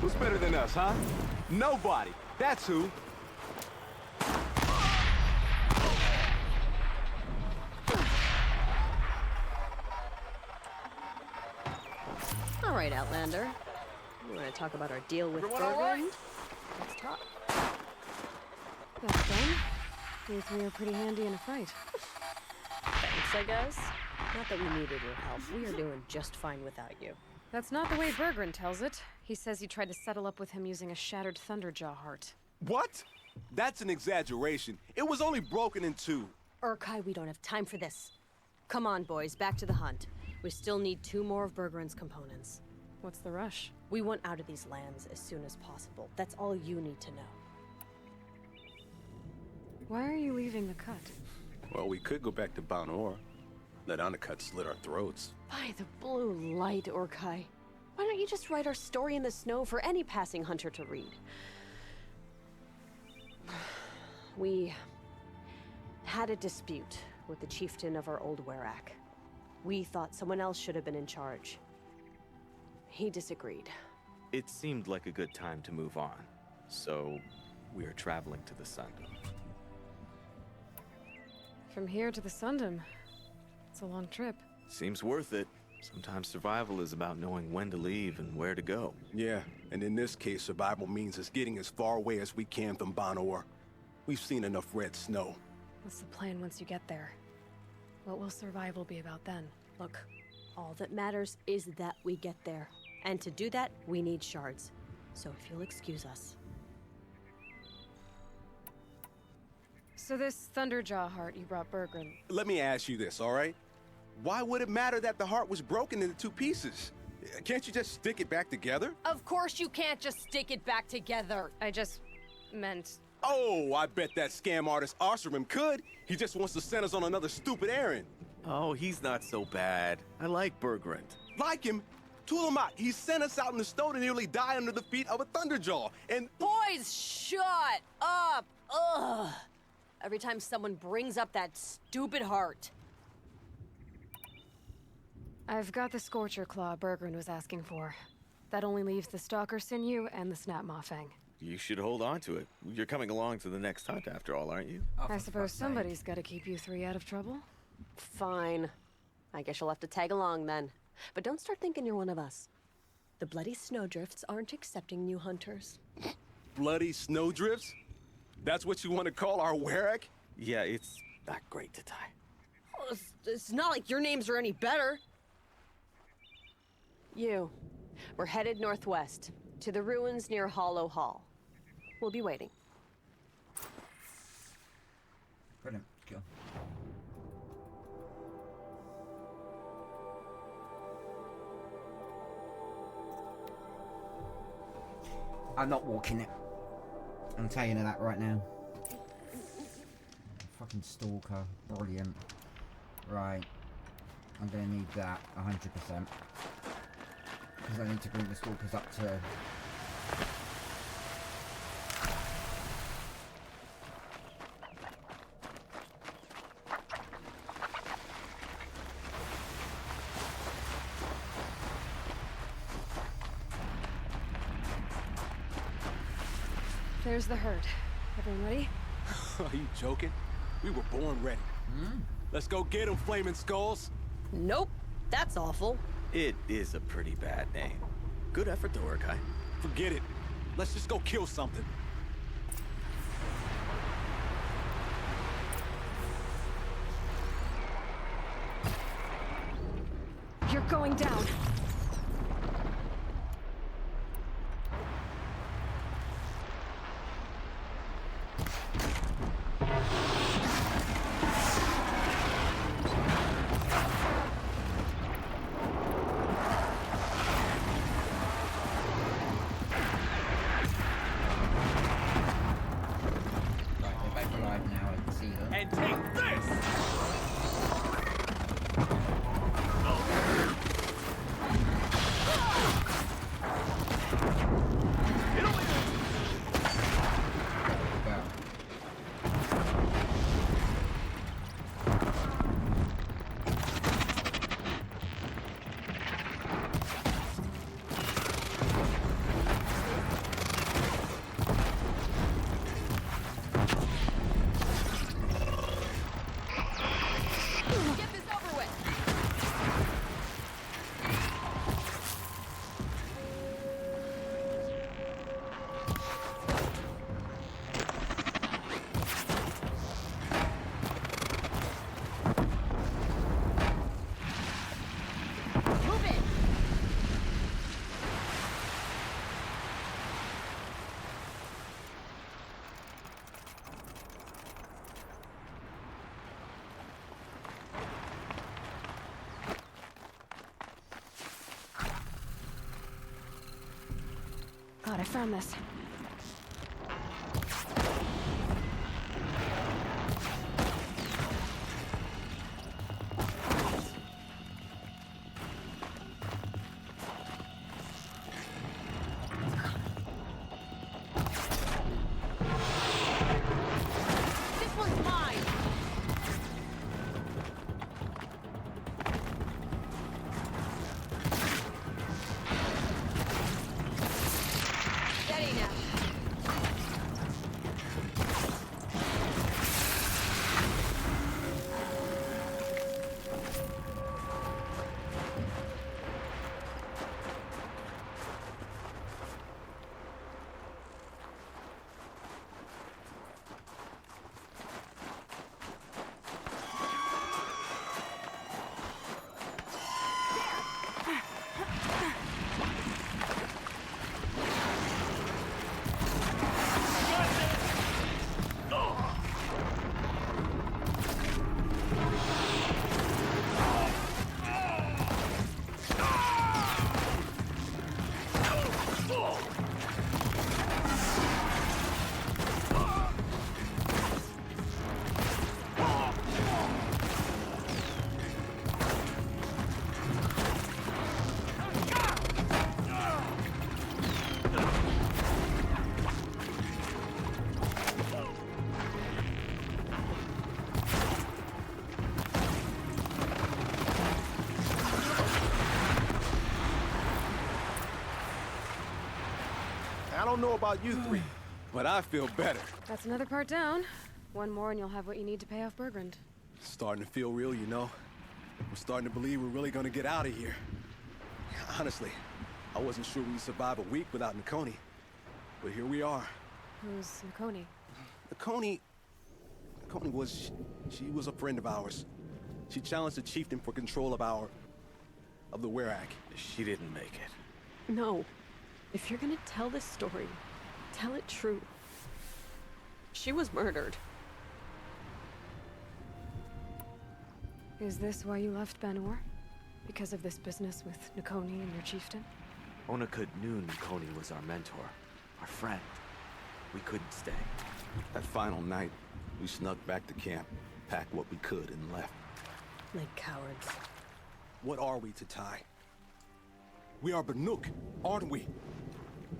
Who's better than us, huh? Nobody. That's who. All right, Outlander. You want to talk about our deal with Bergman? Let's talk. That's done. You three are pretty handy in a fight. Thanks, I guess. Not that we needed your help. We are doing just fine without you. That's not the way Bergman tells it. He says you tried to settle up with him using a shattered Thunderjaw heart. What? That's an exaggeration. It was only broken in two. Urkai, we don't have time for this. Come on, boys, back to the hunt. We still need 2 more of Bergman's components. What's the rush? We want out of these lands as soon as possible. That's all you need to know. Why are you leaving the cut? Well, we could go back to Banor. Let Undercut slit our throats. By the blue light, Urkai. Why don't you just write our story in the snow for any passing hunter to read? We had a dispute with the chieftain of our old Werak. We thought someone else should have been in charge. He disagreed. It seemed like a good time to move on, so we are traveling to the Sundom. From here to the Sundom. It's a long trip. Seems worth it. Sometimes survival is about knowing when to leave and where to go. Yeah, and in this case, survival means us getting as far away as we can from Banor. We've seen enough red snow. What's the plan once you get there? What will survival be about then? Look, all that matters is that we get there. And to do that, we need shards. So if you'll excuse us. So this Thunderjaw heart you brought Bergman. Let me ask you this, all right? Why would it matter that the heart was broken into 2 pieces? Can't you just stick it back together? Of course you can't just stick it back together. I just meant... Oh, I bet that scam artist Arsarim could. He just wants to send us on another stupid errand. Oh, he's not so bad. I like Bergrand. Like him? Tulamat, he sent us out in the snow to nearly die under the feet of a Thunderjaw, and... Boys, shut up! Ugh! Every time someone brings up that stupid heart. I've got the Scorcher Claw Bergman was asking for. That only leaves the Stalker Sinew and the Snapmaw Fang. You should hold on to it. You're coming along to the next hunt after all, aren't you? I suppose somebody's got to keep you 3 out of trouble. Fine. I guess you'll have to tag along then. But don't start thinking you're one of us. The Bloody Snowdrifts aren't accepting new hunters. Bloody Snowdrifts? That's what you want to call our Werak? Yeah, it's not great to tie. Oh, it's not like your names are any better. We're headed northwest, to the ruins near Hollow Hall. We'll be waiting. Brilliant. Go. I'm not walking it. I'm telling you that right now. Fucking stalker. Brilliant. Right. I'm gonna need that 100%. Because I need to bring the stalkers up to... There's the herd. Everyone ready? Are you joking? We were born ready. Let's go get them, Flaming Skulls. Nope. That's awful. It is a pretty bad name. Good effort though, Urkai. Forget it. Let's just go kill something. You're going down. I found this. This one's mine! Steady now. I don't know about you three, but I feel better. That's another part down. One more and you'll have what you need to pay off Bergrund. Starting to feel real, you know. I'm starting to believe we're really gonna get out of here. Honestly, I wasn't sure we'd survive a week without Nakoni. But here we are. Who's Nakoni? Nakoni was... she was a friend of ours. She challenged the chieftain for control of the Werak. She didn't make it. No. If you're gonna tell this story, tell it true. She was murdered. Is this why you left Banor? Because of this business with Nakoni and your chieftain? Onakut knew Nakoni was our mentor, our friend. We couldn't stay. That final night, we snuck back to camp, packed what we could, and left. Like cowards. What are we to Ty? We are Banuk, aren't we?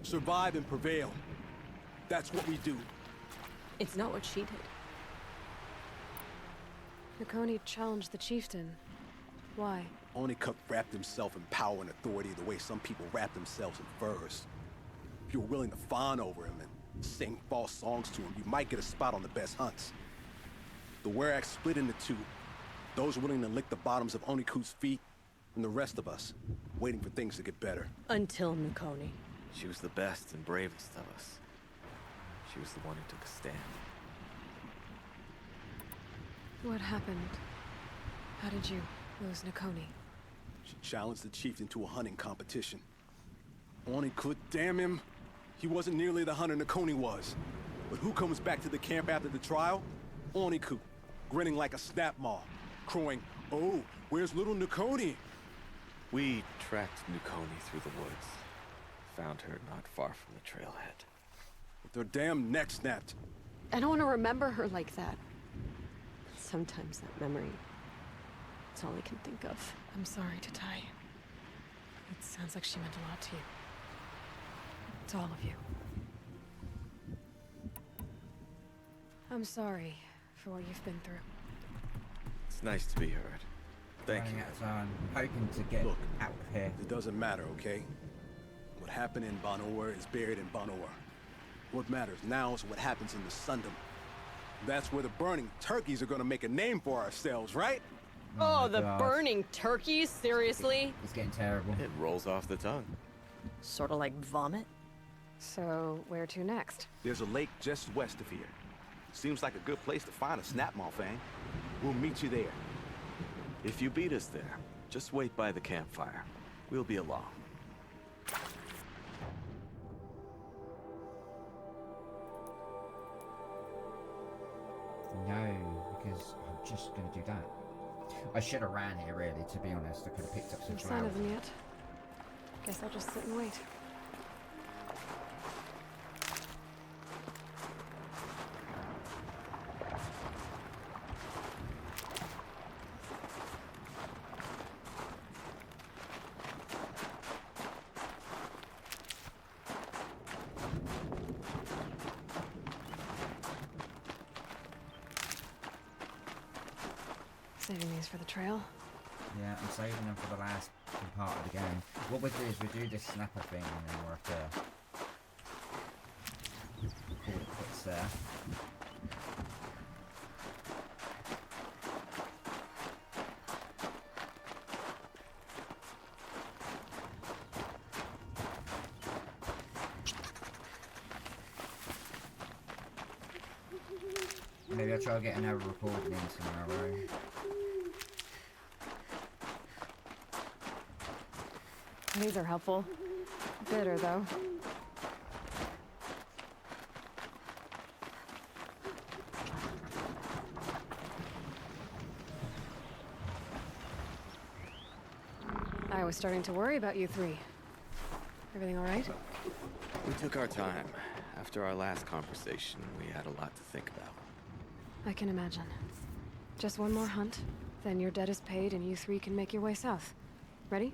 Survive and prevail. That's what we do. It's not what she did. Nakoni challenged the chieftain. Why? Onakut wrapped himself in power and authority the way some people wrap themselves in furs. If you're willing to fawn over him and sing false songs to him, you might get a spot on the best hunts. The Werak split into two. Those willing to lick the bottoms of Onikut's feet, and the rest of us, waiting for things to get better. Until Nakoni. She was the best and bravest of us. She was the one who took a stand. What happened? How did you lose Nakoni? She challenged the chieftain to a hunting competition. Onikut, damn him! He wasn't nearly the hunter Nakoni was. But who comes back to the camp after the trial? Onikut, grinning like a snap maw, crowing, "Oh, where's little Nakoni?" We tracked Nakoni through the woods. Found her not far from the trailhead. With her damn neck snapped. I don't want to remember her like that. Sometimes that memory, it's all I can think of. I'm sorry to Ty. It sounds like she meant a lot to you. To all of you. I'm sorry for what you've been through. It's nice to be heard. Thank you. I'm hoping to get out of here. It doesn't matter, okay? What happened in Banor is buried in Banor. What matters now is what happens in the Sundom. That's where the burning turkeys are gonna make a name for ourselves, right? Oh, the burning turkeys? Seriously? It's getting terrible. It rolls off the tongue. Sort of like vomit. So, where to next? There's a lake just west of here. Seems like a good place to find a snapmaw fang. We'll meet you there. If you beat us there, just wait by the campfire. We'll be along. No, because I'm just gonna do that. I should have ran here, really, to be honest. I could have picked up some No sign of them yet. Guess I'll just sit and wait. Saving these for the trail. Yeah, I'm saving them for the last part of the game. What we'll do is we'll do this snapper thing and then we'll have to call it quits there. Maybe I'll try to get another recording in tomorrow. These are helpful. Bitter, though. I was starting to worry about you three. Everything all right? We took our time. After our last conversation, we had a lot to think about. I can imagine. Just one more hunt, then your debt is paid and you three can make your way south. Ready?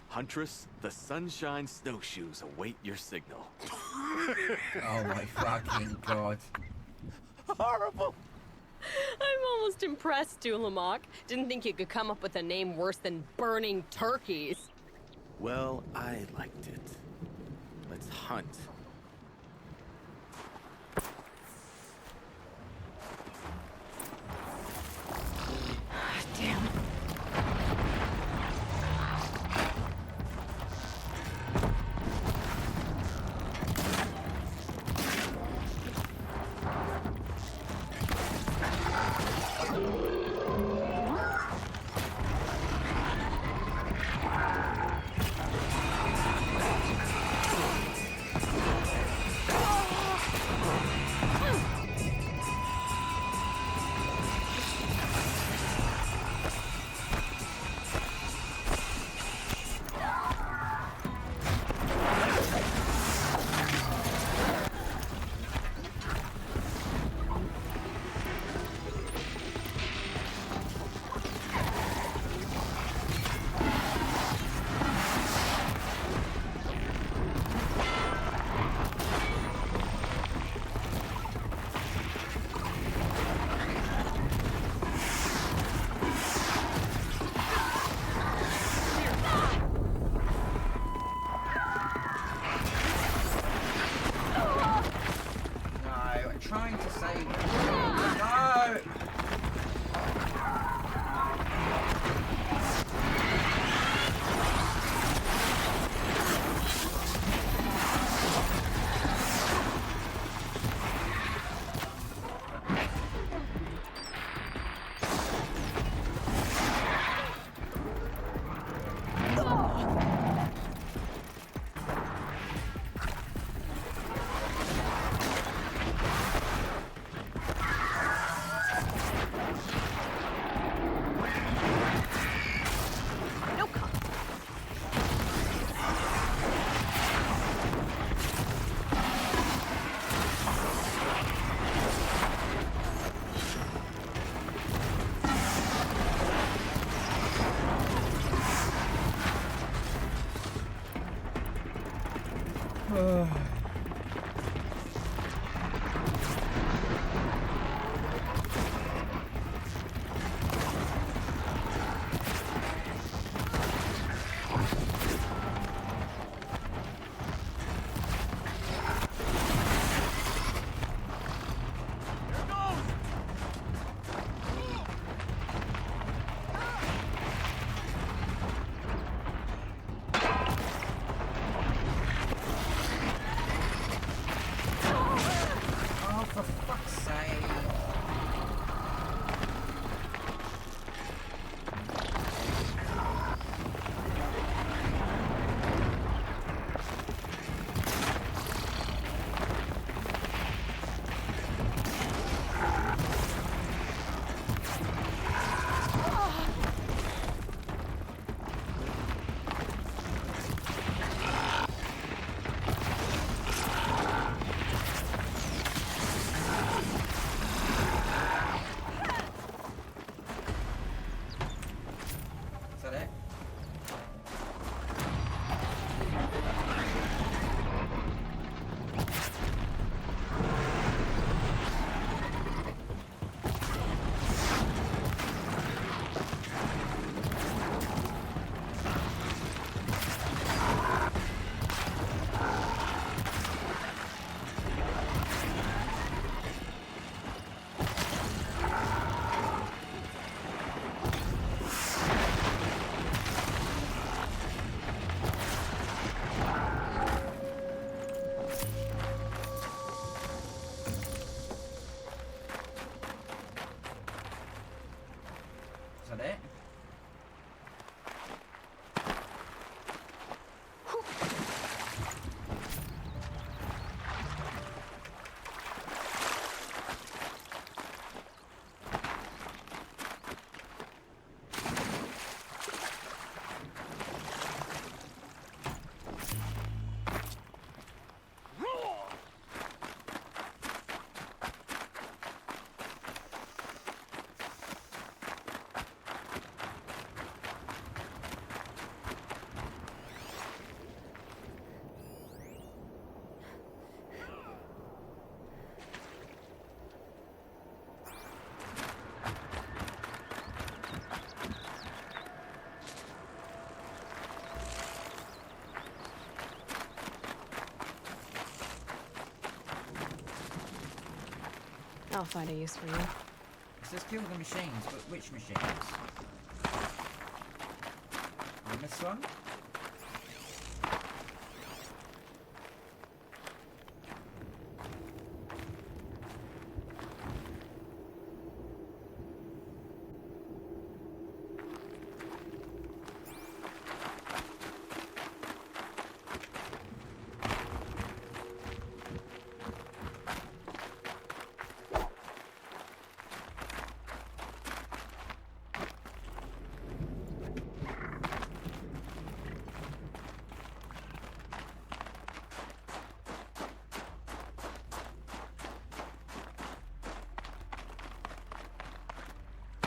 Huntress, the Sunshine Snowshoes await your signal. Oh my fucking god. Horrible! I'm almost impressed, Dulamok. Didn't think you could come up with a name worse than Burning Turkeys. Well, I liked it. Let's hunt. Damn. I'll find a use for you. It says kill the machines, but which machines? On this one?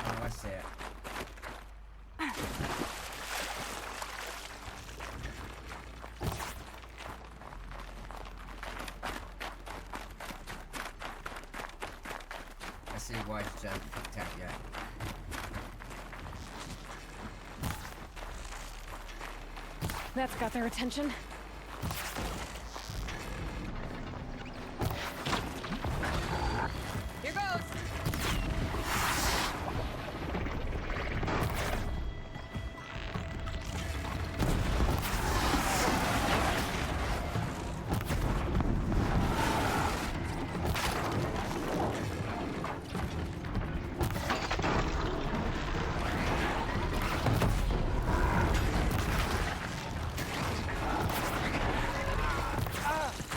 Oh, I see it. I see why it's picked out, yeah. That's got their attention. Here goes!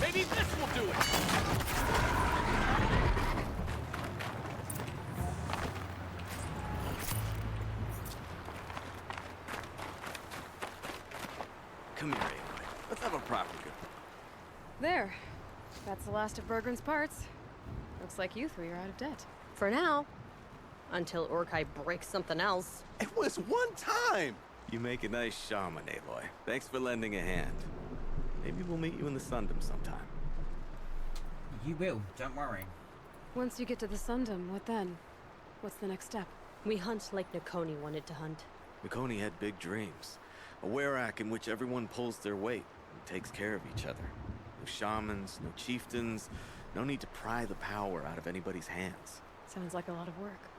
Maybe this will do it! Come here, Aloy. Let's have a proper go. There. That's the last of Bergren's parts. Looks like you three are out of debt. For now. Until Urkai breaks something else. It was one time! You make a nice shaman, Aloy. Thanks for lending a hand. Maybe we'll meet you in the Sundom sometime. You will, don't worry. Once you get to the Sundom, what then? What's the next step? We hunt like Nakoni wanted to hunt. Nakoni had big dreams. A werak in which everyone pulls their weight and takes care of each other. No shamans, no chieftains, no need to pry the power out of anybody's hands. Sounds like a lot of work.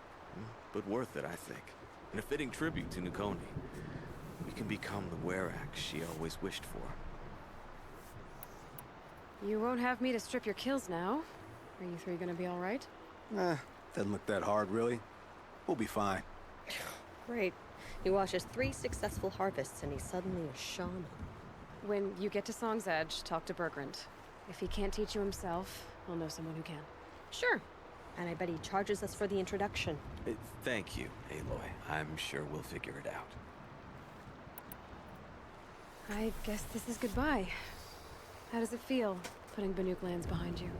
But worth it, I think. And a fitting tribute to Nakoni. We can become the werak she always wished for. You won't have me to strip your kills now. Are you three gonna be alright? Doesn't look that hard, really. We'll be fine. Great. He watches 3 successful harvests and he's suddenly a shaman. When you get to Song's Edge, talk to Bergrand. If he can't teach you himself, I'll know someone who can. Sure. And I bet he charges us for the introduction. Thank you, Aloy. I'm sure we'll figure it out. I guess this is goodbye. How does it feel, putting Banuk lands behind you?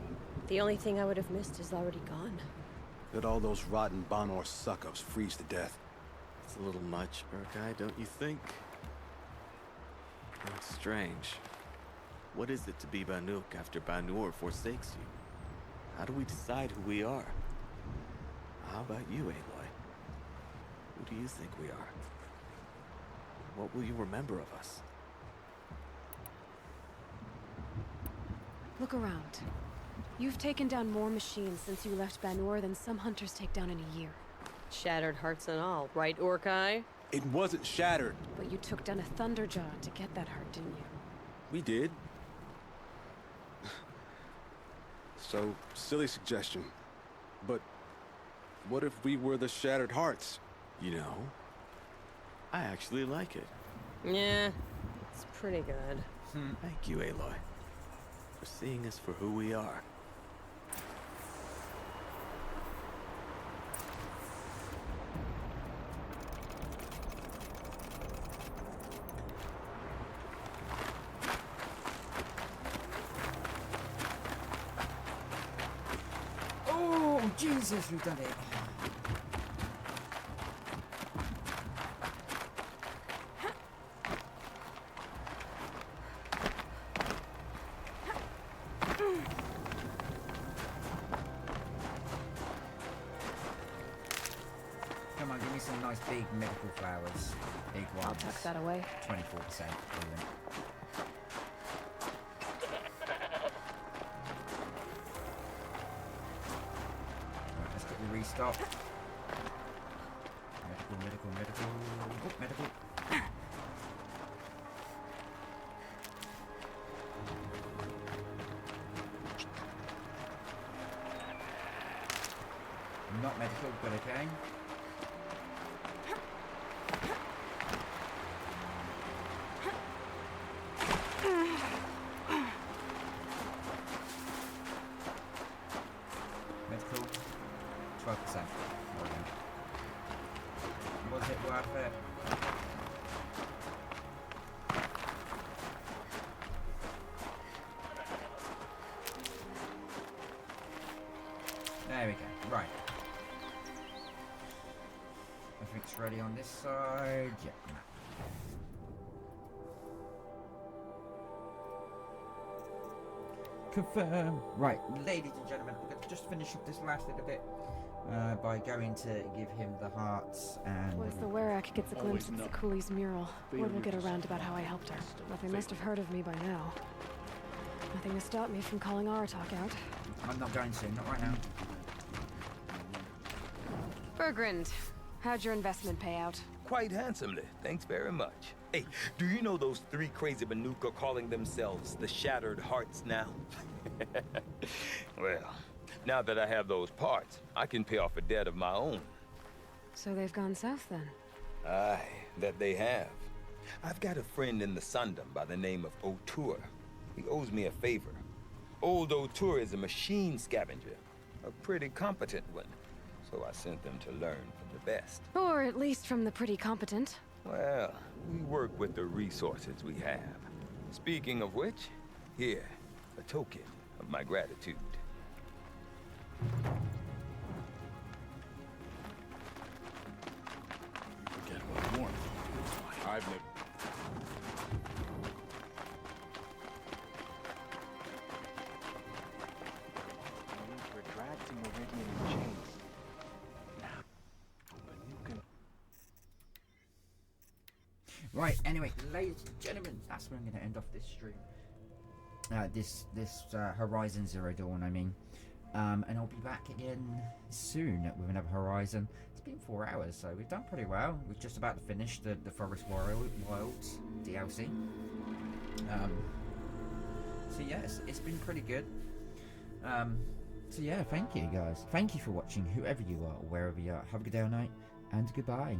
The only thing I would have missed is already gone. Let all those rotten Banor suck-ups freeze to death. It's a little much, Urkai, don't you think? It's strange. What is it to be Banuk after Banur forsakes you? How do we decide who we are? How about you, Aloy? Who do you think we are? What will you remember of us? Look around. You've taken down more machines since you left Banur than some hunters take down in a year. Shattered hearts and all, right, Urkai? It wasn't shattered. But you took down a Thunderjaw to get that heart, didn't you? We did. So, silly suggestion. But what if we were the Shattered Hearts? You know, I actually like it. Yeah, it's pretty good. Thank you, Aloy, for seeing us for who we are. Oh, Jesus, we've done it. Come on, give me some nice big medical flowers. Big ones. I'll tuck that away. 24%. Brilliant. stop. Medical. Oh, medical. Not medical, but okay. Medical, 12%. Was it worth it? There we go. Right. Everything's ready on this side. Yep. Confirm. Right, ladies and gentlemen, we're going to just finish up this last little bit by going to give him the hearts and... Once the Werak gets a glimpse at Sakuli's mural, word will get around about how I helped her. But they must have heard of me by now. Nothing to stop me from calling Aratak out. I'm not going to, not right now. Bergrand, how'd your investment pay out? Quite handsomely, thanks very much. Hey, do you know those three crazy Banuk are calling themselves the Shattered Hearts now? Well, now that I have those parts, I can pay off a debt of my own. So they've gone south then? Aye, that they have. I've got a friend in the Sundom by the name of O'Toole. He owes me a favor. Old O'Toole is a machine scavenger, a pretty competent one. So I sent them to learn from the best. Or at least from the pretty competent. Well, we work with the resources we have. Speaking of which, here, a token of my gratitude. Forget about warmth. I've never... We're dragged to Meridian in chains. Now, but you can... Right, anyway, ladies and gentlemen, that's where I'm going to end off this stream. This Horizon Zero Dawn, I mean. And I'll be back again soon with another Horizon. It's been 4 hours, so we've done pretty well. We're just about to finish the Forest Wilds DLC. So yeah, it's been pretty good. So yeah, thank you guys. Thank you for watching, whoever you are, or wherever you are. Have a good day or night, and goodbye.